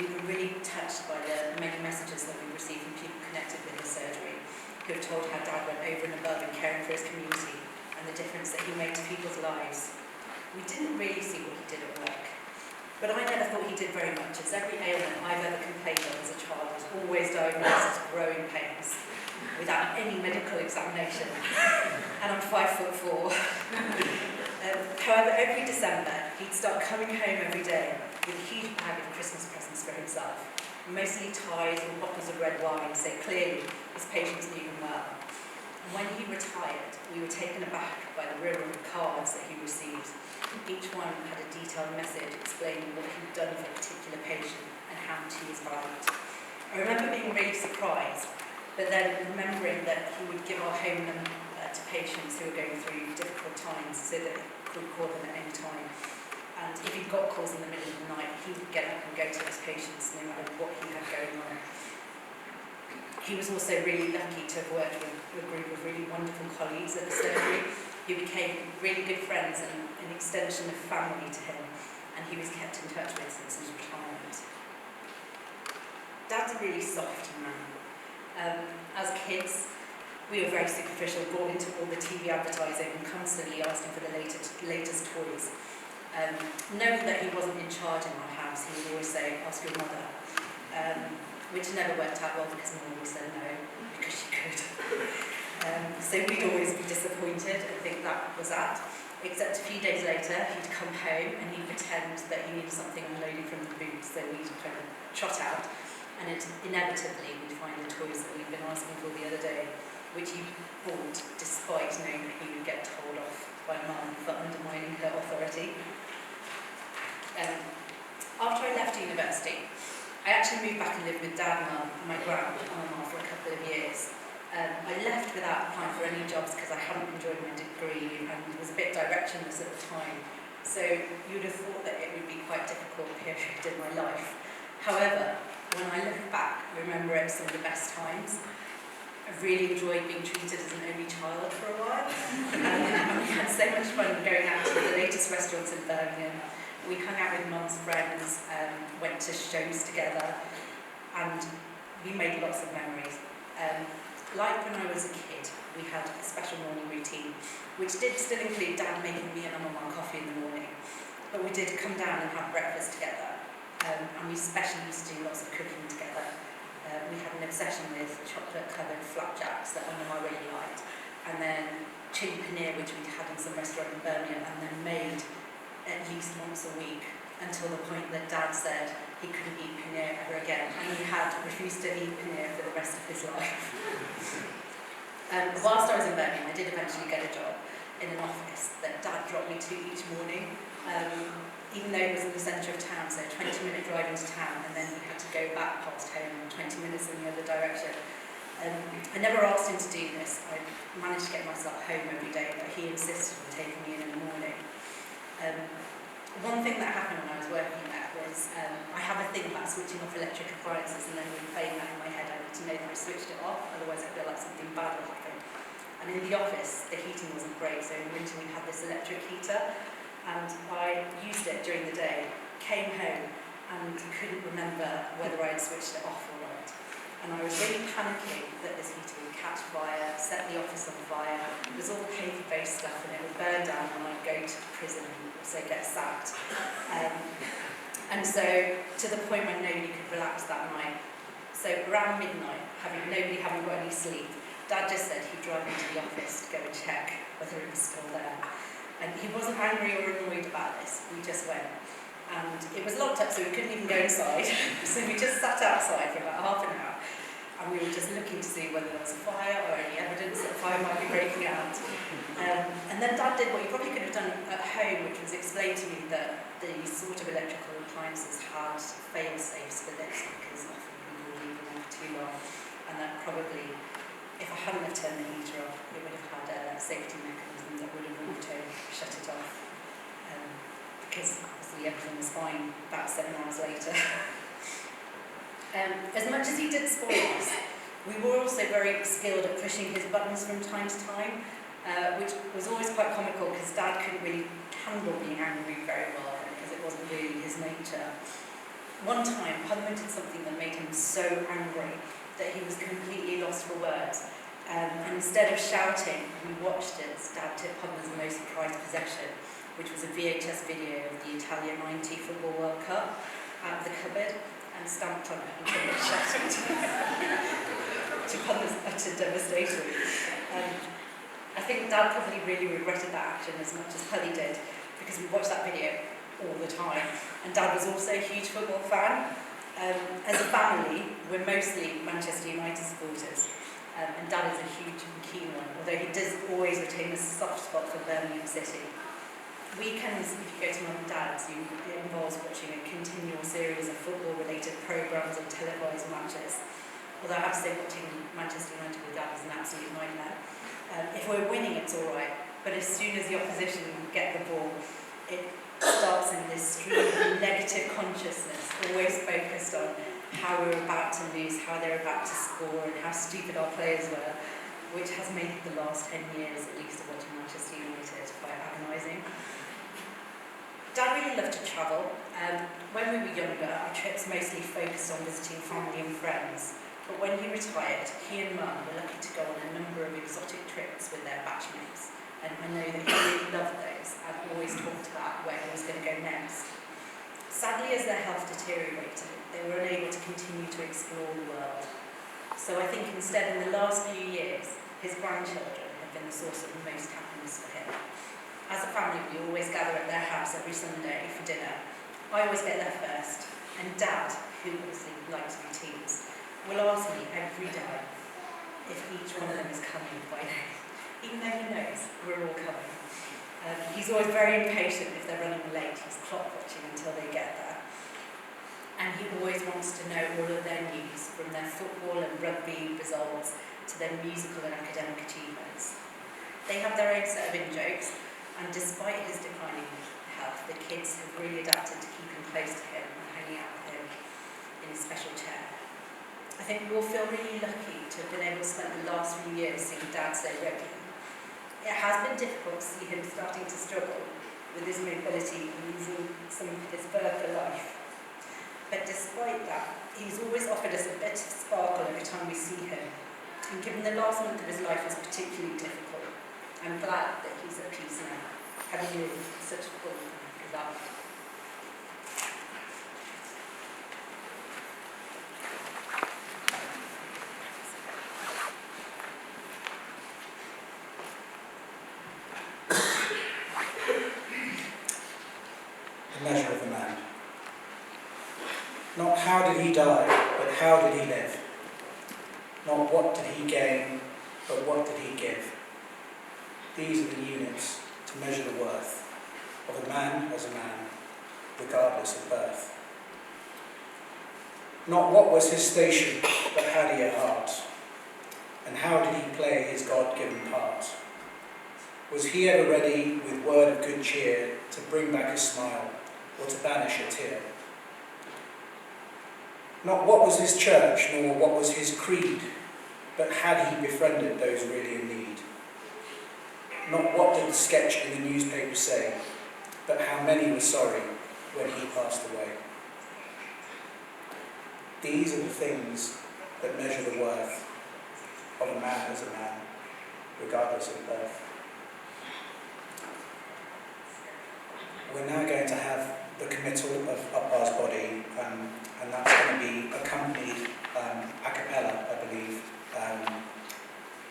We were really touched by the many messages that we received from people connected with his surgery, who have told how Dad went over and above in caring for his community and the difference that he made to people's lives. We didn't really see what he did at work, but I never thought he did very much, as every ailment I've ever complained of as a child was always diagnosed as growing pains, without any medical examination, and I'm 5'4". However, every December, he'd start coming home every day with a huge bag of Christmas presents for himself, mostly ties and bottles of red wine, so clearly his patients knew him well. And when he retired, we were taken aback by the river of cards that he received. Each one had a detailed message explaining what he'd done for a particular patient and how much he was valued. I remember being really surprised, but then remembering that he would give our home number to patients who were going through difficult times so that he could call them at any time. And if he got calls in the middle of the night, he would get up and go to his patients no matter what he had going on. He was also really lucky to have worked with a group of really wonderful colleagues at the surgery who became really good friends and an extension of family to him, and he was kept in touch with since his retirement. Dad's a really soft man. As kids, we were very superficial, brought into all the TV advertising and constantly asking for the latest toys. Knowing that he wasn't in charge in our house, he would always say, ask your mother, which never worked out well because Mum always said no, because she could. So we'd always be disappointed and think that was that, except a few days later he'd come home and he'd pretend that he needed something unloaded from the boot, so we'd kind of trot out, and inevitably we'd find the toys that we'd been asking for the other day, which he bought despite knowing that he would get told off by Mum for undermining her authority. After I left university, I actually moved back and lived with Dad, Mum and my grandma for a couple of years. I left without applying for any jobs because I hadn't enjoyed my degree and was a bit directionless at the time. So you'd have thought that it would be quite a difficult period in my life. However, When I look back, I remember it was some of the best times. I really enjoyed being treated as an only child for a while. And we had so much fun going out to the latest restaurants in Birmingham. We hung out with Mum's friends, went to shows together, and we made lots of memories. Like when I was a kid, we had a special morning routine, which did still include Dad making me and Mum coffee in the morning. But we did come down and have breakfast together, and we especially used to do lots of cooking together. We had an obsession with chocolate-covered flapjacks that Mum really liked, and then chili paneer, which we'd had in some restaurant in Birmingham, and then made at least once a week, until the point that Dad said he couldn't eat paneer ever again, and he had refused to eat paneer for the rest of his life. Whilst I was in Birmingham, I did eventually get a job in an office that Dad dropped me to each morning, even though it was in the centre of town, so a 20-minute drive into town, and then we had to go back past home 20 minutes in the other direction. I never asked him to do this. I managed to get myself home every day, but he insisted on taking me in the morning. One thing that happened when I was working there was I have a thing about switching off electric appliances and then replaying that in my head. I need to know that I switched it off, otherwise I feel like something bad will happen. And in the office, the heating wasn't great, so in winter we had this electric heater, and I used it during the day, came home and couldn't remember whether I had switched it off or not. And I was really panicking that this heater would catch fire, set the office on fire. It was all paper-based stuff and it would burn down and I'd go to prison and also get sacked. And so, to the point when nobody could relax that night. So around midnight, nobody having got any sleep, Dad just said he'd drive me to the office to go and check whether it was still there. And he wasn't angry or annoyed about this, we just went. And it was locked up, so we couldn't even go inside. So we just sat outside for about half an hour, and we were just looking to see whether there was a fire or any evidence that a fire might be breaking out. And then Dad did what he probably could have done at home, which was explain to me that these sort of electrical appliances had fail-safes for this, because often people would leave them on for too long, and that probably, if I hadn't have turned the heater off, it would have had a safety mechanism that would have auto shut it off, because obviously everything was fine about 7 hours later. As much as he did spoil us, we were also very skilled at pushing his buttons from time to time, which was always quite comical because Dad couldn't really handle being angry very well because it wasn't really his nature. One time, Pudman did something that made him so angry that he was completely lost for words. And instead of shouting, we watched it as Dad took Pudman's most prized possession, which was a VHS video of the Italia 90 Football World Cup out of the cupboard, and stamped on it and kept shouting to Pudman's utter devastation. I think Dad probably really regretted that action as much as Puddy did, because we watched that video all the time, and Dad was also a huge football fan. As a family, we're mostly Manchester United supporters. And Dad is a huge and keen one, although he does always retain a soft spot for Birmingham City. Weekends, if you go to Mum and Dad's, it involves watching a continual series of football-related programmes and televised matches. Although I have to say, watching Manchester United with Dad is an absolute nightmare. If we're winning, it's all right, but as soon as the opposition get the ball, it starts in this stream of negative consciousness, always focused on how we're about to lose, how they're about to score, and how stupid our players were, which has made the last 10 years, at least, of watching Manchester United quite agonising. Dad really loved to travel. When we were younger, our trips mostly focused on visiting family and friends, but when he retired, he and Mum were lucky to go on a number of exotic trips with their batchmates, and I know that he really loved those and always talked about where he was going to go next. Sadly, as their health deteriorated, they were unable to continue to explore the world. So I think instead, in the last few years, his grandchildren have been the source of the most happiness for him. As a family, we always gather at their house every Sunday for dinner. I always get there first, and Dad, who obviously likes routines, will ask me every day if each one of them is coming by name, even though he knows we're all coming. He's always very impatient if they're running late. He's clock watching until they get there. And he always wants to know all of their news, from their football and rugby results to their musical and academic achievements. They have their own set of in-jokes, and despite his declining health, the kids have really adapted to keeping close to him and hanging out with him in his special chair. I think we all feel really lucky to have been able to spend the last few years seeing Dad so regularly. It has been difficult to see him starting to struggle with his mobility and losing some of his further life. But despite that, he's always offered us a bit of sparkle every time we see him. And given the last month of his life was particularly difficult, I'm glad that he's at peace now, having lived such a full life. The measure of a man. Not how did he die, but how did he live? Not what did he gain, but what did he give? These are the units to measure the worth of a man as a man, regardless of birth. Not what was his station, but had he a heart? And how did he play his God-given part? Was he ever ready, with word of good cheer, to bring back a smile, or to banish a tear? Not what was his church, nor what was his creed, but had he befriended those really in need? Not what did the sketch in the newspaper say, but how many were sorry when he passed away. These are the things that measure the worth of a man as a man, regardless of birth. We're now going to have the committal of Uppar's body, and that's going to be accompanied a cappella, I believe,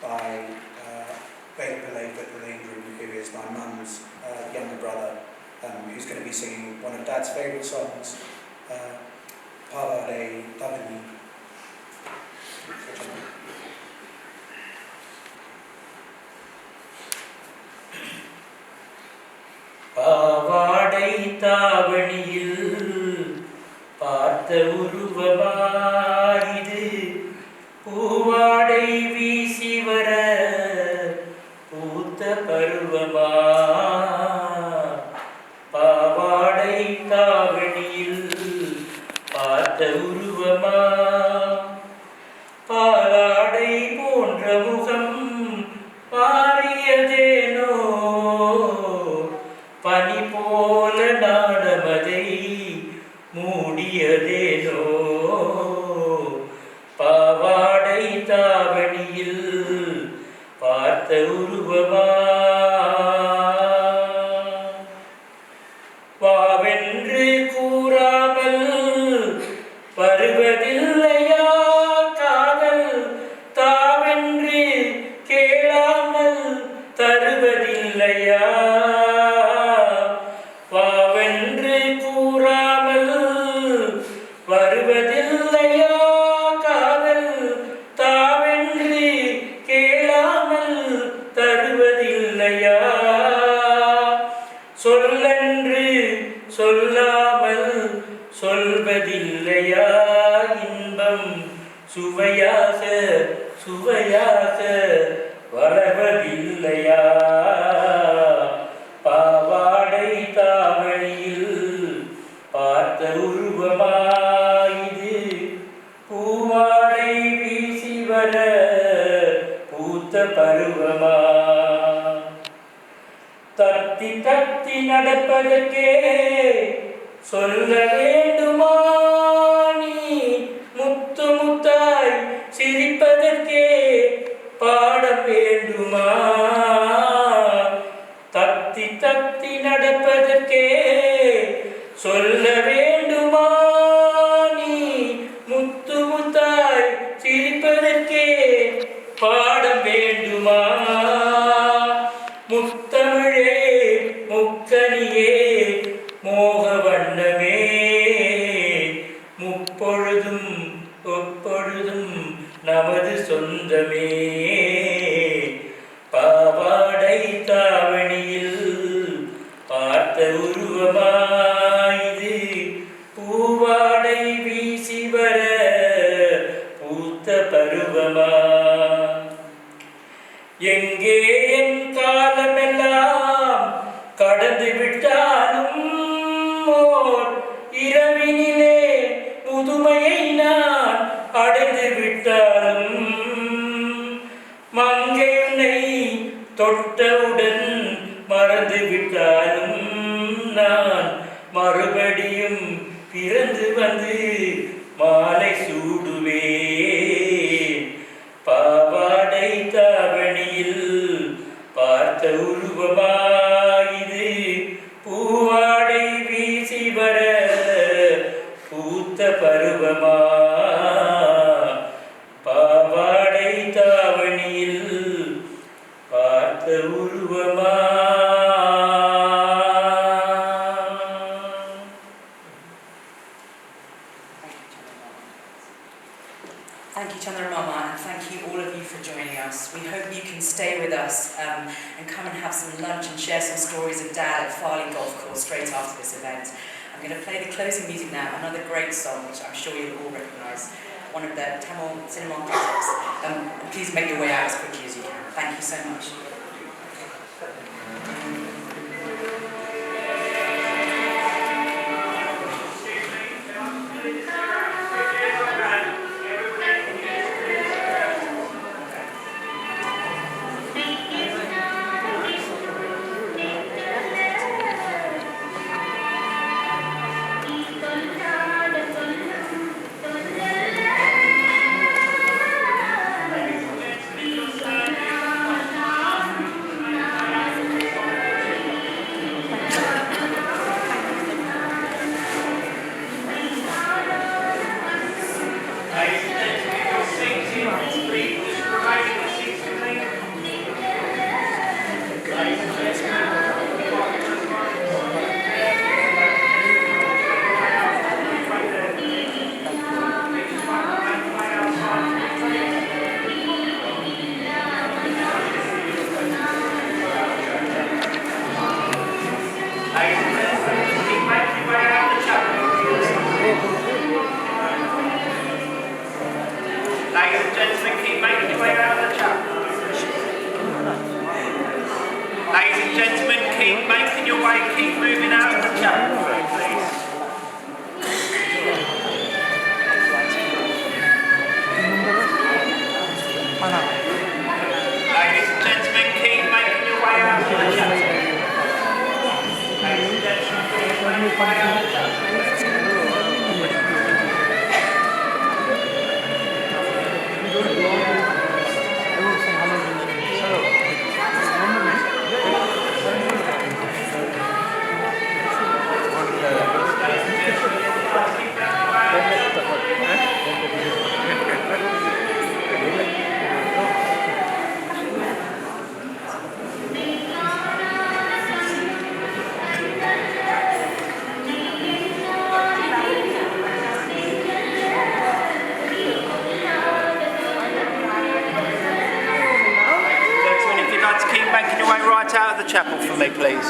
by Veda Pillay Vithalandru, who is my mum's younger brother, who's going to be singing one of Dad's favourite songs, Pavare Tavani. பாவாடை தாவணியில் பார்த்த உருவமாயிது பூவாடை வீசி வர பூத்த பருவமா பாவாடை தாவணியில் பார்த்த உருவமா பாலாடை போன்ற முகம் மாறியதேனோ பனி போல நாணமதை மூடியதேனோ பாவாடை தாவணியில் பார்த்த உருவமா வாவென்று கூறாமல் வருவதில்லையா காதல் தாவென்று கேளாமல் தருவதில்லையா வாவென்று கூறாமல் வருவதில்லையா காதல் தாவென்று கேளாமல் தருவதில்லையா சொல்லென்று சொல்லாமல் சொல்வதில்லையா இன்பம் சுவையாக சுவையாக வளர்வதில்லையா பாவாடை தாவணியில் பார்த்த உருவமாயிது பூவாடை வீசி வர பூத்த பருவமா தத்தி தத்தி நடப்பதற்கே சொல்ல வேண்டுமா நீ முத்து முத்தாய் சிரிப்பதற்கே பாடம் வேண்டுமா தத்தி தத்தி நடப்பதற்கே சொல்ல வேண்டுமா நீ முத்து முத்தாய் சிரிப்பதற்கே பாடம் வேண்டுமா முத்தமிழே முக்கனியே மோக வண்ணமே முப்பொழுதும் ஒப்பொழுதும் நமது சொந்தமே பாவாடை தாவணியில் பார்த்த உருவமாயிது பூவாடை வீசி வர பூத்த பருவமா எங்கே என் காலமெல்லாம் கடந்து விட்டாலும் ஓர் இரவினிலே முதுமையை தொட்டவுடன் மறந்து விட்டாலும் நான் மறுபடியும் பிறந்து வந்து மாலை சூடுவேன். பாவாடை தாவணியில் பார்த்த உருவமாயிது பூவாடை வீசி வர பூத்த பருவமா. பாவாடை தாவணியில் பார்த்த உருவமா. Thank you, Chandra Mama, and thank you all of you for joining us. We hope you can stay with us and come and have some lunch and share some stories of Dad at Farley Golf Course straight after this event. I'm going to play the closing music now, another great song which I'm sure you'll all recognise, one of the Tamil cinema classics. Please make your way out as quickly as you can. Thank you so much. Out of the chapel for me, please.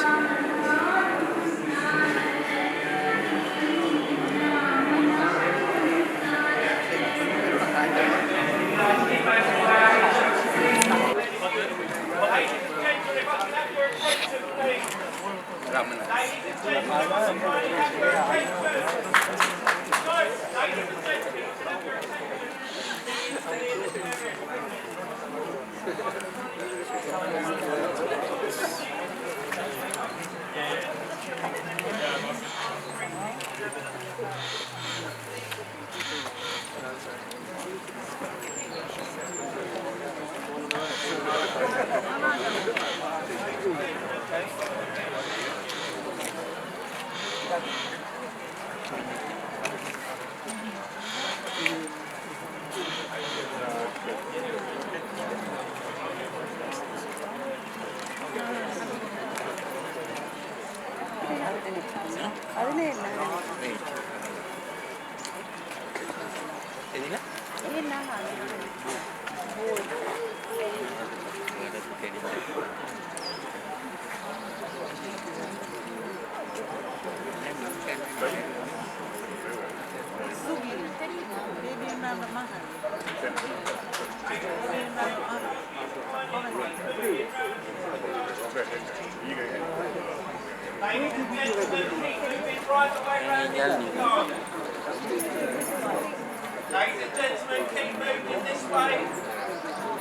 Ladies and gentlemen, keep moving this way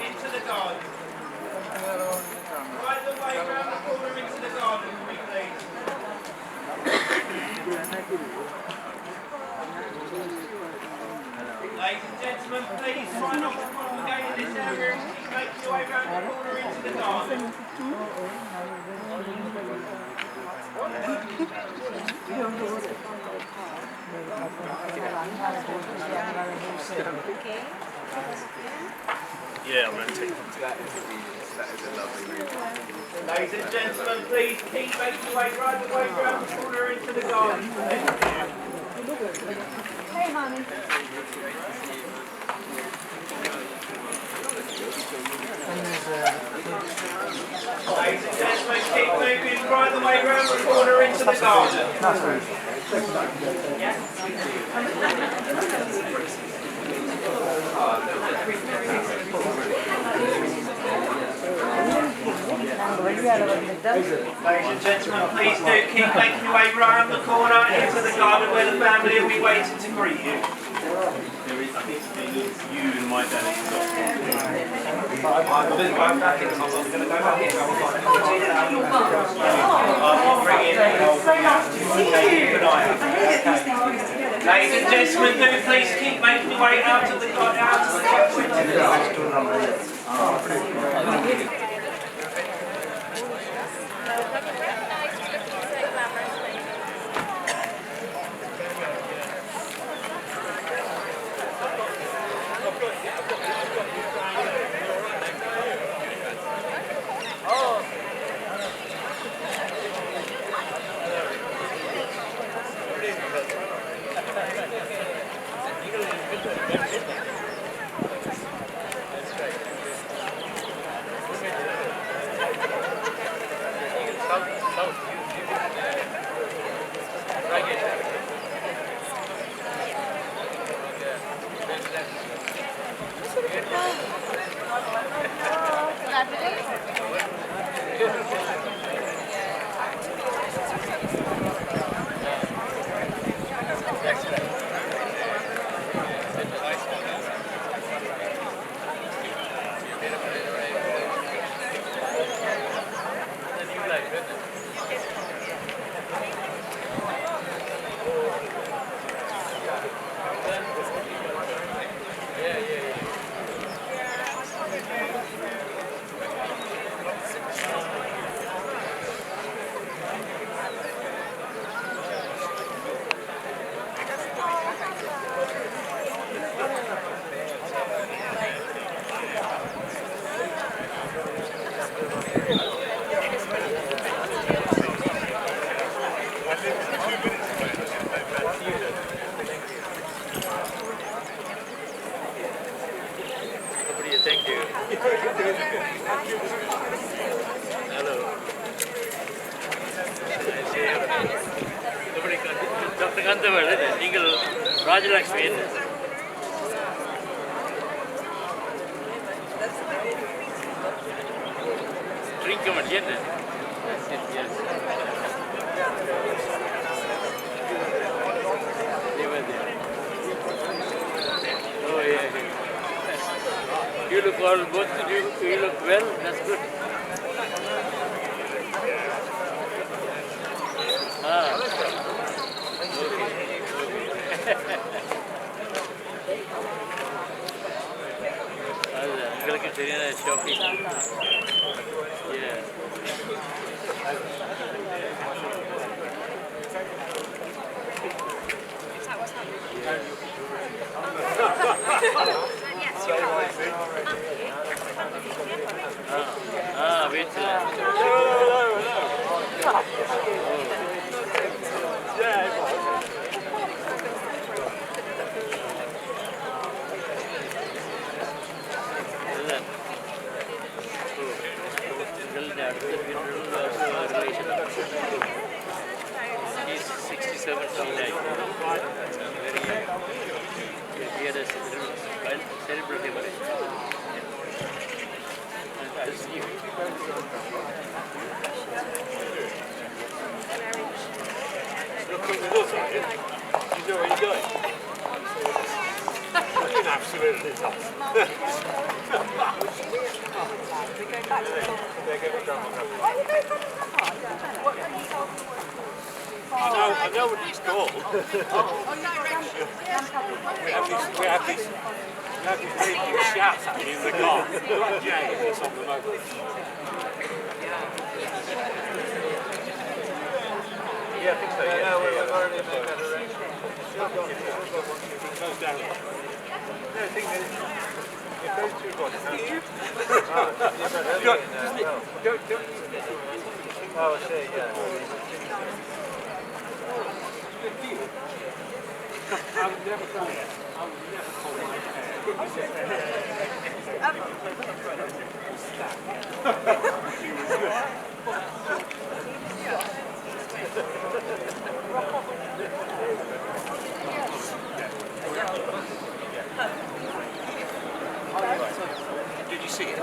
into the garden. heading down here and keep making your way round the corner into the garden. Yeah, I'm going to take them to that. That is a lovely movie. Ladies and gentlemen, please keep making your way right the way round the corner into the garden. Hey, honey. Ladies and gentlemen, keep moving right the way round the corner into the garden. Ladies and gentlemen, please do keep making your way round the corner into the garden where the family will be waiting to greet you. You and my dad. I'm going to go back in. Ladies and gentlemen, do please keep making your way out of the Thank you. Hello. Dr. Kandaval, நீங்கள் Rajalakshmi drink come and get it. Yes. They were there. Oh yeah. You look all, both of you look well, that's good. Ah, okay. That's shopping. Yeah. Wait. He's 67 something like he had a celebrity marriage. You know where you're going? Absolutely not. I know what he's called. We have this Shouts at me in the car. Like Jay if it's on the mobile. Yeah, I think so. Yeah, we're already in that direction. Goes down. No, I think that if those two bodies Oh, I see, yeah. I would never call it. I would never call Did you see it?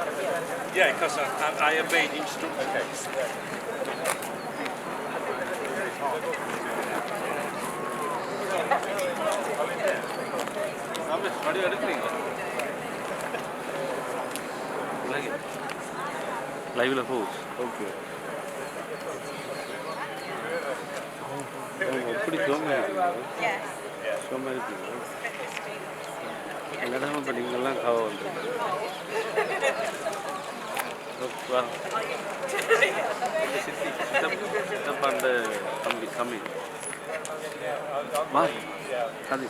Yeah, because I obeyed instructions. Live pose. Okay. Pretty cool. Yes. So many people. I'm putting a long hole. Well, step on the coming. What? Hadi.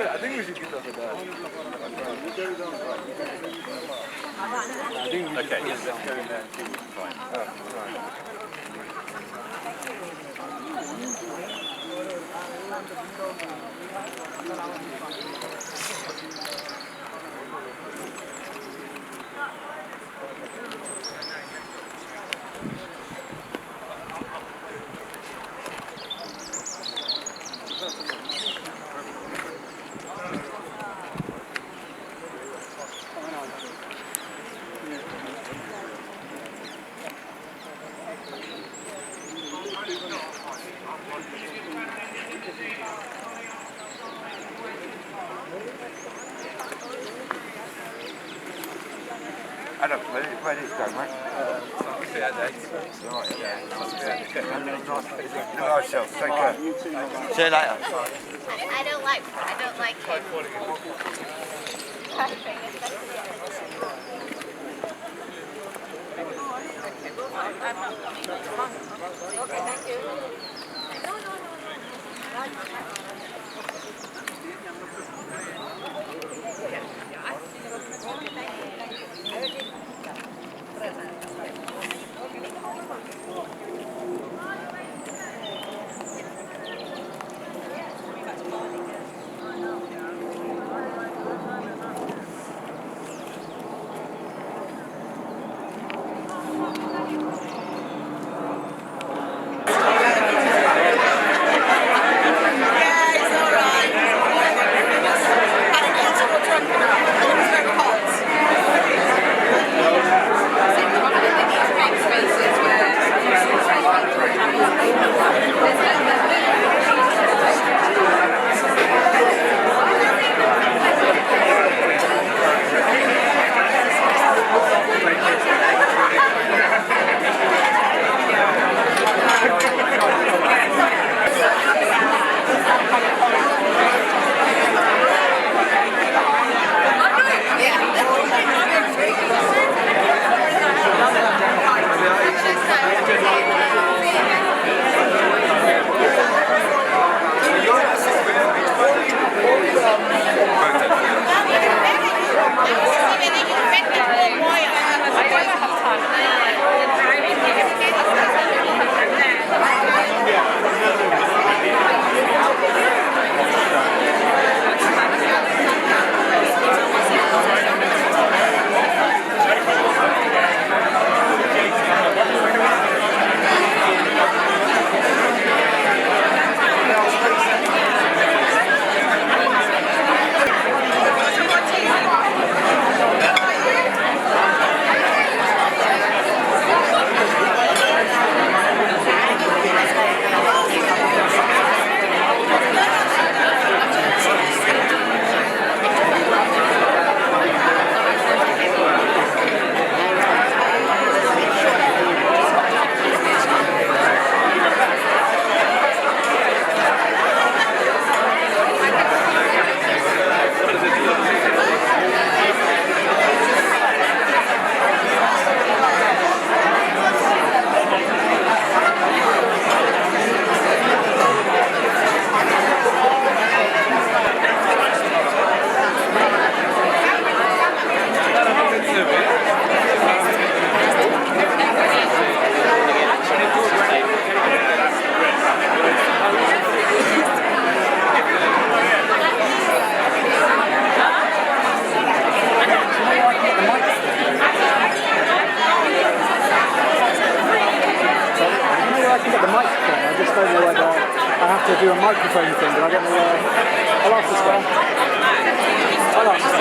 I think we should get off of that. Okay, yes, let's go in there and see what we can find. Adam, where did it go, mate? Look after yourself. Take care. See you later. I don't like him. Okay, thank you. Yeah, do a microphone thing, but I don't know. I'll ask this guy. I'll ask this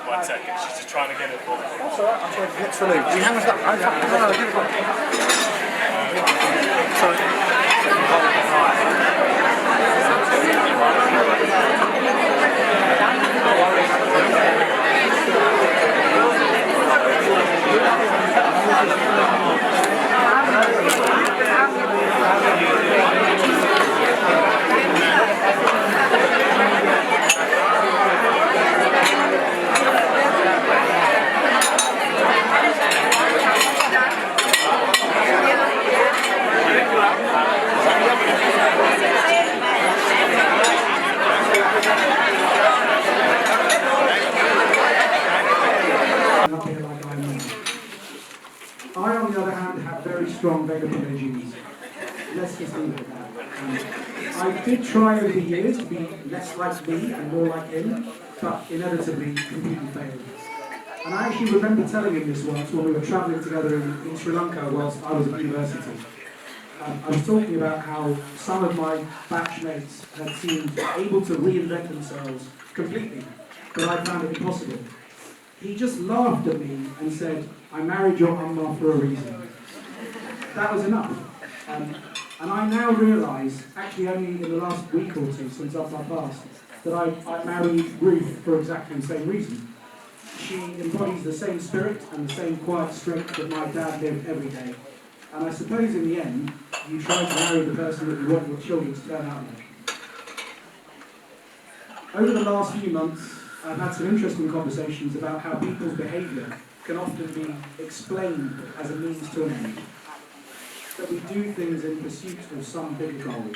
One second, she's just trying to get it. That's alright, I'm trying to get through. We hang us up. I, on the other hand, have very strong Vega genes. Let's just leave it at that. I did try over the years to be less like me and more like him, but inevitably completely failed. And I actually remember telling him this once when we were travelling together in Sri Lanka whilst I was at university. I was talking about how some of my batch mates had seemed able to reinvent themselves completely, but I found it impossible. He just laughed at me and said, "I married your Amma for a reason." That was enough. And I now realise, actually only in the last week or two since I've passed, that I married Ruth for exactly the same reason. She embodies the same spirit and the same quiet strength that my dad lived every day. And I suppose in the end, you try to marry the person that you want your children to turn out like. Over the last few months, I've had some interesting conversations about how people's behaviour can often be explained as a means to an end. That we do things in pursuit of some bigger goal.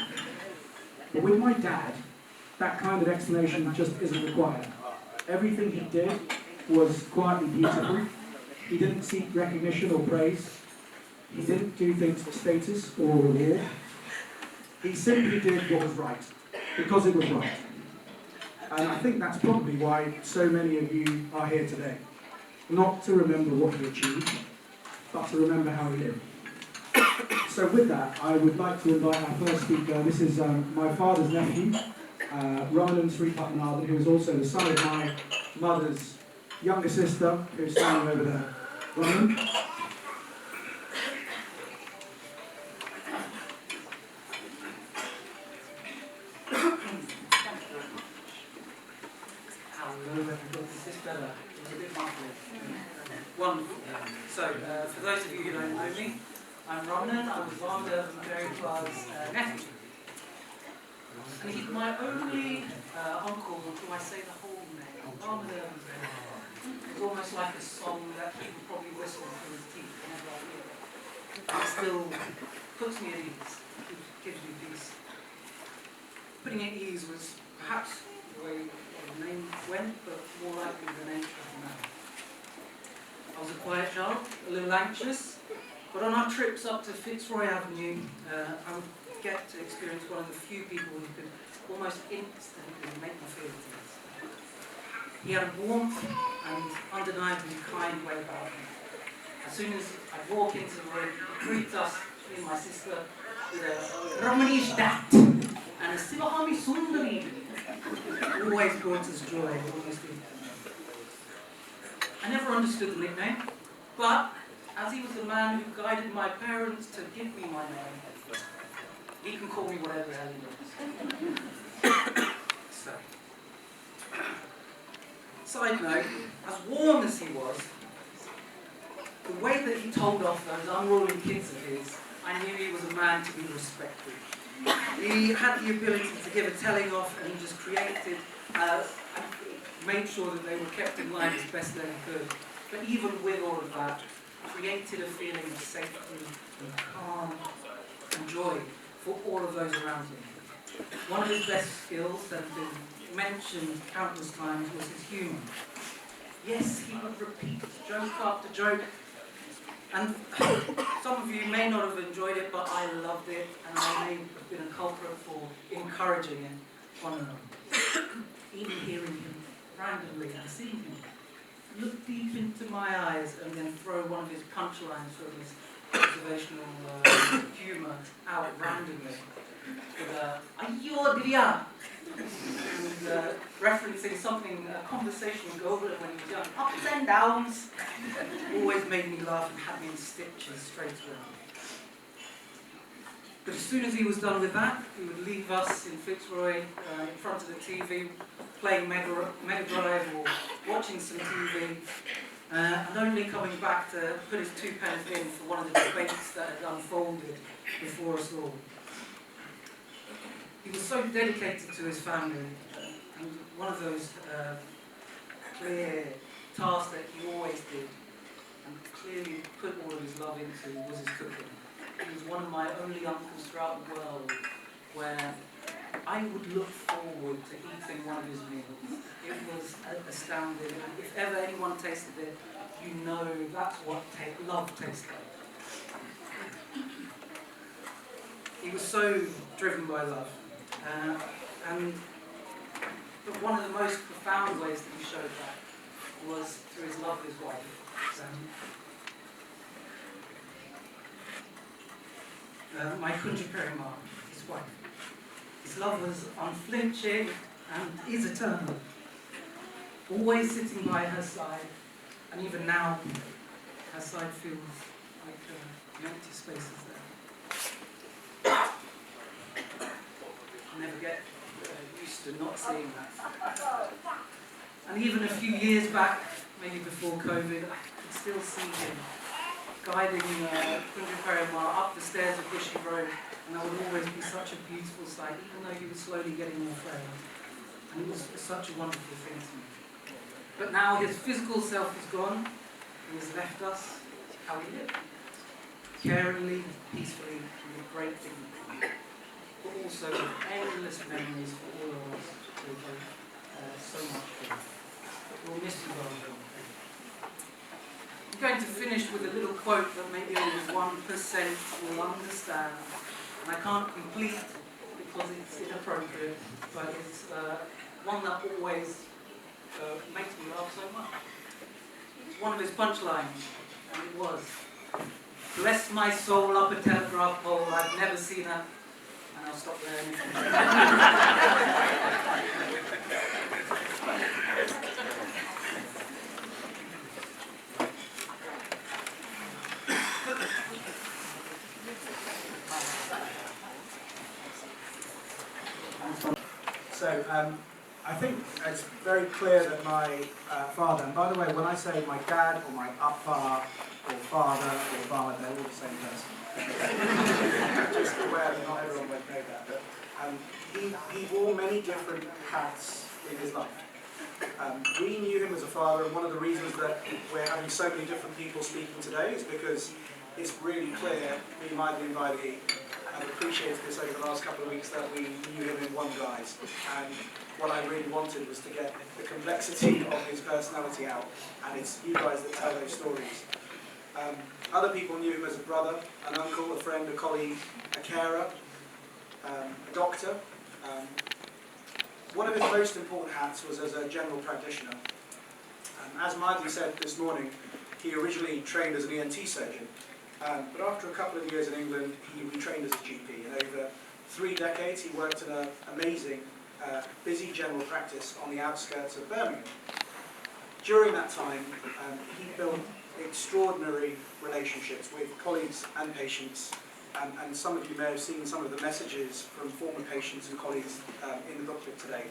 But with my dad, that kind of explanation just isn't required. Everything he did was quietly beautiful. He didn't seek recognition or praise. He didn't do things for status or reward. He simply did what was right, because it was right. And I think that's probably why so many of you are here today. Not to remember what he achieved, but to remember how he lived. So with that, I would like to invite our first speaker. This is my father's nephew, Ramanan Sri Patmanathan, who is also the son of my mother's younger sister who's standing over there. Roman. Is this better? It's a bit muffled. Wonderful. So, for those of you who don't know me, I'm Ronan. I was Wanda from Mary Clark's nephew. And he's my only uncle who I say the whole name. It's almost like a song that he would probably whistle through his teeth whenever I hear it. It still puts me at ease. It gives me peace. Putting at ease was perhaps the way the name went, but more likely the nature of the man. I was a quiet child, a little anxious, but on our trips up to Fitzroy Avenue, I would get to experience one of the few people who could almost instantly make me feel at ease. He had a warmth and undeniably kind way about him. As soon as I'd walk into the room, he'd greet us, me and my sister, with a Ramanish dat and a Sivahami Sundari. Always brought us joy, almost instantly. I never understood the nickname, but as he was the man who guided my parents to give me my name, he can call me whatever the hell he wants. So, side note, as warm as he was, the way that he told off those unruly kids of his, I knew he was a man to be respected. He had the ability to give a telling off, and he just created and made sure that they were kept in line as best they could. But even with all of that, created a feeling of safety and calm and joy for all of those around him. One of his best skills that has been mentioned countless times was his humour. Yes, he would repeat joke after joke, and some of you may not have enjoyed it, but I loved it, and I may have been a culprit for encouraging it on and on. Even hearing him randomly and seeing him look deep into my eyes and then throw one of his punchlines from his observational humour out randomly with a "Ayo Divya," and referencing something, a conversation with Govind when he was young, ups and downs, always made me laugh and had me in stitches straight away. But as soon as he was done with that, he would leave us in Fitzroy in front of the TV, playing Mega Drive or watching some TV, and only coming back to put his 2 pence in for one of the debates that had unfolded before us all. He was so dedicated to his family, and one of those clear tasks that he always did, and clearly put all of his love into, was his cooking. He was one of my only uncles throughout the world where I would look forward to eating one of his meals. It was astounding. And if ever anyone tasted it, you know that's what love tastes like. He was so driven by love. But one of the most profound ways that he showed that was through his love of his wife, Sam. My Kunji Perima, his wife. His love was unflinching and is eternal. Always sitting by her side, and even now, her side feels like an empty spaces there. I never get used to not seeing that. And even a few years back, maybe before COVID, I could still see him guiding Kunji Perima up the stairs of Bushy Road, and that would always be such a beautiful sight, even though he was slowly getting more frail. And it was such a wonderful thing to me. But now his physical self is gone, and has left us how he lived. Caringly, peacefully, and with great dignity. But also with endless memories for all of us who have so much for. We'll miss you, John. I'm going to finish with a little quote that maybe only 1% will understand. And I can't complete because it's inappropriate, but it's one that always makes me laugh so much. It's one of his punchlines, and it was, "Bless my soul up a telegraph pole, I've never seen her." And I'll stop there. So I think it's very clear that my father, and by the way, when I say my dad or my appa or father or father, they're all the same person. Just aware that not everyone would know that. But he wore many different hats in his life. We knew him as a father, and one of the reasons that we're having so many different people speaking today is because it's really clear, me, Michael, and Violet, and appreciated this over the last couple of weeks, that we knew him in one guise. And what I really wanted was to get the complexity of his personality out, and it's you guys that tell those stories. Other people knew him as a brother, an uncle, a friend, a colleague, a carer, a doctor. One of his most important hats was as a general practitioner. As Maidli said this morning, he originally trained as an ENT surgeon, but after a couple of years in England, he retrained as a GP, and over 3 decades he worked in an amazing, busy general practice on the outskirts of Birmingham. During that time, he built extraordinary relationships with colleagues and patients, and some of you may have seen some of the messages from former patients and colleagues in the booklet today.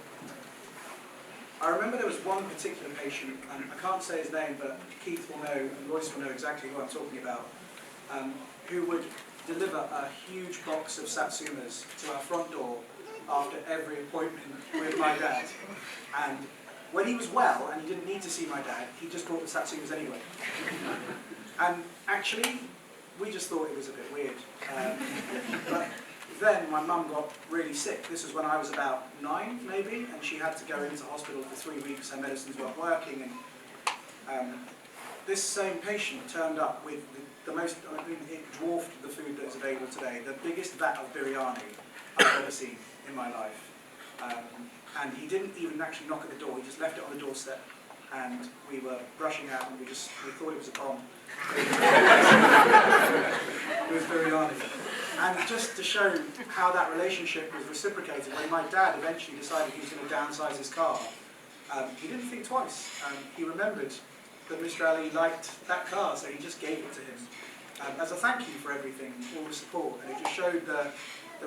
I remember there was one particular patient, and I can't say his name, but Keith will know, and Royce will know exactly who I'm talking about, who would deliver a huge box of satsumas to our front door after every appointment with my dad. And when he was well and he didn't need to see my dad, he just brought the satsumas anyway. And actually, we just thought it was a bit weird. But then my mum got really sick. This was when I was about 9, maybe, and she had to go into hospital for 3 weeks. Her medicines weren't working, and this same patient turned up with the most, I mean, it dwarfed the food that is available today, the biggest vat of biryani I've ever seen in my life. And he didn't even actually knock at the door, he just left it on the doorstep. And we were rushing out, and we thought it was a bomb. It was biryani. And just to show how that relationship was reciprocated, when my dad eventually decided he was going to downsize his car, he didn't think twice. He remembered that Mr. Ali liked that car, so he just gave it to him as a thank you for everything, all the support. And it just showed the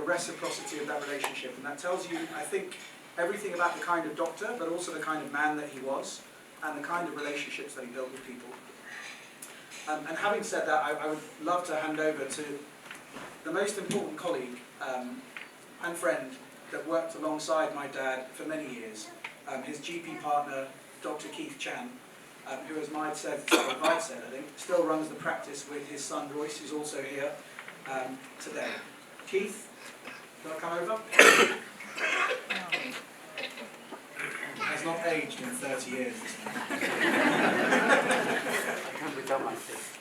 reciprocity of that relationship. And that tells you, I think, everything about the kind of doctor, but also the kind of man that he was, and the kind of relationships that he built with people. And having said that, I would love to hand over to the most important colleague and friend that worked alongside my dad for many years, his GP partner, Dr. Keith Chan, who, as Maid said, I think, still runs the practice with his son Royce, who's also here today. Keith, do you want to come over? Has not aged in 30 years. I can't without my face.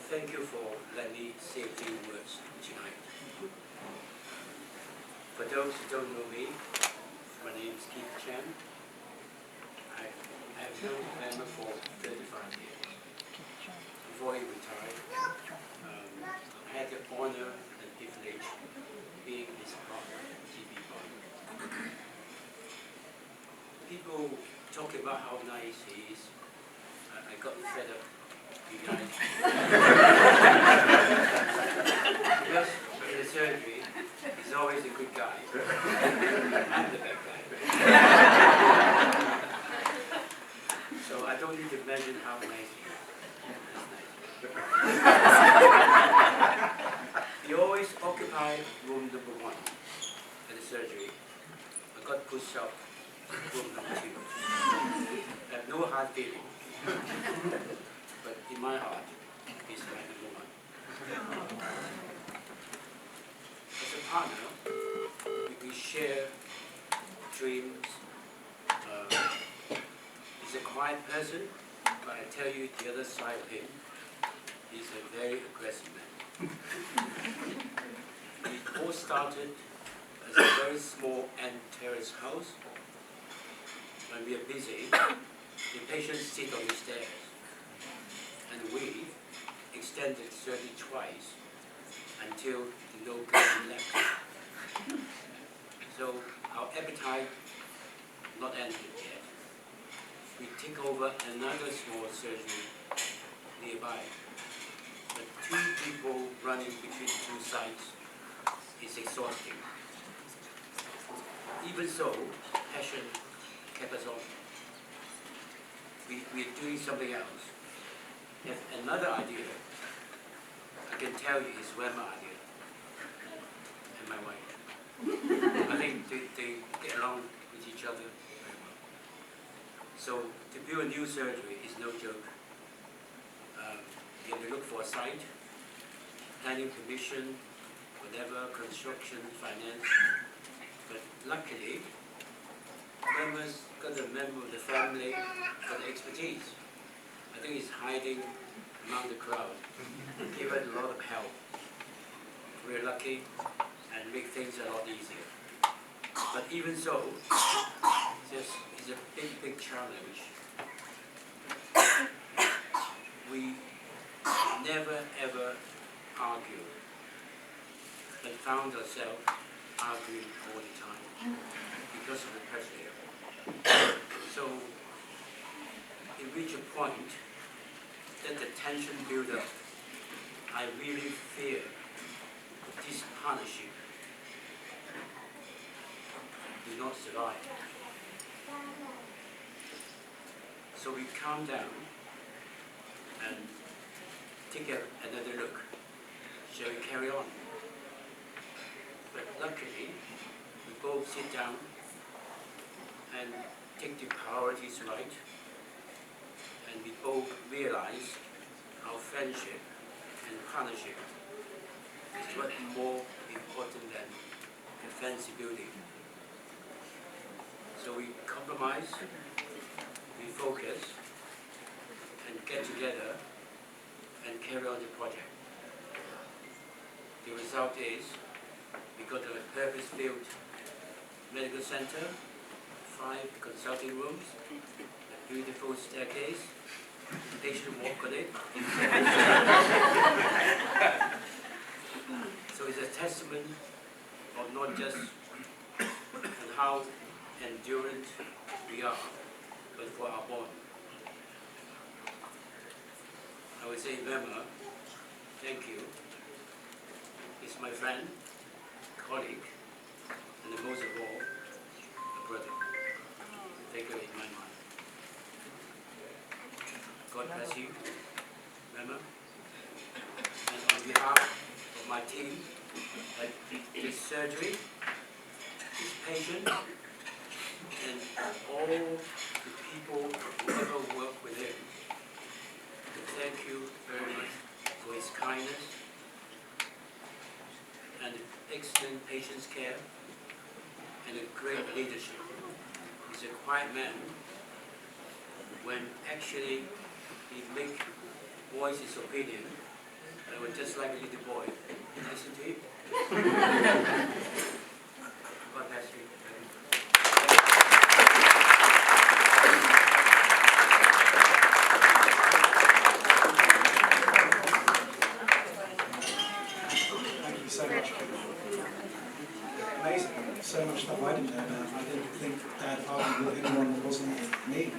Thank you for letting me say a few words tonight. For those who don't know me, my name is Keith Chan. I have known Emma for 35 years. Before he retired, I had the honor and privilege of being his partner, GP partner. People talk about how nice he is. I got fed up. Because in the surgery, he's always a good guy. I'm the bad guy. So I don't need to mention how nice he is. That's nice. He always occupied room number 1 at the surgery. I got pushed up room number 2. I have no hard feeling. But in my heart, he's my number 1. As a partner, we share dreams. He's a quiet person, but I tell you the other side of him, he's a very aggressive man. It all started as a very small end terrace house. When we are busy, the patients sit on the stairs. And we extended surgery twice until the no curtain left. So our appetite not ended yet. We take over another small surgery nearby. But 2 people running between 2 sites is exhausting. Even so, passion kept us on. We're doing something else. If another idea, I can tell you it's Wema idea, and my wife. I think they get along with each other very well. So to build a new surgery is no joke. You have to look for a site, planning permission, whatever, construction, finance. But luckily, members got a member of the family, got the expertise. I think he's hiding among the crowd. Give us a lot of help. We're lucky and make things a lot easier. But even so, it's a big challenge. We never ever argue, but found ourselves arguing all the time because of the pressure. So it reached a point that the tension built up. I really fear this partnership will not survive. So we calm down and take another look. Shall we carry on? But luckily, we both sit down and take the priorities right, and we both realize our friendship and partnership is much more important than a fancy building. So we compromise, we focus, and get together and carry on the project. The result is we got a purpose-built medical center, 5 consulting rooms, a beautiful staircase, patient walk on it. So it's a testament of not just on how endurant we are, but for our bond. I would say, Wema, thank you. He's my friend, colleague, and most of all, a brother. Take it in my mind. God bless you, Wema. And on behalf of my team, at this surgery, this patient, and all the people who ever work with him, thank you very much for his kindness and excellent patient's care and a great leadership. He's a quiet man. When actually he make voice his opinion, I was just like a little boy. Listen to him. God bless you. Thank you so much. Amazing. So much stuff I didn't know about. I didn't think Dad argued with anyone that wasn't me.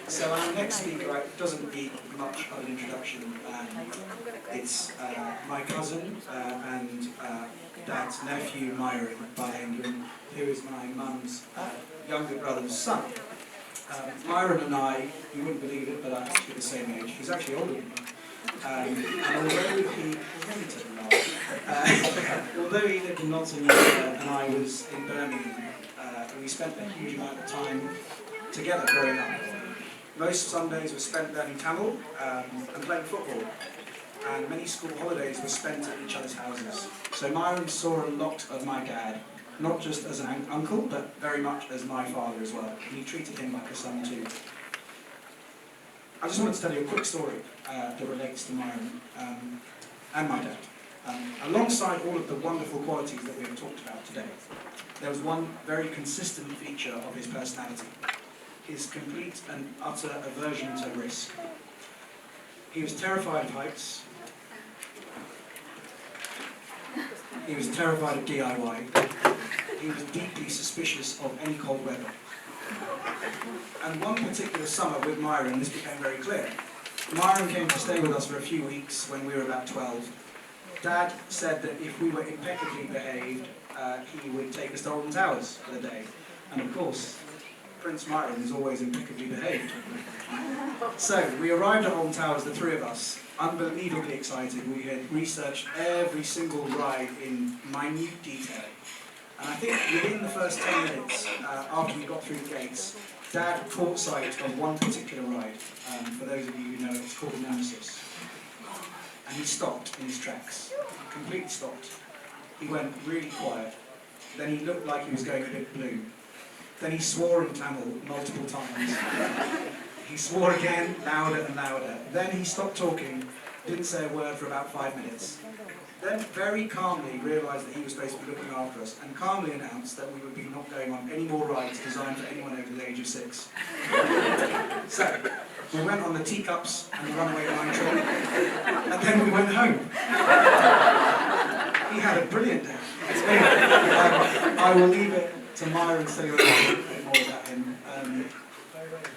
So our next speaker doesn't need much of an introduction. It's my cousin and Dad's nephew, Myron, by England, who is my mum's younger brother's son. Myron and I, you wouldn't believe it, but are actually the same age. He's actually older than me. And although he lived in Nottingham and I was in Birmingham, we spent a huge amount of time together growing up. Most Sundays were spent learning Tamil and playing football, and many school holidays were spent at each other's houses. So Myron saw a lot of my dad, not just as an uncle, but very much as my father as well. And he treated him like a son too. I just wanted to tell you a quick story that relates to Myron and my dad. Alongside all of the wonderful qualities that we have talked about today, there was one very consistent feature of his personality: his complete and utter aversion to risk. He was terrified of heights. He was terrified of DIY. he was deeply suspicious of any cold weather. And one particular summer with Myron, this became very clear. Myron came to stay with us for a few weeks when we were about 12. Dad said that if we were impeccably behaved, he would take us to Alton Towers for the day. And of course, Prince Myron is always impeccably behaved. So, we arrived at Alton Towers, the three of us, unbelievably excited. We had researched every single ride in minute detail. And I think within the first 10 minutes, after we got through the gates, Dad caught sight of one particular ride. For those of you who know it, it's called Nemesis. And he stopped in his tracks, completely stopped. He went really quiet. Then he looked like he was going a bit blue. Then he swore in Tamil multiple times. He swore again, louder and louder. Then he stopped talking, didn't say a word for about 5 minutes. Then very calmly realised that he was supposed to be looking after us, and calmly announced that we would be not going on any more rides designed for anyone over the age of 6. So, we went on the teacups and the runaway mine train, and then we went home. He had a brilliant day. I will leave it to Myron to tell you a little bit more about him.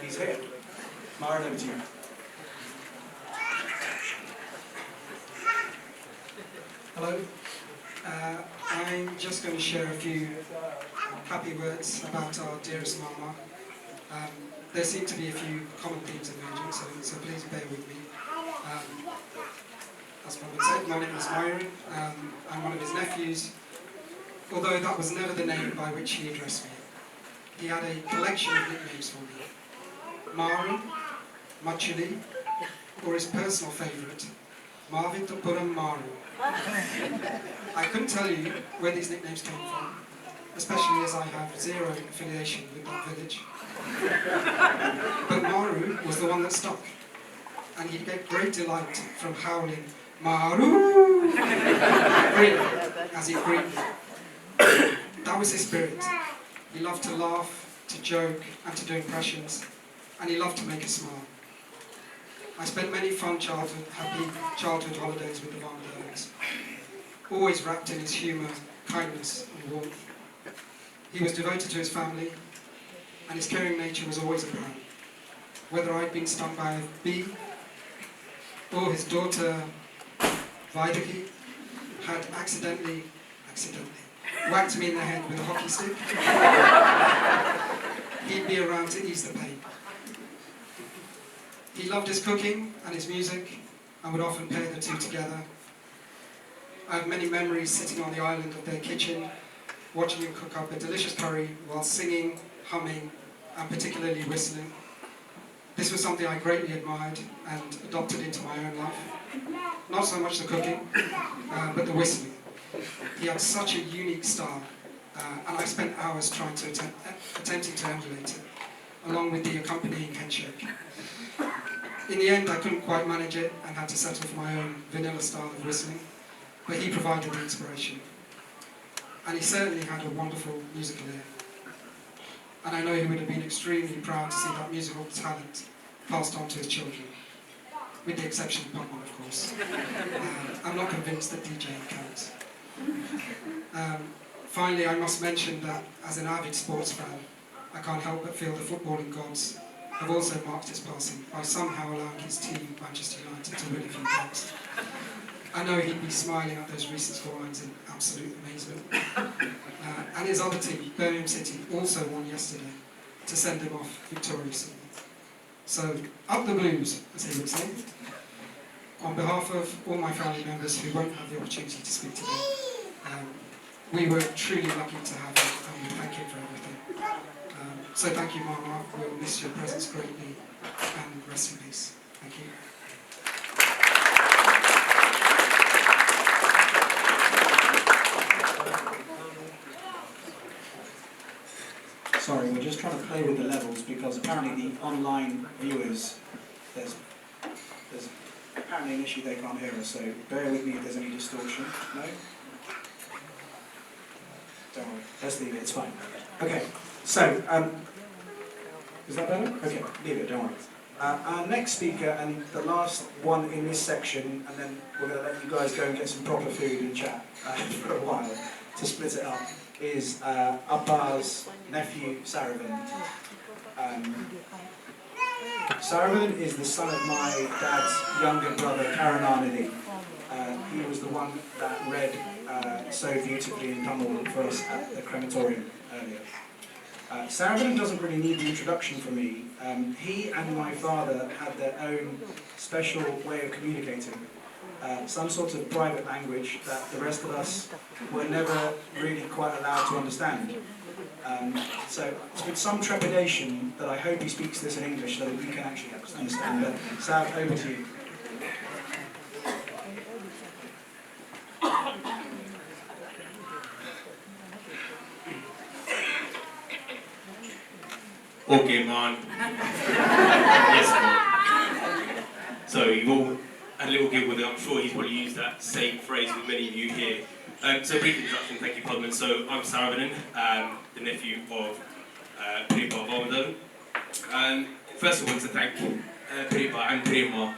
He's here. Myron, over to you. Hello. I'm just going to share a few happy words about our dearest Mama. There seem to be a few common themes emerging, so please bear with me. As Mama said, my name is Myron. I'm one of his nephews, although that was never the name by which he addressed me. He had a collection of nicknames for me. Myron, Machuli, or his personal favourite, Marvin Tapuram Maru. I couldn't tell you where these nicknames came from, especially as I have zero affiliation with that village. But Maru was the one that stuck, and he'd get great delight from howling Maru as he greeted me. That was his spirit. He loved to laugh, to joke, and to do impressions, and he loved to make us smile. I spent many fun happy childhood holidays with the Van Derens, always wrapped in his humour, kindness and warmth. He was devoted to his family, and his caring nature was always apparent. Whether I'd been stung by a bee, or his daughter, Vaidaki, had accidentally whacked me in the head with a hockey stick, he'd be around to ease the pain. He loved his cooking and his music, and would often pair the two together. I have many memories sitting on the island of their kitchen, watching him cook up a delicious curry while singing, humming, and particularly whistling. This was something I greatly admired and adopted into my own life. Not so much the cooking, but the whistling. He had such a unique style, and I spent hours trying to attempting to emulate it, along with the accompanying headshake. In the end, I couldn't quite manage it and had to settle for my own vanilla style of whistling, but he provided the inspiration. And he certainly had a wonderful musical ear. And I know he would have been extremely proud to see that musical talent passed on to his children, with the exception of Putman, of course. I'm not convinced that DJing counts. Finally, I must mention that as an avid sports fan, I can't help but feel the footballing gods have also marked his passing by somehow allowing his team, Manchester United, to win a few games. I know he'd be smiling at those recent scorelines in absolute amazement. And his other team, Birmingham City, also won yesterday to send him off victoriously. So, up the Blues, as he would say. On behalf of all my family members who won't have the opportunity to speak today, we were truly lucky to have him, and we thank him for everything. So thank you, Mama. We'll miss your presence greatly, and rest in peace. Thank you. Sorry, we're just trying to play with the levels because apparently the online viewers, there's apparently an issue they can't hear us, so bear with me if there's any distortion. No? Don't worry, let's leave it, it's fine. Okay, so, is that better? Okay, leave it, don't worry. Our next speaker and the last one in this section, and then we're going to let you guys go and get some proper food and chat for a while to split it up. is Appa's nephew, Saravan. Saravan is the son of my dad's younger brother, Karananadi. He was the one that read so beautifully in Tamil for us at the crematorium earlier. Saravan doesn't really need the introduction from me. He and my father had their own special way of communicating. Some sort of private language that the rest of us were never really quite allowed to understand. So it's with some trepidation that I hope he speaks this in English so that we can actually understand. But Sav, over to you. Okay, man. Yes, man. So you've all had a little giggle with it. I'm sure he's probably used that same phrase with many of you here. So brief introduction, thank you, Podman. So I'm Saravan, the nephew of Piripa Valdon. First of all, to thank Piripa and Pirima.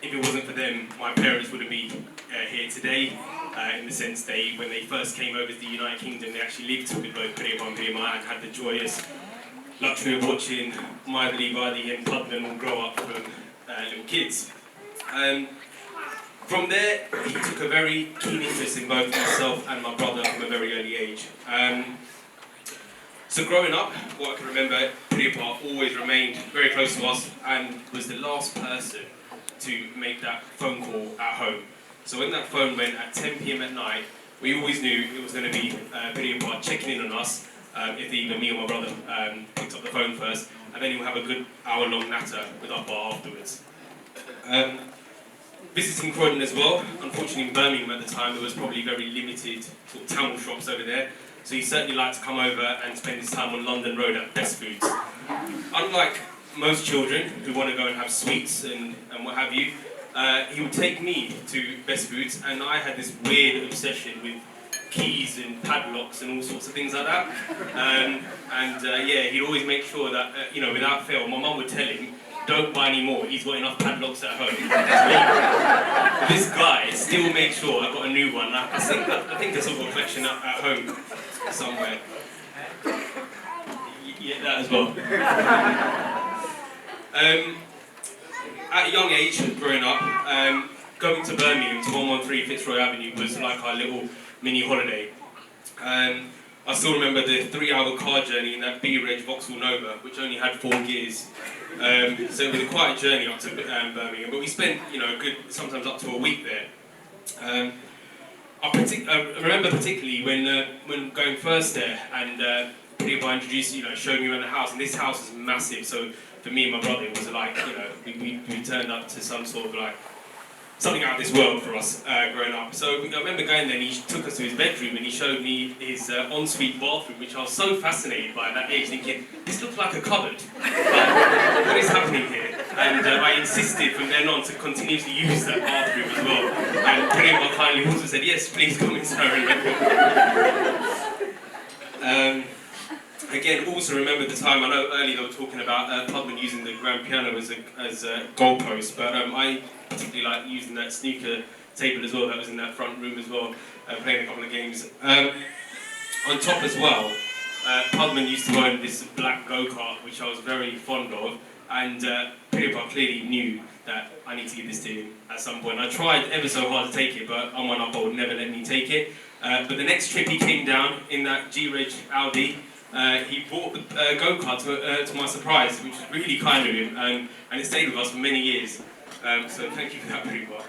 If it wasn't for them, my parents wouldn't be here today. In the sense when they first came over to the United Kingdom, they actually lived with both Piripa and Pirima and had the joyous luxury of watching my Vadi and Pudman all grow up from little kids. From there, he took a very keen interest in both myself and my brother from a very early age. So growing up, what I can remember, Piripa always remained very close to us and was the last person to make that phone call at home. So when that phone went at 10 PM at night, we always knew it was going to be Piripa checking in on us. If either me or my brother picked up the phone first, and then he would have a good hour-long natter with our bar afterwards. Visiting Croydon as well. Unfortunately, in Birmingham at the time, there was probably very limited sort of Tamil shops over there, so he certainly liked to come over and spend his time on London Road at Best Foods. Unlike most children who want to go and have sweets and what have you, he would take me to Best Foods, and I had this weird obsession with keys and padlocks and all sorts of things like that. Yeah, he'd always make sure that, without fail, my mum would tell him, don't buy any more, he's got enough padlocks at home. This guy still made sure I got a new one. I think there's a collection at home somewhere. Yeah, that as well. At a young age, growing up, going to Birmingham to 113 Fitzroy Avenue was like our little mini holiday. I still remember the 3-hour car journey in that B-Reg Vauxhall Nova, which only had 4 gears. So it was quite a journey up to Birmingham, but we spent, a good, sometimes up to a week there. I remember particularly when going first there, and people introduced, showed me around the house, and this house is massive. So for me and my brother, it was like, we turned up to some sort of like something out of this world for us growing up. So I remember going there and he took us to his bedroom and he showed me his ensuite bathroom, which I was so fascinated by at that age, thinking, this looks like a cupboard. What is happening here? And I insisted from then on to continue to use that bathroom as well. And pretty much kindly also said, yes, please come in, sir. Again, also remember the time, I know earlier they were talking about Pudman using the grand piano as a goalpost, but I particularly like using that snooker table as well, that was in that front room as well, playing a couple of games. On top as well, Pudman used to own this black go-kart, which I was very fond of, and Piripa clearly knew that I need to give this to him at some point. I tried ever so hard to take it, but Amon Upper would never let me take it. But the next trip he came down in that G-Reg Audi, he brought the go-kart to my surprise, which was really kind of him, and it stayed with us for many years. So thank you for that, Piripa.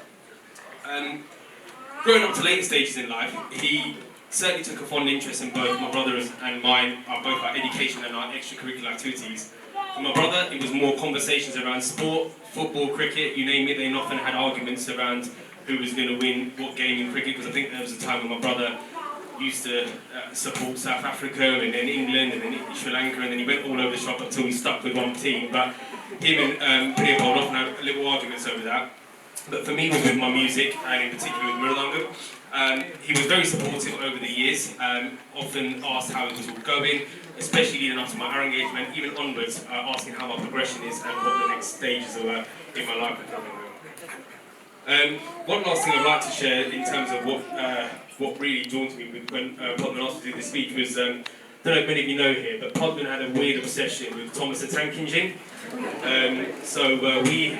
Growing up to later stages in life, he certainly took a fond interest in both my brother's and mine, both our education and our extracurricular activities. For my brother, it was more conversations around sport, football, cricket, you name it. They often had arguments around who was going to win what game in cricket, because I think there was a time when my brother used to support South Africa and then England and then Sri Lanka, and then he went all over the shop until he stuck with one team. But him and Piripa would often have little arguments over that. But for me, it was with my music, and in particular with Mridangam. He was very supportive over the years, often asked how it was all going, especially leading up to my Arang engagement, even onwards, asking how my progression is and what the next stages of in my life are coming. One last thing I'd like to share in terms of what really dawned me when Podman asked me to do this speech was, I don't know if many of you know here, but Podman had a weird obsession with Thomas the Tank Engine. We,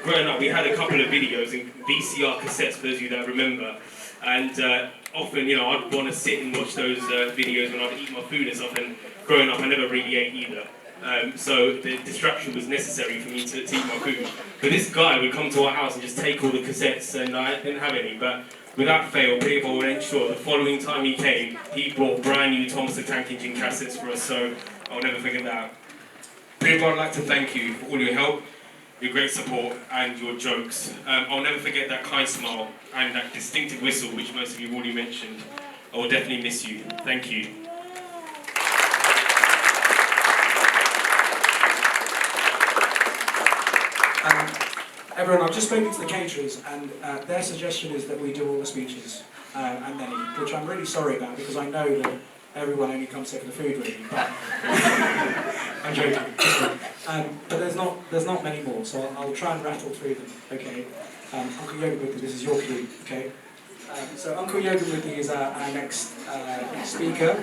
growing up, we had a couple of videos and VCR cassettes, for those of you that remember, and often, you know, I'd want to sit and watch those videos when I'd eat my food and stuff, and growing up I never really ate either. So the distraction was necessary for me to eat my food. But this guy would come to our house and just take all the cassettes, and I didn't have any, but without fail, people would ensure the following time he came, he brought brand new Thomas the Tank Engine cassettes for us, so I'll never forget that. People, I'd like to thank you for all your help, your great support, and your jokes. I'll never forget that kind smile and that distinctive whistle, which most of you have already mentioned. I will definitely miss you. Thank you. Everyone, I've just spoken to the caterers, and their suggestion is that we do all the speeches and then eat, which I'm really sorry about, because I know that everyone only comes here for the food, really. But I'm joking. But there's not many more, so I'll try and rattle through them. Okay. Uncle Yogamurthy, this is your cue. Okay. So Uncle Yogamurthy is our next speaker.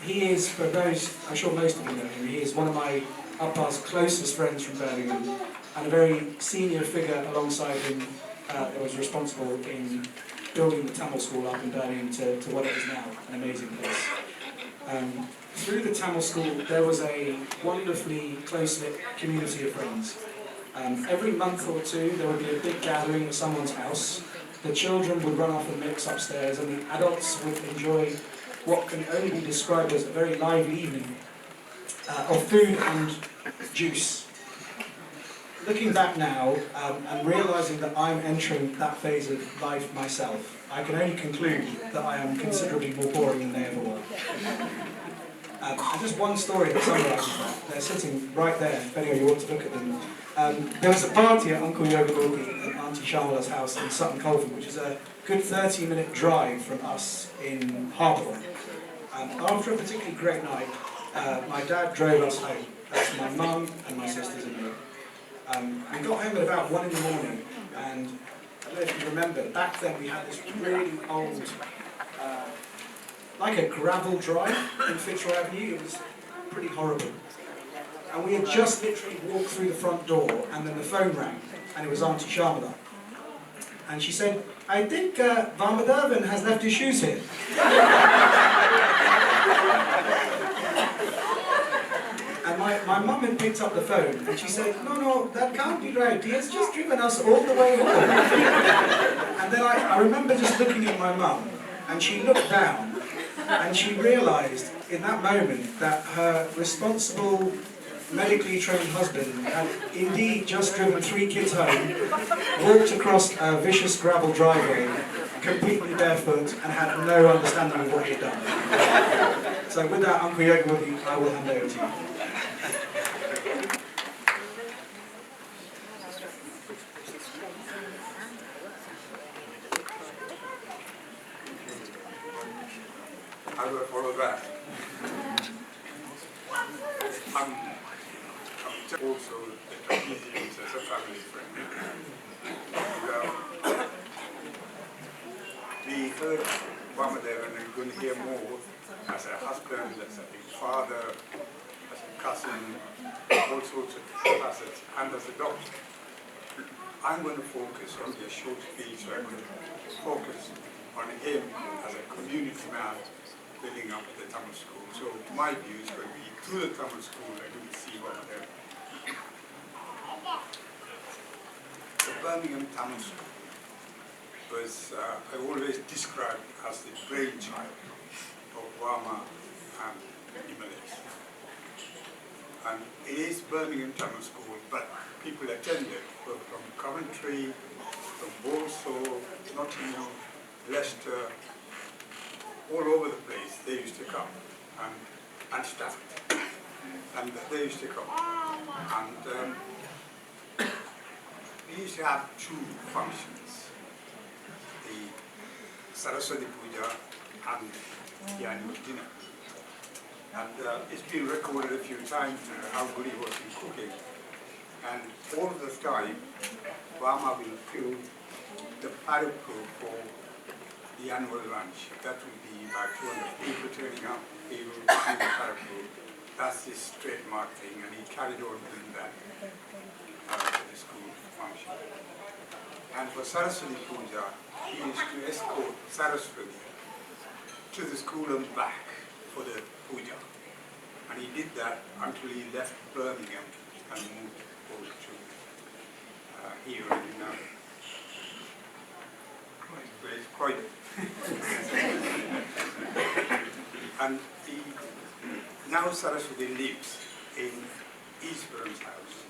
He is, for those, I'm sure most of you know him, he is one of my up-past closest friends from Birmingham, and a very senior figure alongside him that was responsible in building the Tamil School up in Birmingham to what it is now, an amazing place. Through the Tamil School, there was a wonderfully close-knit community of friends. Every month or two, there would be a big gathering at someone's house. The children would run off and mix upstairs, and the adults would enjoy what can only be described as a very lively evening of food and juice. Looking back now, and realising that I'm entering that phase of life myself, I can only conclude that I am considerably more boring than they ever were. And just one story that summarises that. They're sitting right there, if any of you want to look at them. There was a party at Uncle Yogamurthy and Auntie Shamala's house in Sutton Coldfield, which is a good 30-minute drive from us in Hartlepool. After a particularly great night, my dad drove us home. That's my mum and my sisters and me. We got home at about 1 in the morning, and I don't know if you remember, back then we had this really old, like a gravel drive in Fitzroy Avenue. It was pretty horrible. And we had just literally walked through the front door, and then the phone rang, and it was Auntie Shamala. And she said, "I think Vamadevan has left his shoes here." And my mum had picked up the phone, and she said, no, that can't be right. He has just driven us all the way home. And then I remember just looking at my mum, and she looked down, and she realised in that moment that her responsible, medically trained husband had indeed just driven 3 kids home, walked across a vicious gravel driveway, completely barefoot, and had no understanding of what he had done. So with that, Uncle Yogamurthy, I will hand over to you. I will follow that. I'm also the Tunisians as a family friend. We heard Vamadevan and couldn't hear more as a husband, as a father, as a cousin, all sorts of facets, and as a doctor. I'm going to focus on the short speech, so I'm going to focus on him as a community man building up the Tamil School. So my view is going to be through the Tamil School and we see what they're. The Birmingham Tamil School was, I always described as the brainchild of Rama and Himalayas. And it is Birmingham Tamil School, but people attended were from Coventry, from Walsall, Nottingham, Leicester, all over the place. They used to come, and Stafford, and they used to come. And we used to have 2 functions: the Saraswati Puja and the annual dinner. And it's been recorded a few times now how good he was in cooking. And all the time, Vama will fill the parapool for the annual lunch. That will be about 200 people turning up, he will fill the parapool. That's his trademark thing, and he carried on doing that for the school function. And for Saraswati Puja, he used to escort Saraswati to the school and back for the puja. And he did that until he left Birmingham and moved over to here in Croydon. And now Saraswati lives in Eastbourne's house.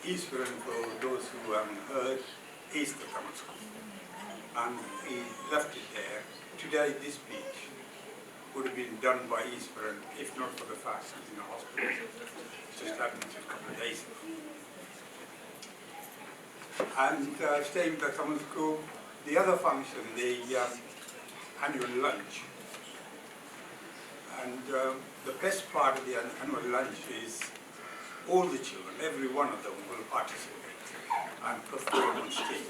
Eastbourne, for those who haven't heard, is the common school. And he left it there. Today, this beach would have been done by Eastbourne if not for the fact he's in a hospital. It just happened just a couple of days ago. And staying with the common school, the other function, the annual lunch. And the best part of the annual lunch is all the children, every one of them will participate and perform on stage.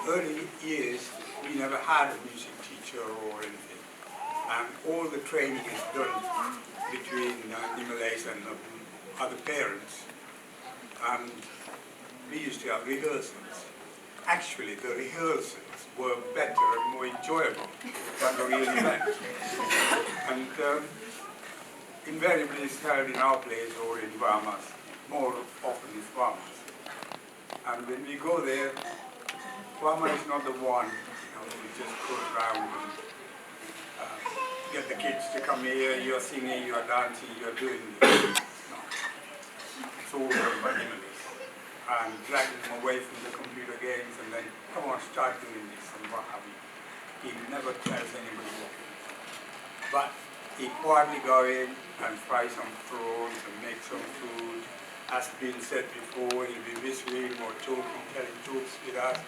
Early years, we never had a music teacher or anything. And all the training is done between Nimalays and other parents. And we used to have rehearsals. Actually, the rehearsals were better and more enjoyable than the real event. And invariably it's held in our place or in Bahamas, more often it's Bahamas. And when we go there, Bahamas is not the one who just goes around and get the kids to come here, you're singing, you're dancing, you're doing this. No. It's all done by Nimalays. And dragging them away from the computer games and then, come on, start doing this and what have you. He never tells anybody what. But he quietly go in and fry some prawns and make some food. As been said before, he'll be whistling or talking, telling jokes with us,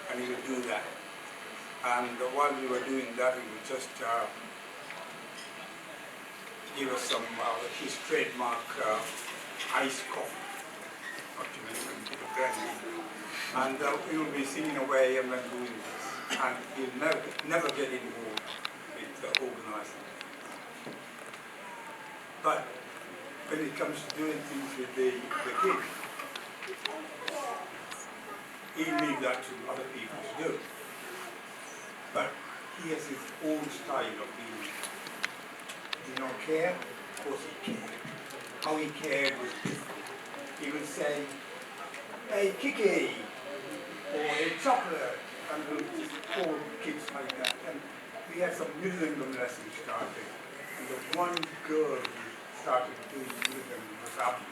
and he will do that. And while we were doing that, he would just give us some his trademark iced coffee, not to mention the brandy. And we will be singing away and then doing this. And he'll never get involved with organizing. But when it comes to doing things with the kids, he leave that to other people to do. But he has his own style of being. Did not care? Of course he cared. How he cared was different. He would say, hey, Kiki, or a chocolate, and we'll just call kids like that. And we had some rhythm lessons started. And the one girl who started doing rhythm was Abby.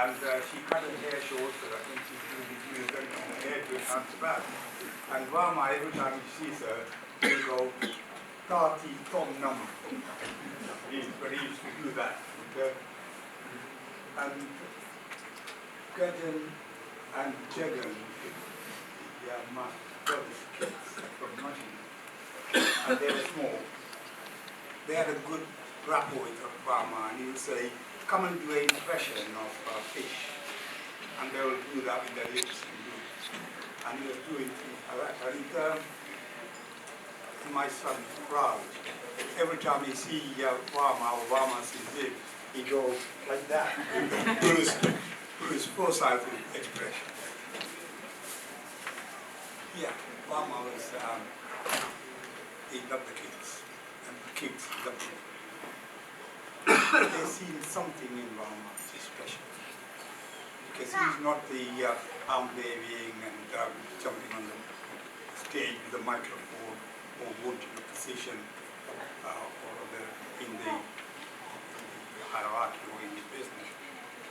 And she cut her hair short, so I think she's doing this rhythm on her hair to enhance back. And Vama, every time he sees her, he'll go, Tati Tom Nam. But he used to do that. And Gajan and Jagan, my brother's kids from Nottingham, and they were small. They had a good rapport with Obama, and he would say, come and do an impression of fish. And they will do that with their lips and he was doing things like that. And my son, Raj, every time he sees Obama sees him, he goes like that, to his foresighted expression. Yeah, Obama was, he loved the kids, and the kids loved him. They seen something in Obama which is special. Because he's not the arm waving and jumping on the stage with a microphone or wanting a position in the hierarchy or in the business.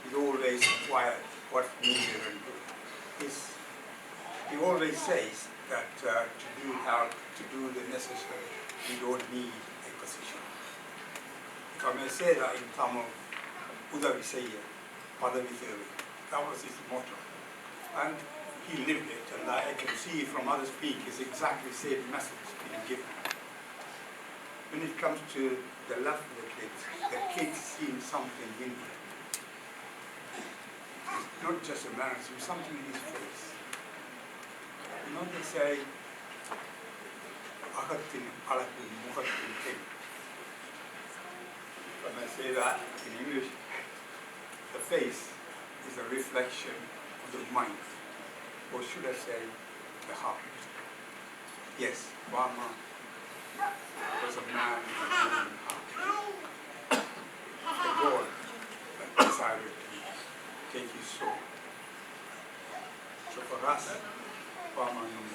He's always quiet, what's needed and good. He always says that to do the necessary, we don't need a position. If I may say that in Tamil, Udavi Sayya, Padavi Theory. That was his motto. And he lived it, and I can see from other speakers exactly the same message being given. When it comes to the love of the kids see something in them. not just a mannerism, something in his face. You know, they say, Ahatin, Alatin, Muhatin, King. When I say that in English, the face is a reflection of the mind, or should I say, the heart. Yes, Obama was a man with a golden heart. The Lord that decided to take his soul. So for us, Obama means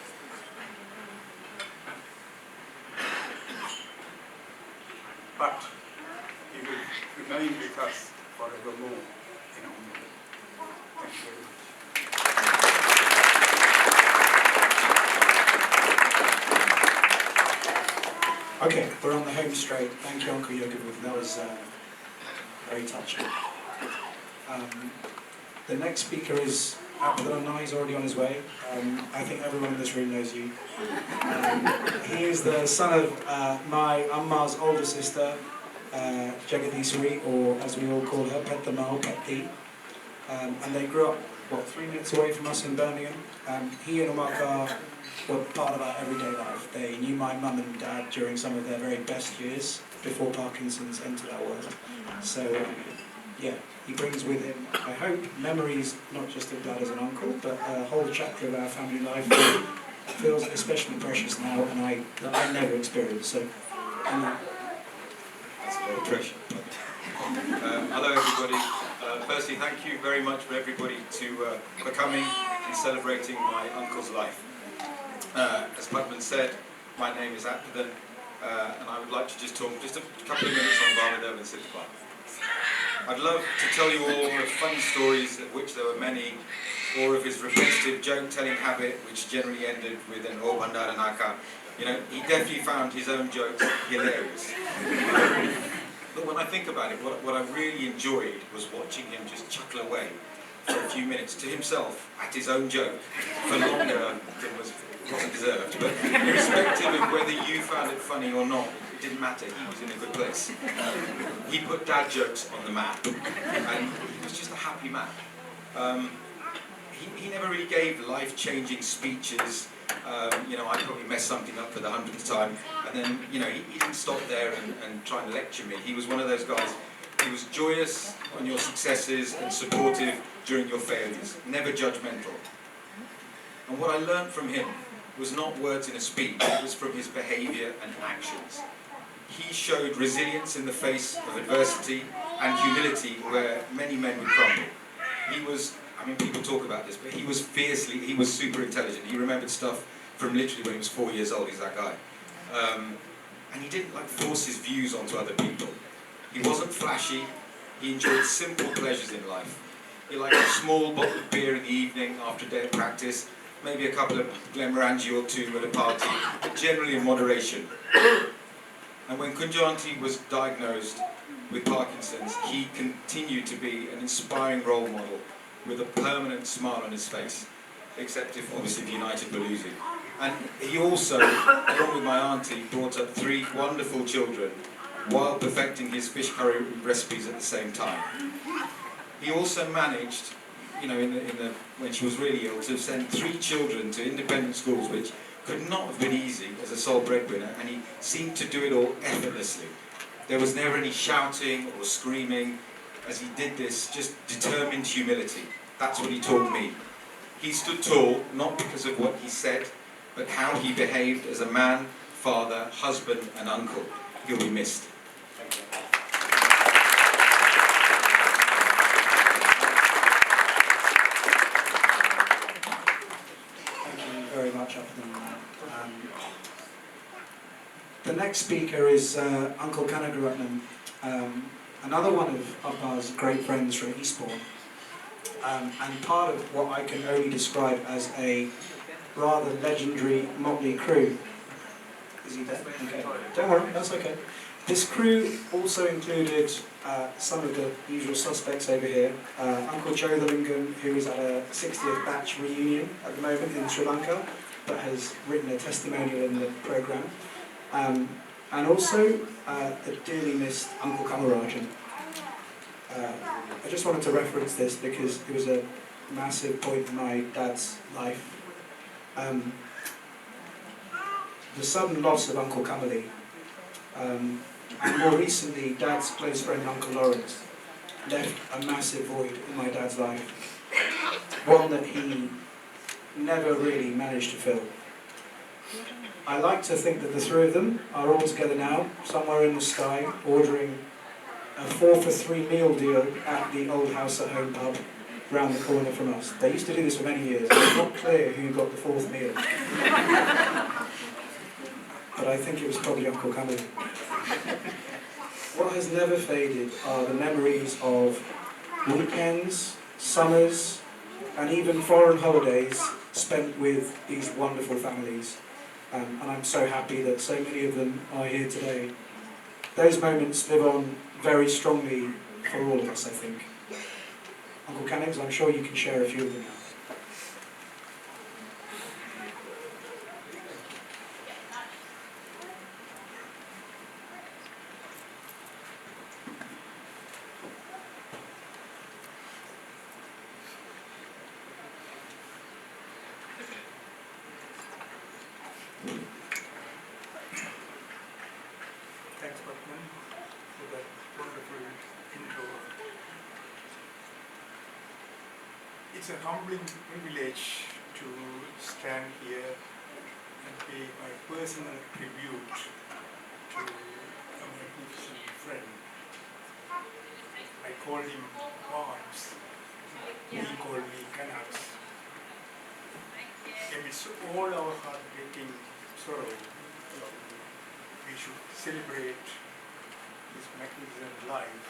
but he will remain with us forevermore in our memory. Thank you very much. Okay, we're on the home straight. Thank you, Uncle Yogavuth. That was very touching. The next speaker is Abdullah. He's already on his way. I think everyone in this room knows you. He is the son of my Amma's older sister, Jagadisari, or as we all call her, Pettamal, Petti. And they grew up, 3 minutes away from us in Birmingham. He and Umakar were part of our everyday life. They knew my mum and dad during some of their very best years before Parkinson's entered our world. So, yeah, he brings with him, I hope, memories not just of dad as an uncle, but a whole chapter of our family life that feels especially precious now, and that I never experienced. So, that's a lot of pressure. Hello, everybody. Firstly, thank you very much for everybody for coming and celebrating my uncle's life. As Putman said, my name is Abdullah, and I would like to just talk just a couple of minutes on Barnadev and Sitpa. I'd love to tell you all the funny stories, of which there were many, or of his repetitive joke-telling habit, which generally ended with an "O Bandara Naka." You know, he definitely found his own jokes hilarious. But when I think about it, what I really enjoyed was watching him just chuckle away for a few minutes to himself at his own joke for longer than wasn't deserved. But irrespective of whether you found it funny or not, it didn't matter. He was in a good place. He put dad jokes on the map, and he was just a happy man. He never really gave life-changing speeches. You know, I probably messed something up for the 100th time, and then, you know, he didn't stop there and try and lecture me. He was one of those guys. He was joyous on your successes and supportive during your failures, never judgmental. And what I learned from him was not words in a speech, it was from his behaviour and actions. He showed resilience in the face of adversity and humility where many men would crumble. He was, I mean, people talk about this, but he was super intelligent. He remembered stuff from literally when he was 4 years old. He's that guy. And he didn't force his views onto other people. He wasn't flashy. He enjoyed simple pleasures in life. He liked a small bottle of beer in the evening after a day of practice, maybe a couple of Glenmorangie or two at a party, but generally in moderation. And when Kunjanti was diagnosed with Parkinson's, he continued to be an inspiring role model with a permanent smile on his face, except if, obviously, the United were losing. And he also, along with my auntie, brought up 3 wonderful children while perfecting his fish curry recipes at the same time. He also managed, you know, when she was really ill, to send 3 children to independent schools, which could not have been easy as a sole breadwinner, and he seemed to do it all effortlessly. There was never any shouting or screaming. As he did this, just determined humility. That's what he taught me. He stood tall, not because of what he said, but how he behaved as a man, father, husband, and uncle. He'll be missed. Thank you. Thank you very much, Abdullah. The next speaker is Uncle Kanagaratnam, another one of Abba's great friends from Eastbourne, and part of what I can only describe as a rather legendary motley crew. Is he there? Okay. Don't worry, that's okay. This crew also included some of the usual suspects over here. Uncle Joe the Lingam, who is at a 60th batch reunion at the moment in Sri Lanka, but has written a testimonial in the programme. And also the dearly missed Uncle Kamarajan. I just wanted to reference this because it was a massive point in my dad's life. The sudden loss of Uncle Cummerly, and more recently Dad's close friend Uncle Lawrence, left a massive void in my dad's life, one that he never really managed to fill. I like to think that the three of them are all together now, somewhere in the sky, ordering a 4-for-3 meal deal at the old house at home pub round the corner from us. They used to do this for many years. It's not clear who got the fourth meal. But I think it was probably Uncle Cummerly. What has never faded are the memories of weekends, summers, and even foreign holidays spent with these wonderful families. And I'm so happy that so many of them are here today. Those moments live on very strongly for all of us, I think. Uncle Cannings, I'm sure you can share a few of them now. Thanks, Batman, for that wonderful intro. It's a humbling privilege to stand here and pay my personal tribute to a magnificent friend. I called him Barnes. He called me Canucks. Amidst all our heartbreaking sorrow, we should celebrate his magnificent life.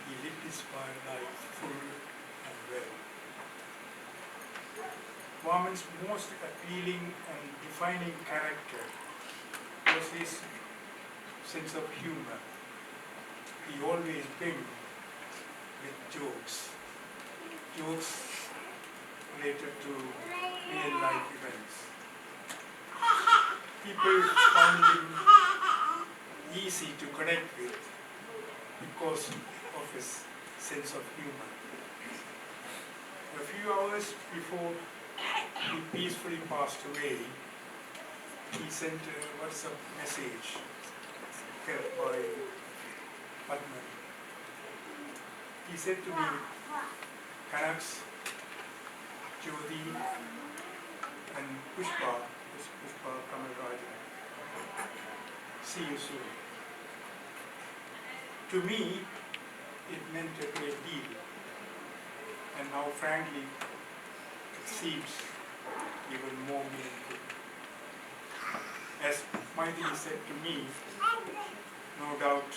He lived his life full and well. Warman's most appealing and defining character was his sense of humor. He always beamed with jokes related to real life events. People found him easy to connect with because of his sense of humor. A few hours before he peacefully passed away, he sent a WhatsApp message kept by Padman. He said to me, Canucks, Jyoti and Pushpa Kamal Rajan, see you soon. To me, it meant a great deal, and now frankly, it seems even more meaningful. As Maithili said to me, no doubt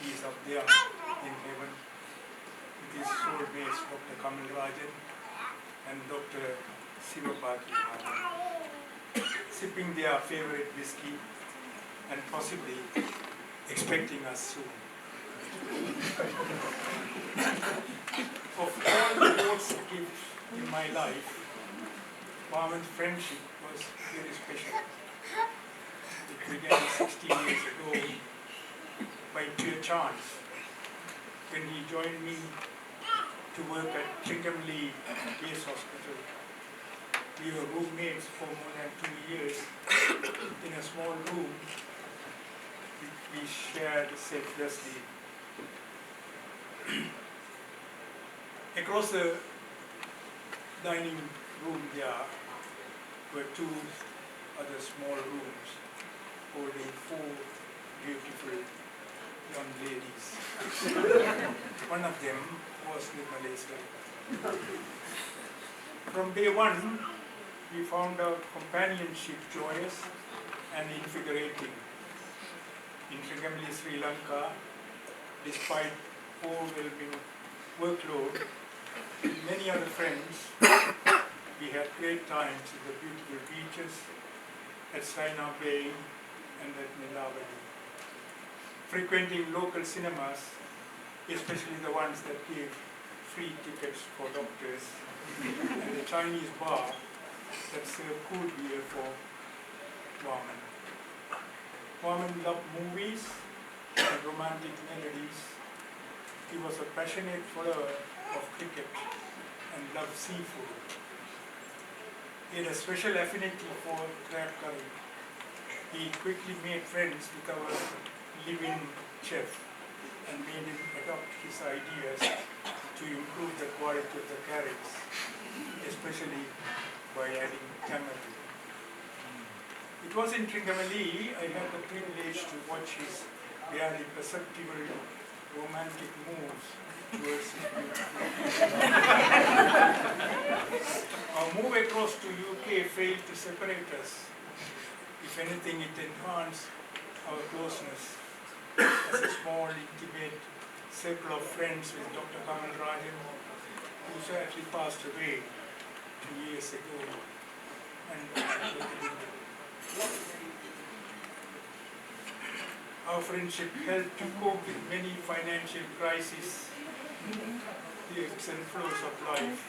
he is up there in heaven with his soulmates Dr. Kamal Rajan and Dr. Sivapati Rajan, sipping their favorite whiskey and possibly expecting us soon. Of all the most gifts in my life, Warman's friendship was very special. It began 16 years ago by pure chance when he joined me to work at Trincomalee Base Hospital. We were roommates for more than 2 years in a small room we shared selflessly. Across the dining room there were 2 other small rooms holding 4 beautiful young ladies. One of them was Nirmalesa. From day one, we found our companionship joyous and invigorating. In Trincomalee, Sri Lanka, despite overwhelming workload, with many other friends, we had great times at the beautiful beaches, at Saina Bay and at Nilavani. Frequenting local cinemas, especially the ones that gave free tickets for doctors, and the Chinese bar that served cool beer for Warman. Warman loved movies and romantic melodies, He was a passionate follower of cricket and loved seafood. He had a special affinity for crab curry. He quickly made friends with our living chef and made him adopt his ideas to improve the quality of the curries, especially by adding tamarind. It was in Trincomalee I had the privilege to watch his barely perceptible romantic moves towards his beautiful. Our move across to UK failed to separate us. If anything, it enhanced our closeness as a small, intimate circle of friends with Dr. Kamal Rajan, who sadly passed away 2 years ago. And our friendship helped to cope with many financial crises, the ebbs and flows of life,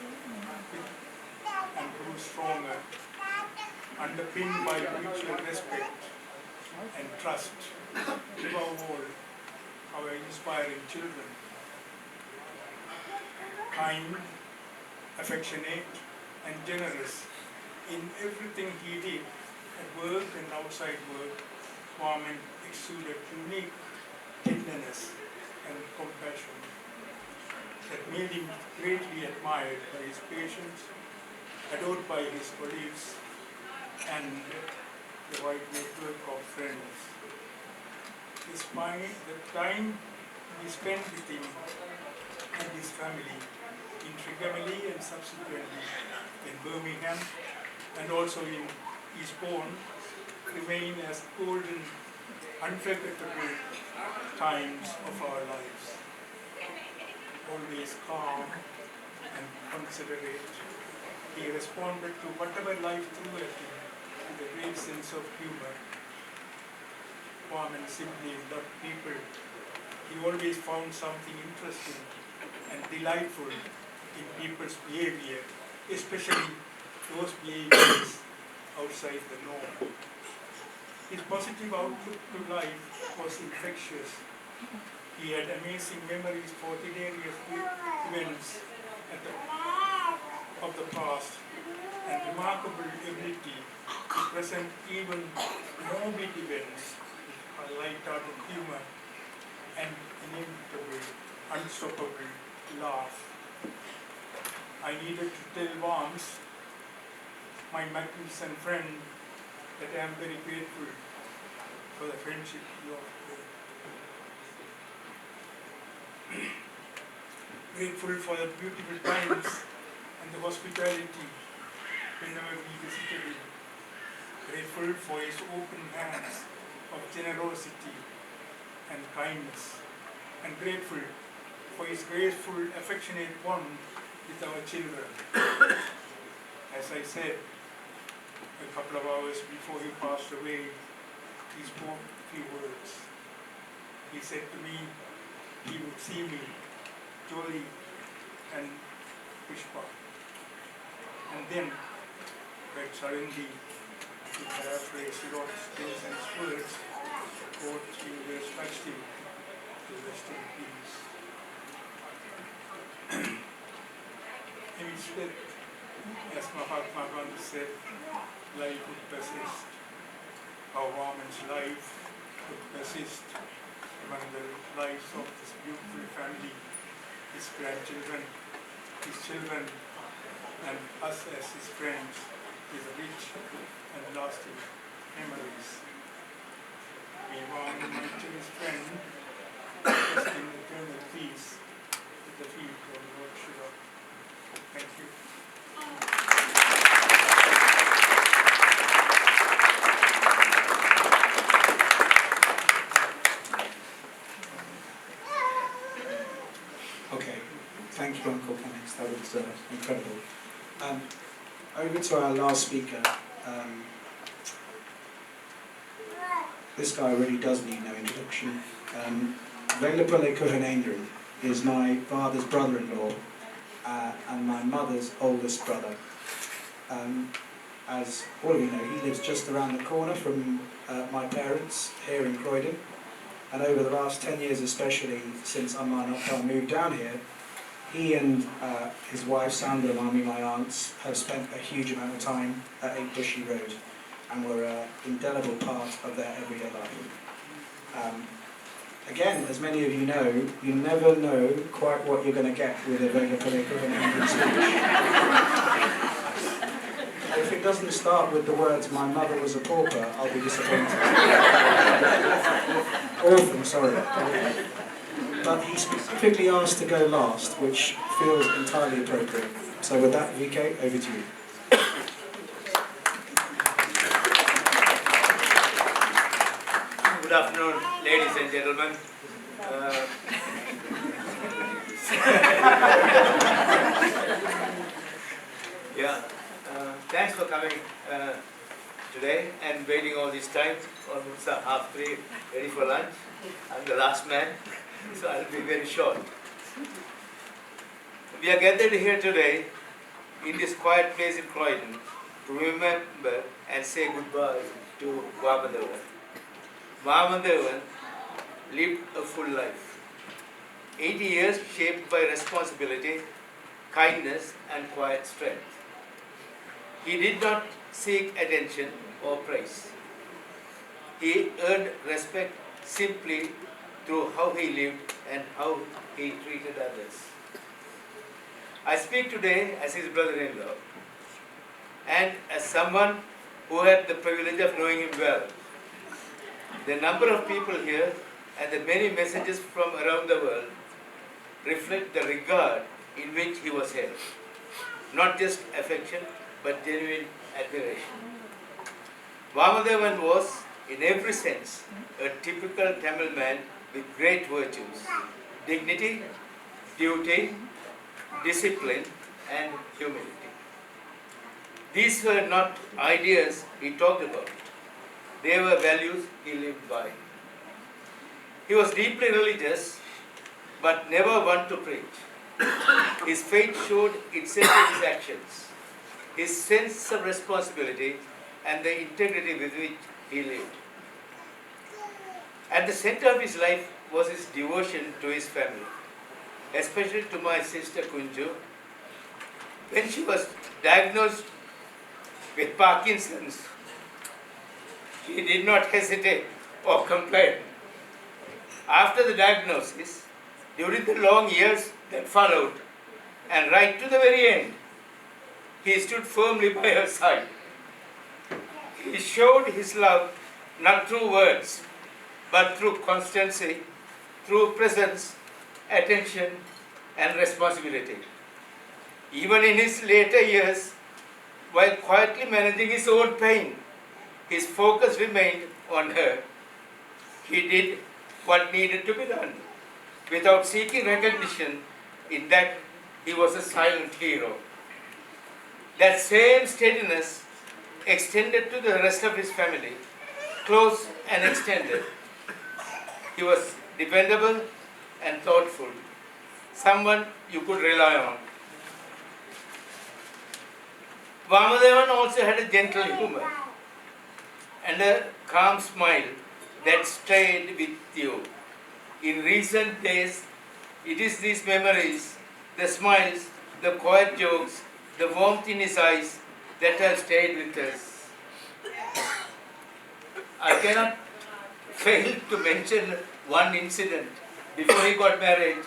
and grew stronger, underpinned by mutual respect and trust. Above all, our inspiring children. Kind, affectionate, and generous in everything he did, at work and outside work, Kwame exuded unique tenderness and compassion that made him greatly admired by his patients, adored by his colleagues, and the wide network of friends. Despite the time we spent with him and his family in Trincomalee and subsequently in Birmingham and also in Eastbourne, remain as golden, unforgettable times of our lives. Always calm and considerate, he responded to whatever life threw at him with a great sense of humor. Kwame simply loved people. He always found something interesting and delightful in people's behavior, especially those behaviors outside the norm. His positive outlook to life was infectious. He had amazing memories for hilarious events of the past and remarkable ability to present even morbid events with a light-hearted humor and inimitable, unstoppable laugh. I needed to tell Vance, my magnificent friend, that I am very grateful for the friendship he offered. Grateful for the beautiful times and the hospitality whenever we visited him. Grateful for his open hands of generosity and kindness. And grateful for his graceful, affectionate bond with our children. As I said, a couple of hours before he passed away, he spoke a few words. He said to me, he would see me, jolly and Pushpa. And then, quite suddenly, to paraphrase Lord Stenson's words, quote, "He was touched him to rest in peace." In his death, as Mahatma Gandhi said, life would persist. Our Vaman's life would persist among the lives of this beautiful family, his grandchildren, his children, and us as his friends, with rich and lasting memories. May Vaman, my dearest friend, rest in eternal peace with the feet of Lord Shiva. Thank you. Okay, thank you, Uncle Clements. That was incredible. Over to our last speaker. This guy really does need no introduction. Velapale Kuhanendran is my father's brother-in-law and my mother's oldest brother. As all of you know, he lives just around the corner from my parents here in Croydon. And over the last 10 years especially, since Amman Akhtar moved down here, he and his wife Sandra, my aunts, have spent a huge amount of time at 8 Bushy Road and were an indelible part of their everyday life. Again, as many of you know, you never know quite what you're going to get with a Vega Paleka and Indian speech. If it doesn't start with the words, "My mother was a pauper," I'll be disappointed. Orphan, sorry. But he specifically asked to go last, which feels entirely appropriate. So with that, VK, over to you. Good afternoon, ladies and gentlemen. Thanks for coming today and waiting all this time, almost 3:30, ready for lunch. I'm the last man, so I'll be very short. We are gathered here today in this quiet place in Croydon to remember and say goodbye to Vamadevan. Vamadevan lived a full life. 80 years shaped by responsibility, kindness and quiet strength. He did not seek attention or praise. He earned respect simply through how he lived and how he treated others. I speak today as his brother-in-law and as someone who had the privilege of knowing him well. The number of people here and the many messages from around the world reflect the regard in which he was held. Not just affection, but genuine admiration. Vamadevan was, in every sense, a typical Tamil man with great virtues: dignity, duty, discipline, and humility. These were not ideas he talked about. They were values he lived by. He was deeply religious, but never one to preach. His faith showed itself in his actions, his sense of responsibility, and the integrity with which he lived. At the center of his life was his devotion to his family, especially to my sister Kunju. When she was diagnosed with Parkinson's, she did not hesitate or complain. After the diagnosis, during the long years that followed, and right to the very end, he stood firmly by her side. He showed his love not through words, but through constancy, through presence, attention, and responsibility. Even in his later years, while quietly managing his own pain, his focus remained on her. He did what needed to be done, without seeking recognition in that he was a silent hero. That same steadiness extended to the rest of his family, close and extended. He was dependable and thoughtful, someone you could rely on. Vamadevan also had a gentle humor and a calm smile that stayed with you. In recent days, it is these memories, the smiles, the quiet jokes, the warmth in his eyes that have stayed with us. I cannot fail to mention one incident. Before he got married,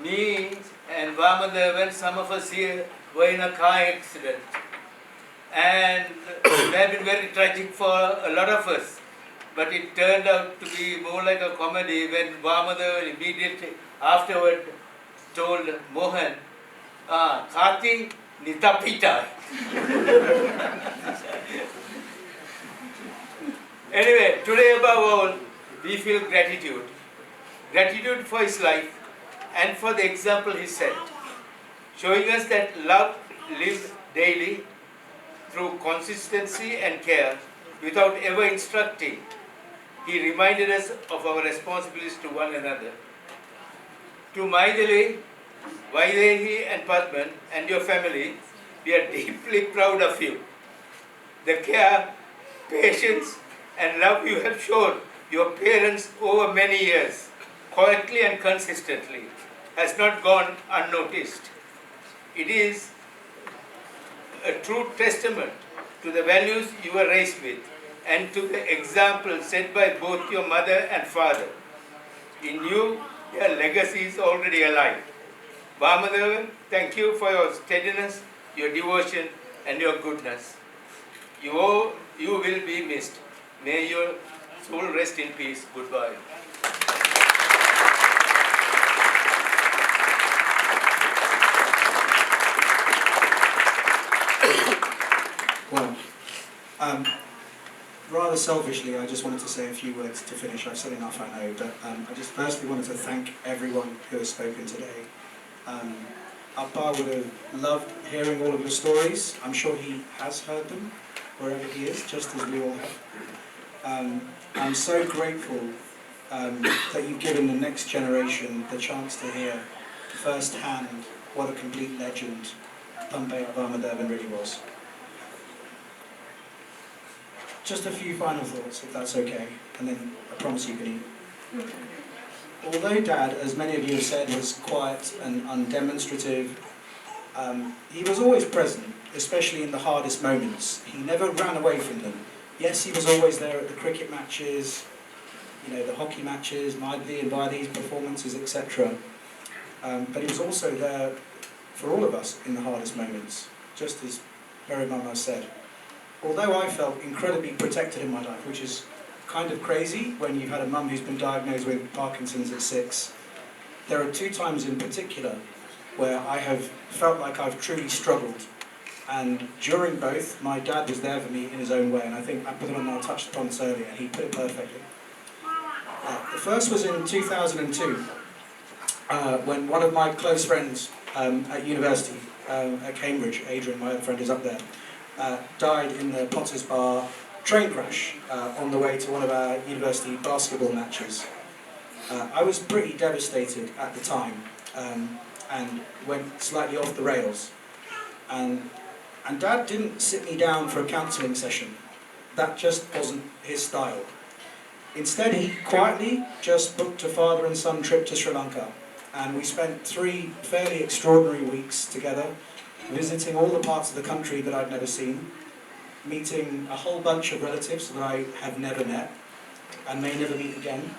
me and Vamadevan, some of us here, were in a car accident. And it had been very tragic for a lot of us. But it turned out to be more like a comedy when Vamadevan immediately afterward told Mohan, Kati Nitapita. Anyway, today above all, we feel gratitude. Gratitude for his life and for the example he set, showing us that love lived daily through consistency and care without ever instructing. He reminded us of our responsibilities to one another. To Maidali, Vaidehi and Padman and your family, we are deeply proud of you. The care, patience and love you have shown your parents over many years, quietly and consistently, has not gone unnoticed. It is a true testament to the values you were raised with and to the example set by both your mother and father. In you, their legacy is already alive. Vamadevan, thank you for your steadiness, your devotion, and your goodness. You will be missed. May your soul rest in peace. Goodbye. Well, rather selfishly, I just wanted to say a few words to finish. I've said enough, I know, but I just firstly wanted to thank everyone who has spoken today. Appa would have loved hearing all of your stories. I'm sure he has heard them, wherever he is, just as we all have. I'm so grateful that you've given the next generation the chance to hear firsthand what a complete legend Pampaya Vamadevan really was. Just a few final thoughts, if that's okay, and then I promise you can eat. Although Dad, as many of you have said, was quiet and undemonstrative, he was always present, especially in the hardest moments. He never ran away from them. Yes, he was always there at the cricket matches, the hockey matches, Maidli and Vaidi's performances, etc. But he was also there for all of us in the hardest moments, just as Mary Mama said. Although I felt incredibly protected in my life, which is kind of crazy when you've had a mum who's been diagnosed with Parkinson's at 6, there are 2 times in particular where I have felt like I've truly struggled. And during both, my dad was there for me in his own way, and I think Appadhanna touched upon this earlier, and he put it perfectly. The first was in 2002, when one of my close friends at university, at Cambridge, Adrian, my other friend is up there, died in the Potters Bar train crash on the way to one of our university basketball matches. I was pretty devastated at the time and went slightly off the rails. And Dad didn't sit me down for a counselling session. That just wasn't his style. Instead, he quietly just booked a father and son trip to Sri Lanka. And we spent 3 fairly extraordinary weeks together, visiting all the parts of the country that I'd never seen, meeting a whole bunch of relatives that I have never met and may never meet again,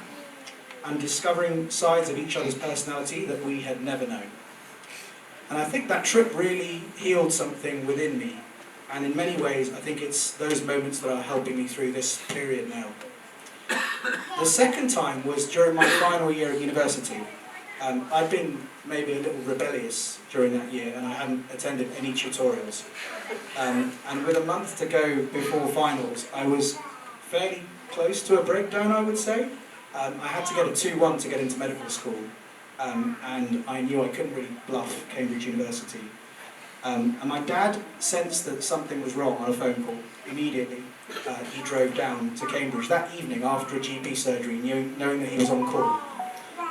and discovering sides of each other's personality that we had never known. And I think that trip really healed something within me, and in many ways I think it's those moments that are helping me through this period now. The second time was during my final year at university. I'd been maybe a little rebellious during that year, and I hadn't attended any tutorials. And with a month to go before finals, I was fairly close to a breakdown, I would say. I had to get a 2-1 to get into medical school, and I knew I couldn't really bluff Cambridge University. And my dad sensed that something was wrong on a phone call immediately. He drove down to Cambridge that evening after a GP surgery, knowing that he was on call.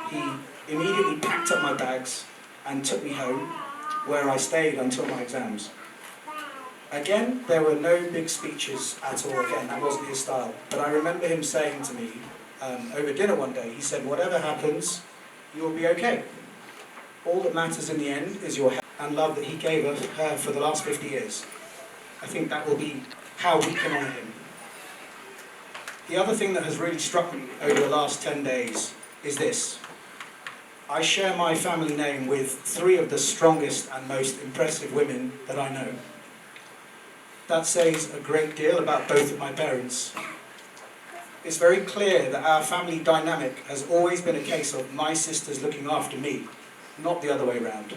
He immediately packed up my bags and took me home, where I stayed until my exams. Again, there were no big speeches at all. Again, that wasn't his style. But I remember him saying to me over dinner one day, he said, "Whatever happens, you'll be okay. All that matters in the end is your health and love that he gave her for the last 50 years. I think that will be how we can honour him." The other thing that has really struck me over the last 10 days is this. I share my family name with 3 of the strongest and most impressive women that I know. That says a great deal about both of my parents. It's very clear that our family dynamic has always been a case of my sisters looking after me, not the other way around.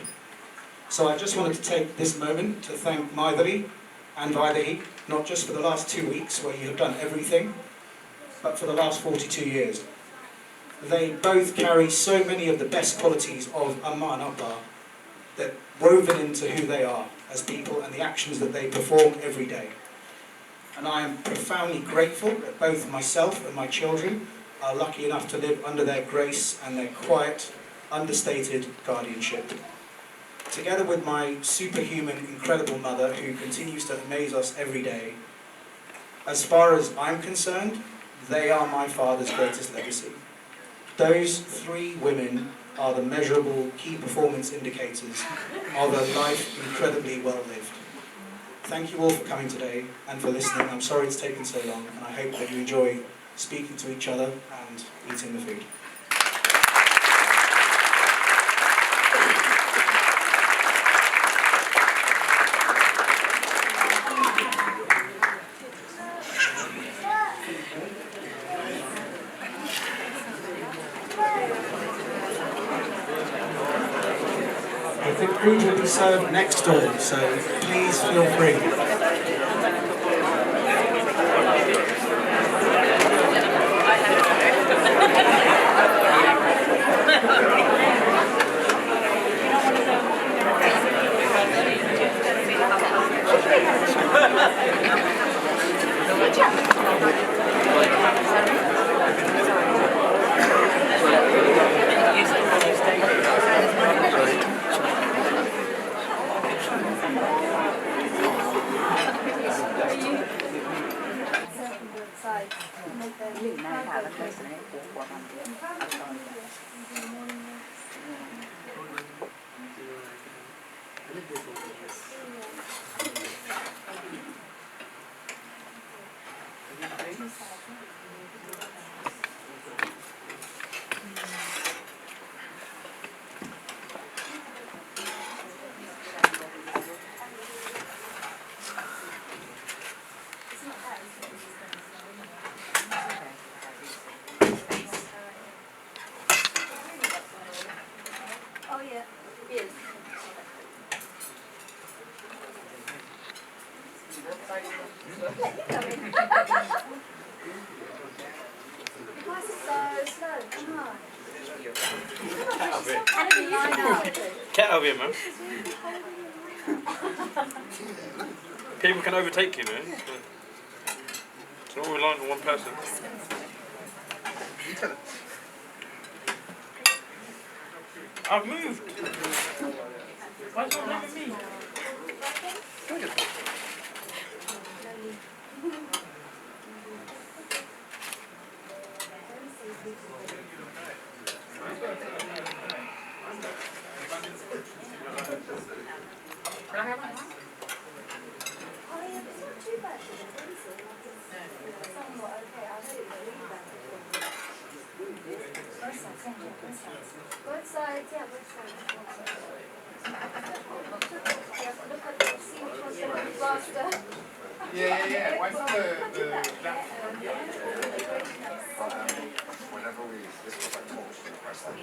So I just wanted to take this moment to thank Maidli and Vaidehi, not just for the last 2 weeks where you have done everything, but for the last 42 years. They both carry so many of the best qualities of Amma and Appa that woven into who they are as people and the actions that they perform every day. And I am profoundly grateful that both myself and my children are lucky enough to live under their grace and their quiet, understated guardianship. Together with my superhuman, incredible mother who continues to amaze us every day, as far as I'm concerned, They are my father's greatest legacy. Those three women are the measurable key performance indicators of a life incredibly well lived. Thank you all for coming today and for listening. I'm sorry it's taken so long, and I hope that you enjoy speaking to each other and eating the food. The food will be served next door, so please feel free. Oh yeah, yes. Why is it so slow? Come on. Get over here, man. People can overtake you, man. It's not reliant on one person. I've moved. Why is it not leaving me? Can I have one? Oh yeah, it's not too bad. It's somewhat okay. I'll let it go. Both sides, yeah, both sides. Look at the, see which one's going to be faster. Yeah. Why whenever this was like told to request that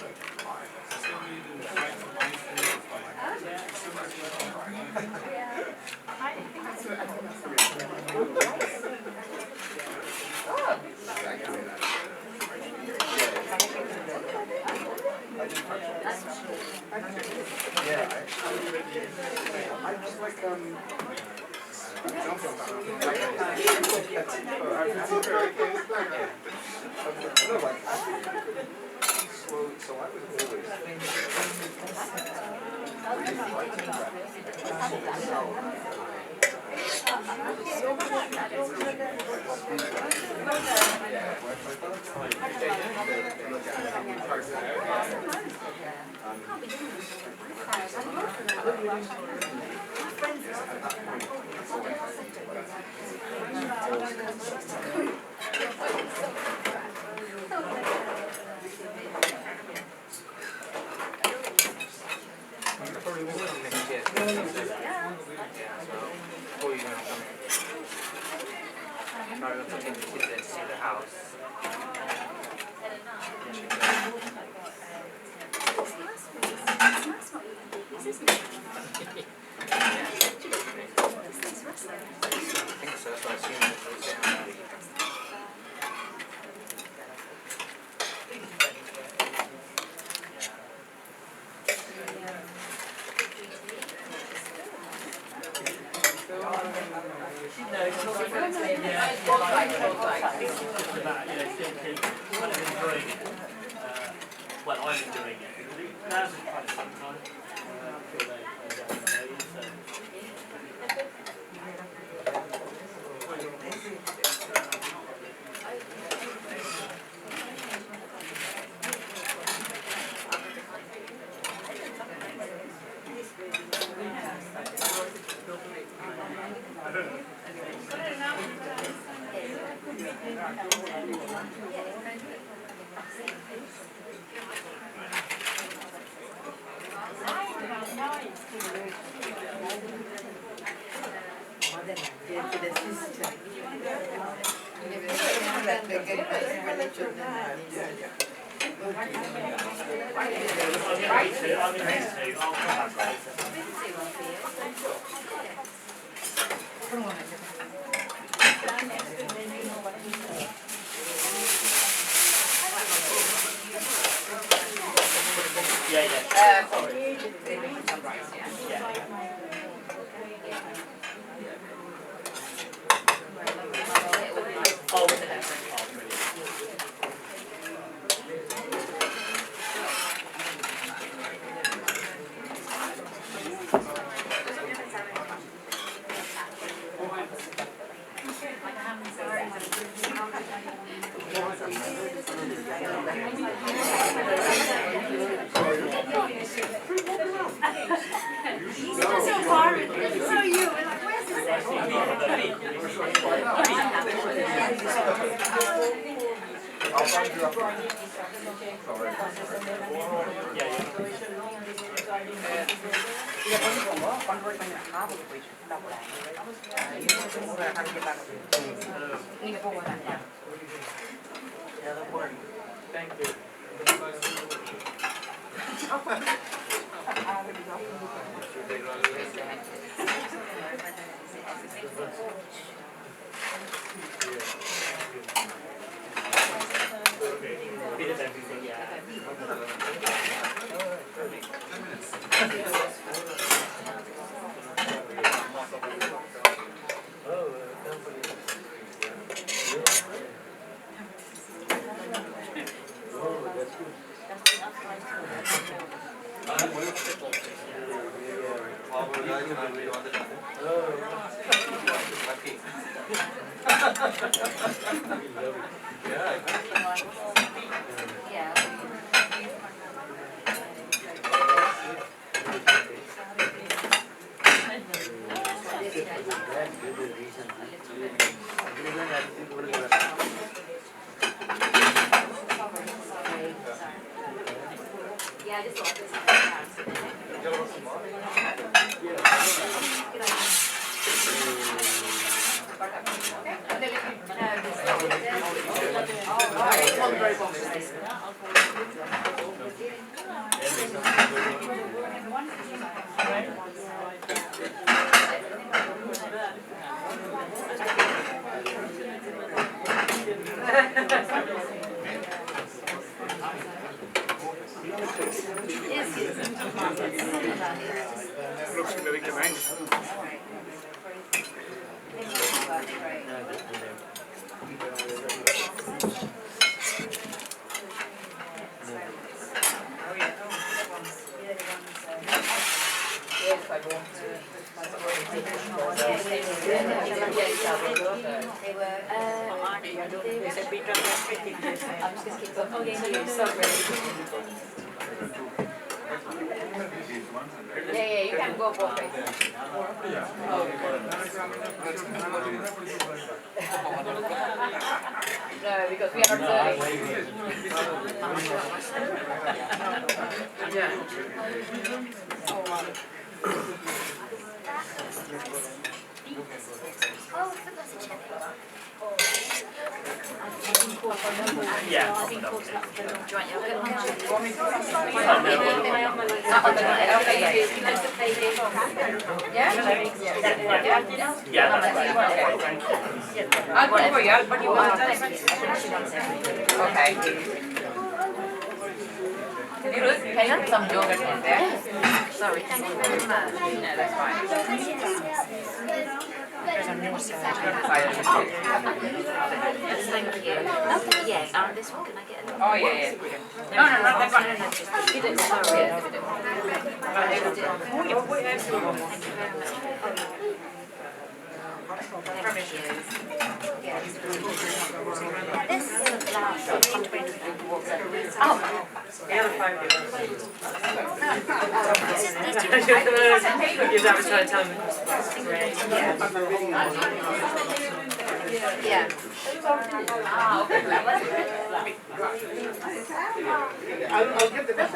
I just like so I was Probably will come next year. Before you go and come in. Sorry, I'm taking the kids there to see the house. I think so, that's what I assume it was. Well, I'm enjoying it. Now's kind of fun time. I feel they Yeah. I'll get the best.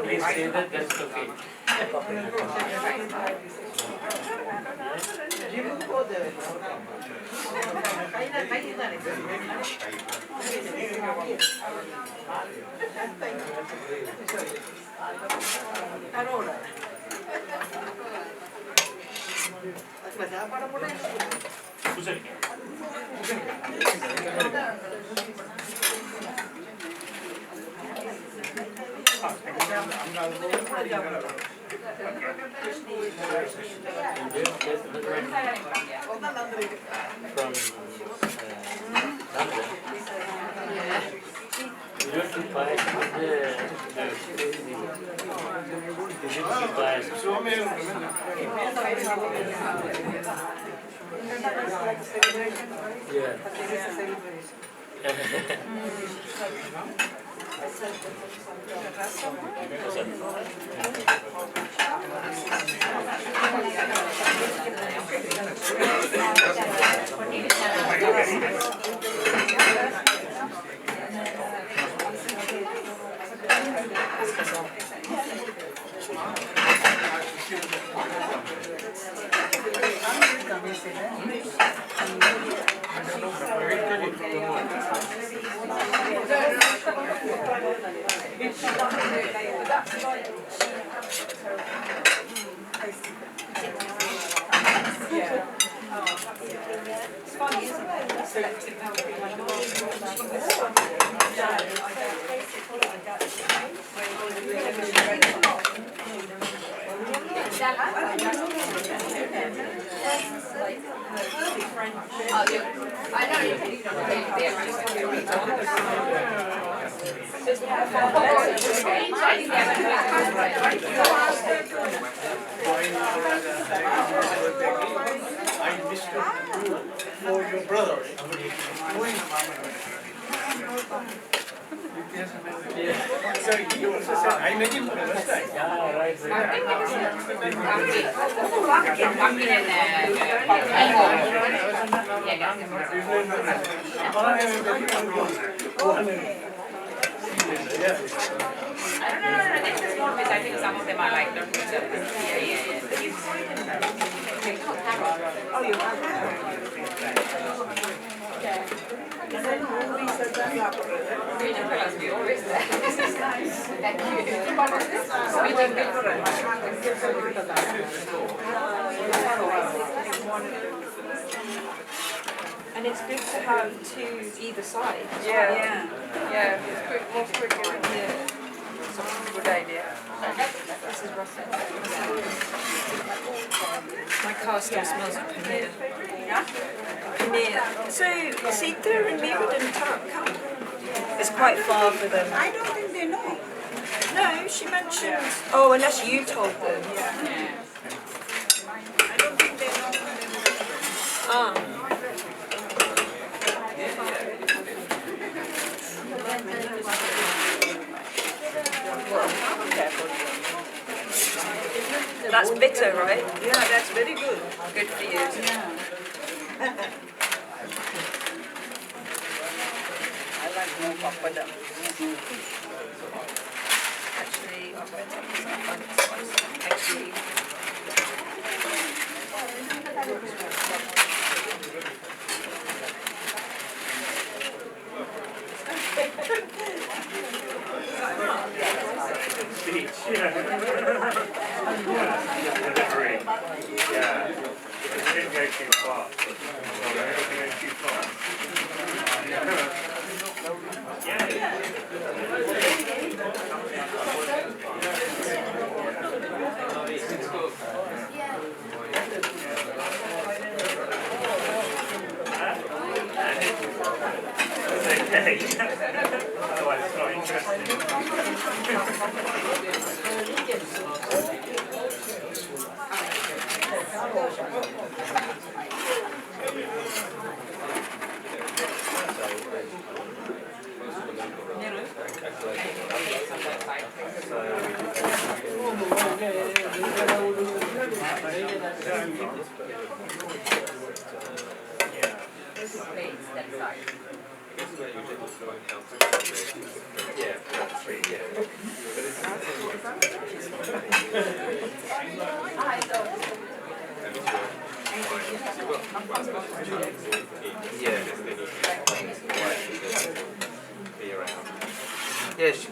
Please say that, that's okay. I mistook you for your brother. So you also said, I met him for the first time. Yeah, right. I think some of them are like not good. Oh, you have and then we set that up. We always this is nice. Thank you. And it's good to have two either side. Yeah. It's quick, more quicker. Yeah. Good idea. This is Russell. My car still smells of paneer. Paneer. So, see, they're in Merged and Tuck. It's quite far for them. I don't think they know. No, she mentioned. Oh, unless you told them. I don't think they know. Ah. That's bitter, right? Yeah, that's very good. Good for you. I like more papada. Actually, I'm going to take this off. Actually. Otherwise it's not interesting. Yes.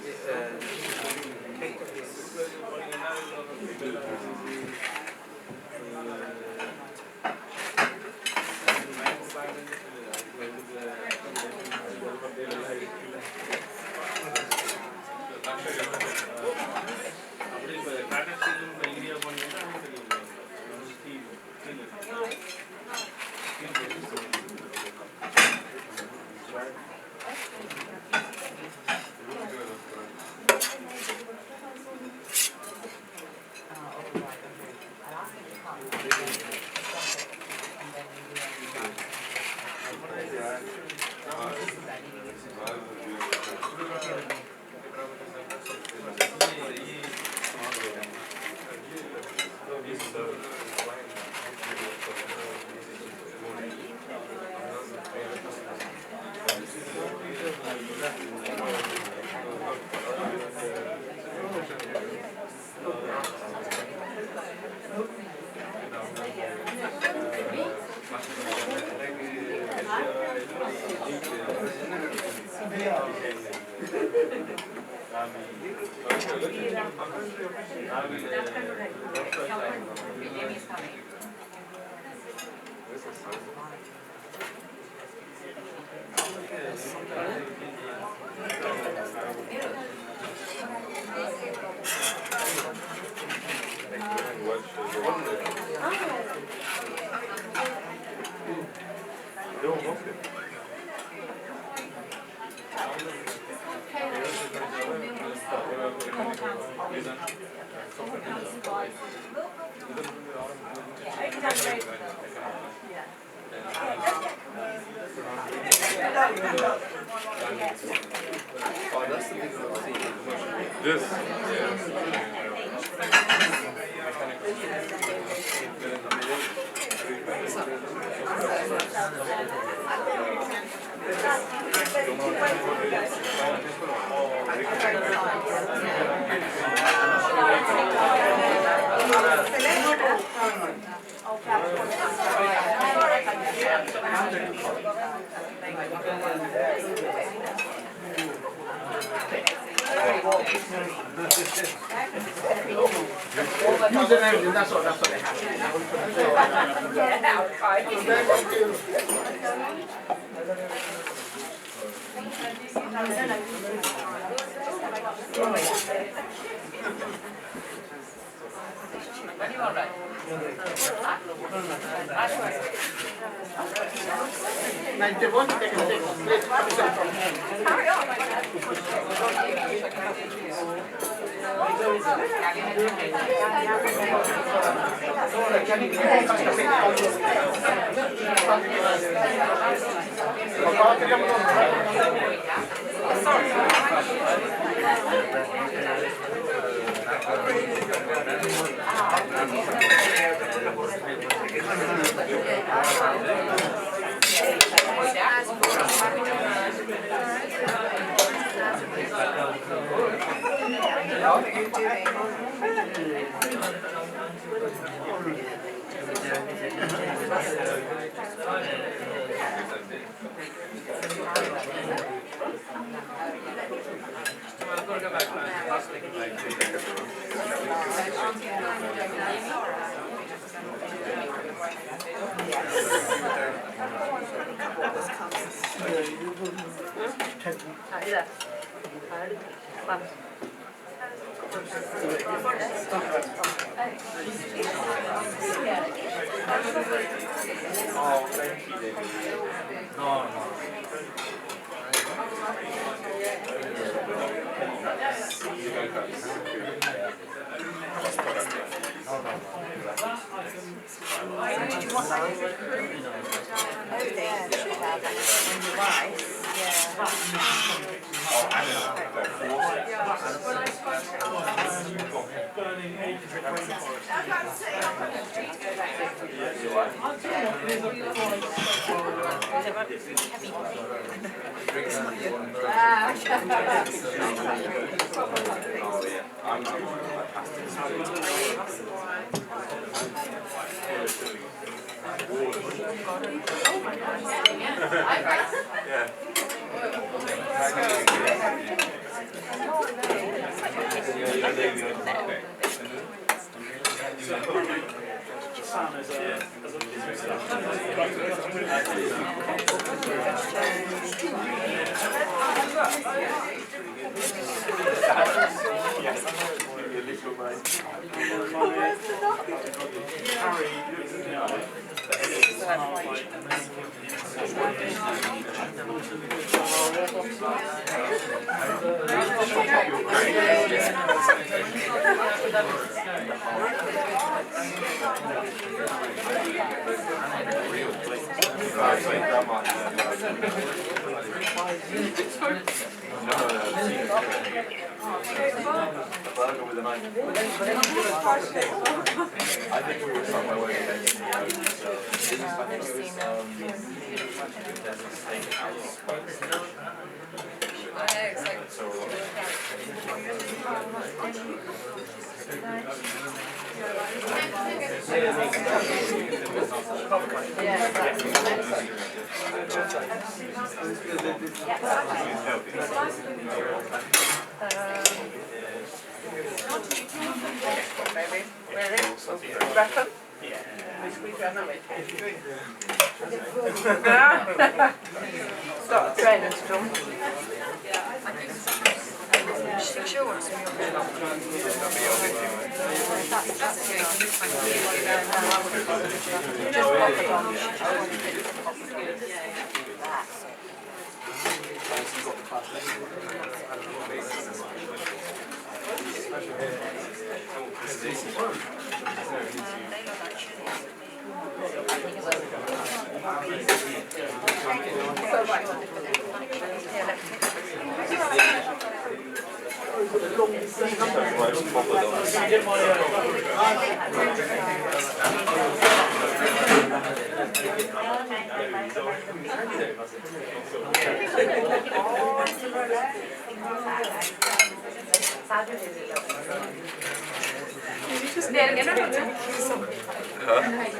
Got a trend drum. Sure wants to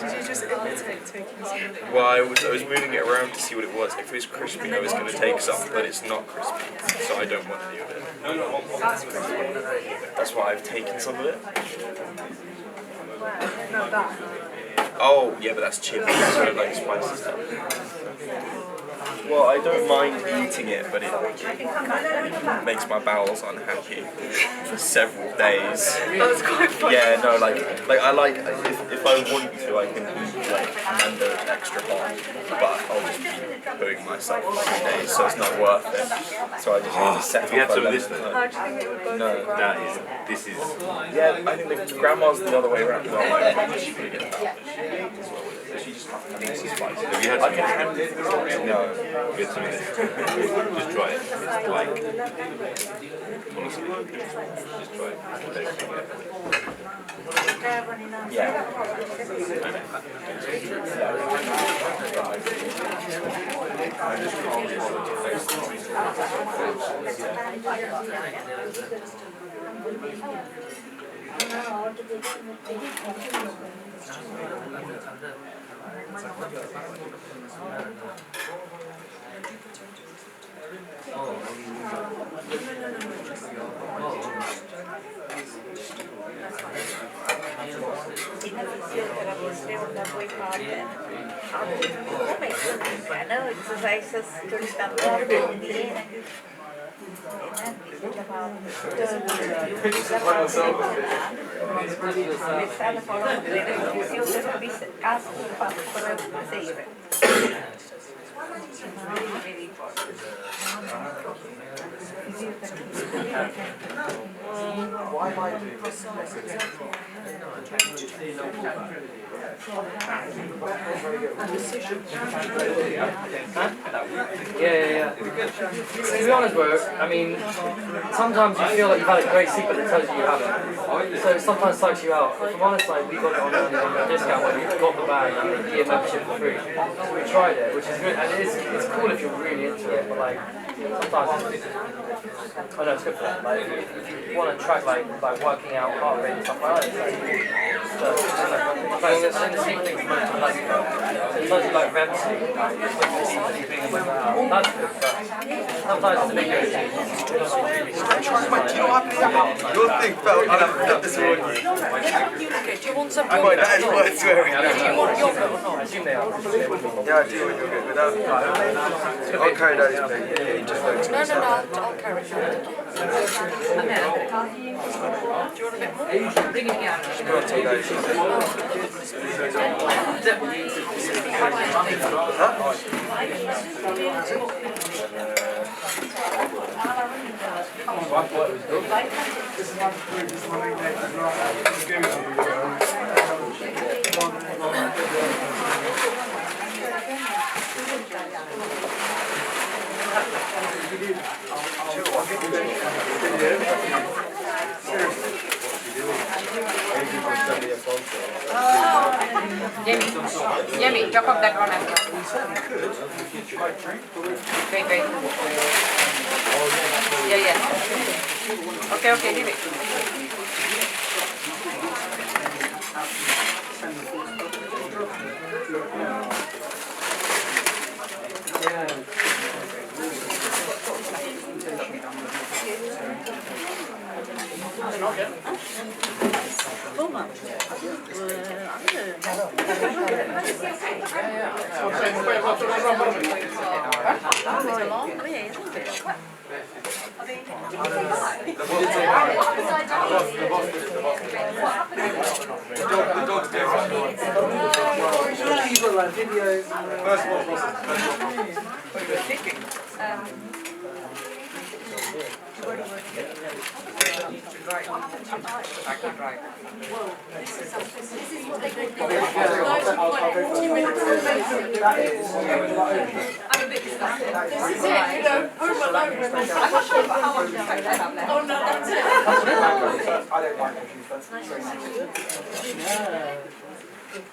Did you just imitate taking some? Well, I was moving it around to see what it was. If it was crispy, I was going to take some, but it's not crispy, so I don't want any of it. That's why I've taken some of it. Oh, yeah, but that's chili, so like spicy stuff. Well, I don't mind eating it, but it makes my bowels unhappy for several days. That's quite funny. Yeah, no, like I like if I want to, I can eat like Mando extra hot, but I'll just be pooing myself for 3 days, so it's not worth it. So I just need to settle. You had for some of a this little then? time. No, This is. Yeah, I think the grandma's the other way around. She's pretty good at that. She just makes it spicy. Have you had I can handle it. No. Get some of this. Just try it. It's like, honestly, just try it. Yeah. To be honest, bro, I mean, sometimes you feel like you've had a great seat, but it tells you you haven't. So it sometimes psychs you out. If I'm honest, like, we got it on a discount when we got the bag and the year membership for free. So we tried it, which is good, and it's cool if you're really into it, but like, sometimes I know it's good for that. Like, if you want to track like working out, heart rate and stuff like that, it's like, I think the same thing for most of like, it tells you like REM sleep, that's good, but sometimes it's a bit good. Your thing felt like this morning. Do you want some I might that is worth swearing. Do you want yogurt or not? I assume they are. Yeah, I do when you're good without. I'll carry that as plate. Yeah, you just don't. No, I'll carry it. Do you want a bit more? Bring it again. Go on, take those. Jamie, drop off that one as well. Wait. Yeah. Okay, leave it.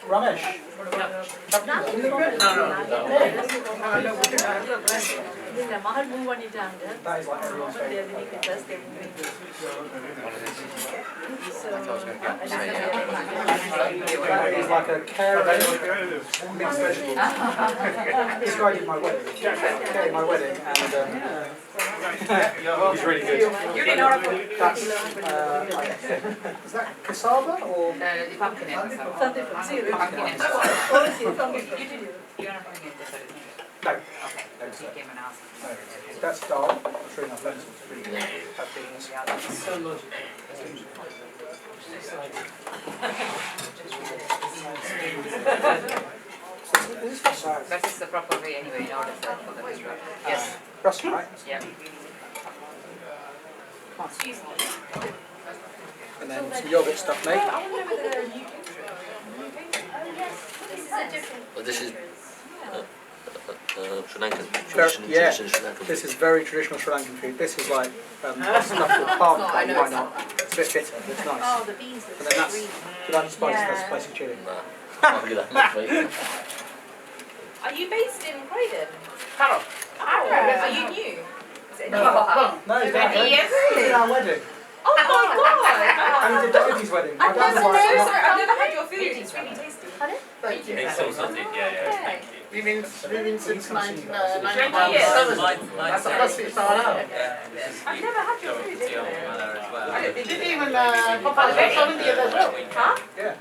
Ramesh. Move on it down there. That is like everyone's favourite. That is like a caring mixed vegetable. Described in my wedding. Okay, my wedding, and it was really good. That's is that cassava or Pumpkin. No. Okay. He came and asked. That's dal. True enough, lentils. Really good. Have beans. So logical. That is the proper way anyway in order for the restaurant. Yes. Restaurant, right? Yeah. And then some yogurt stuff, mate. Well, this is Sri Lankan. Yeah, this is very traditional Sri Lankan food. This is like stuff called palm pie, why not? It's a bit bitter, but it's nice. Oh, the beans And then that's, without the spice, that's spicy chili. Are you based in Croydon? Harrow. Are you new? No, it's not. Yes. It's our wedding. Oh my god! And it's David's wedding. My I've dad's never wife. had your food. It's really tasty. It's all something, yeah, thank you. We've been since 1997. That's the first we started out. I've never had your food. It didn't even pop out of the as well. Huh? Yeah.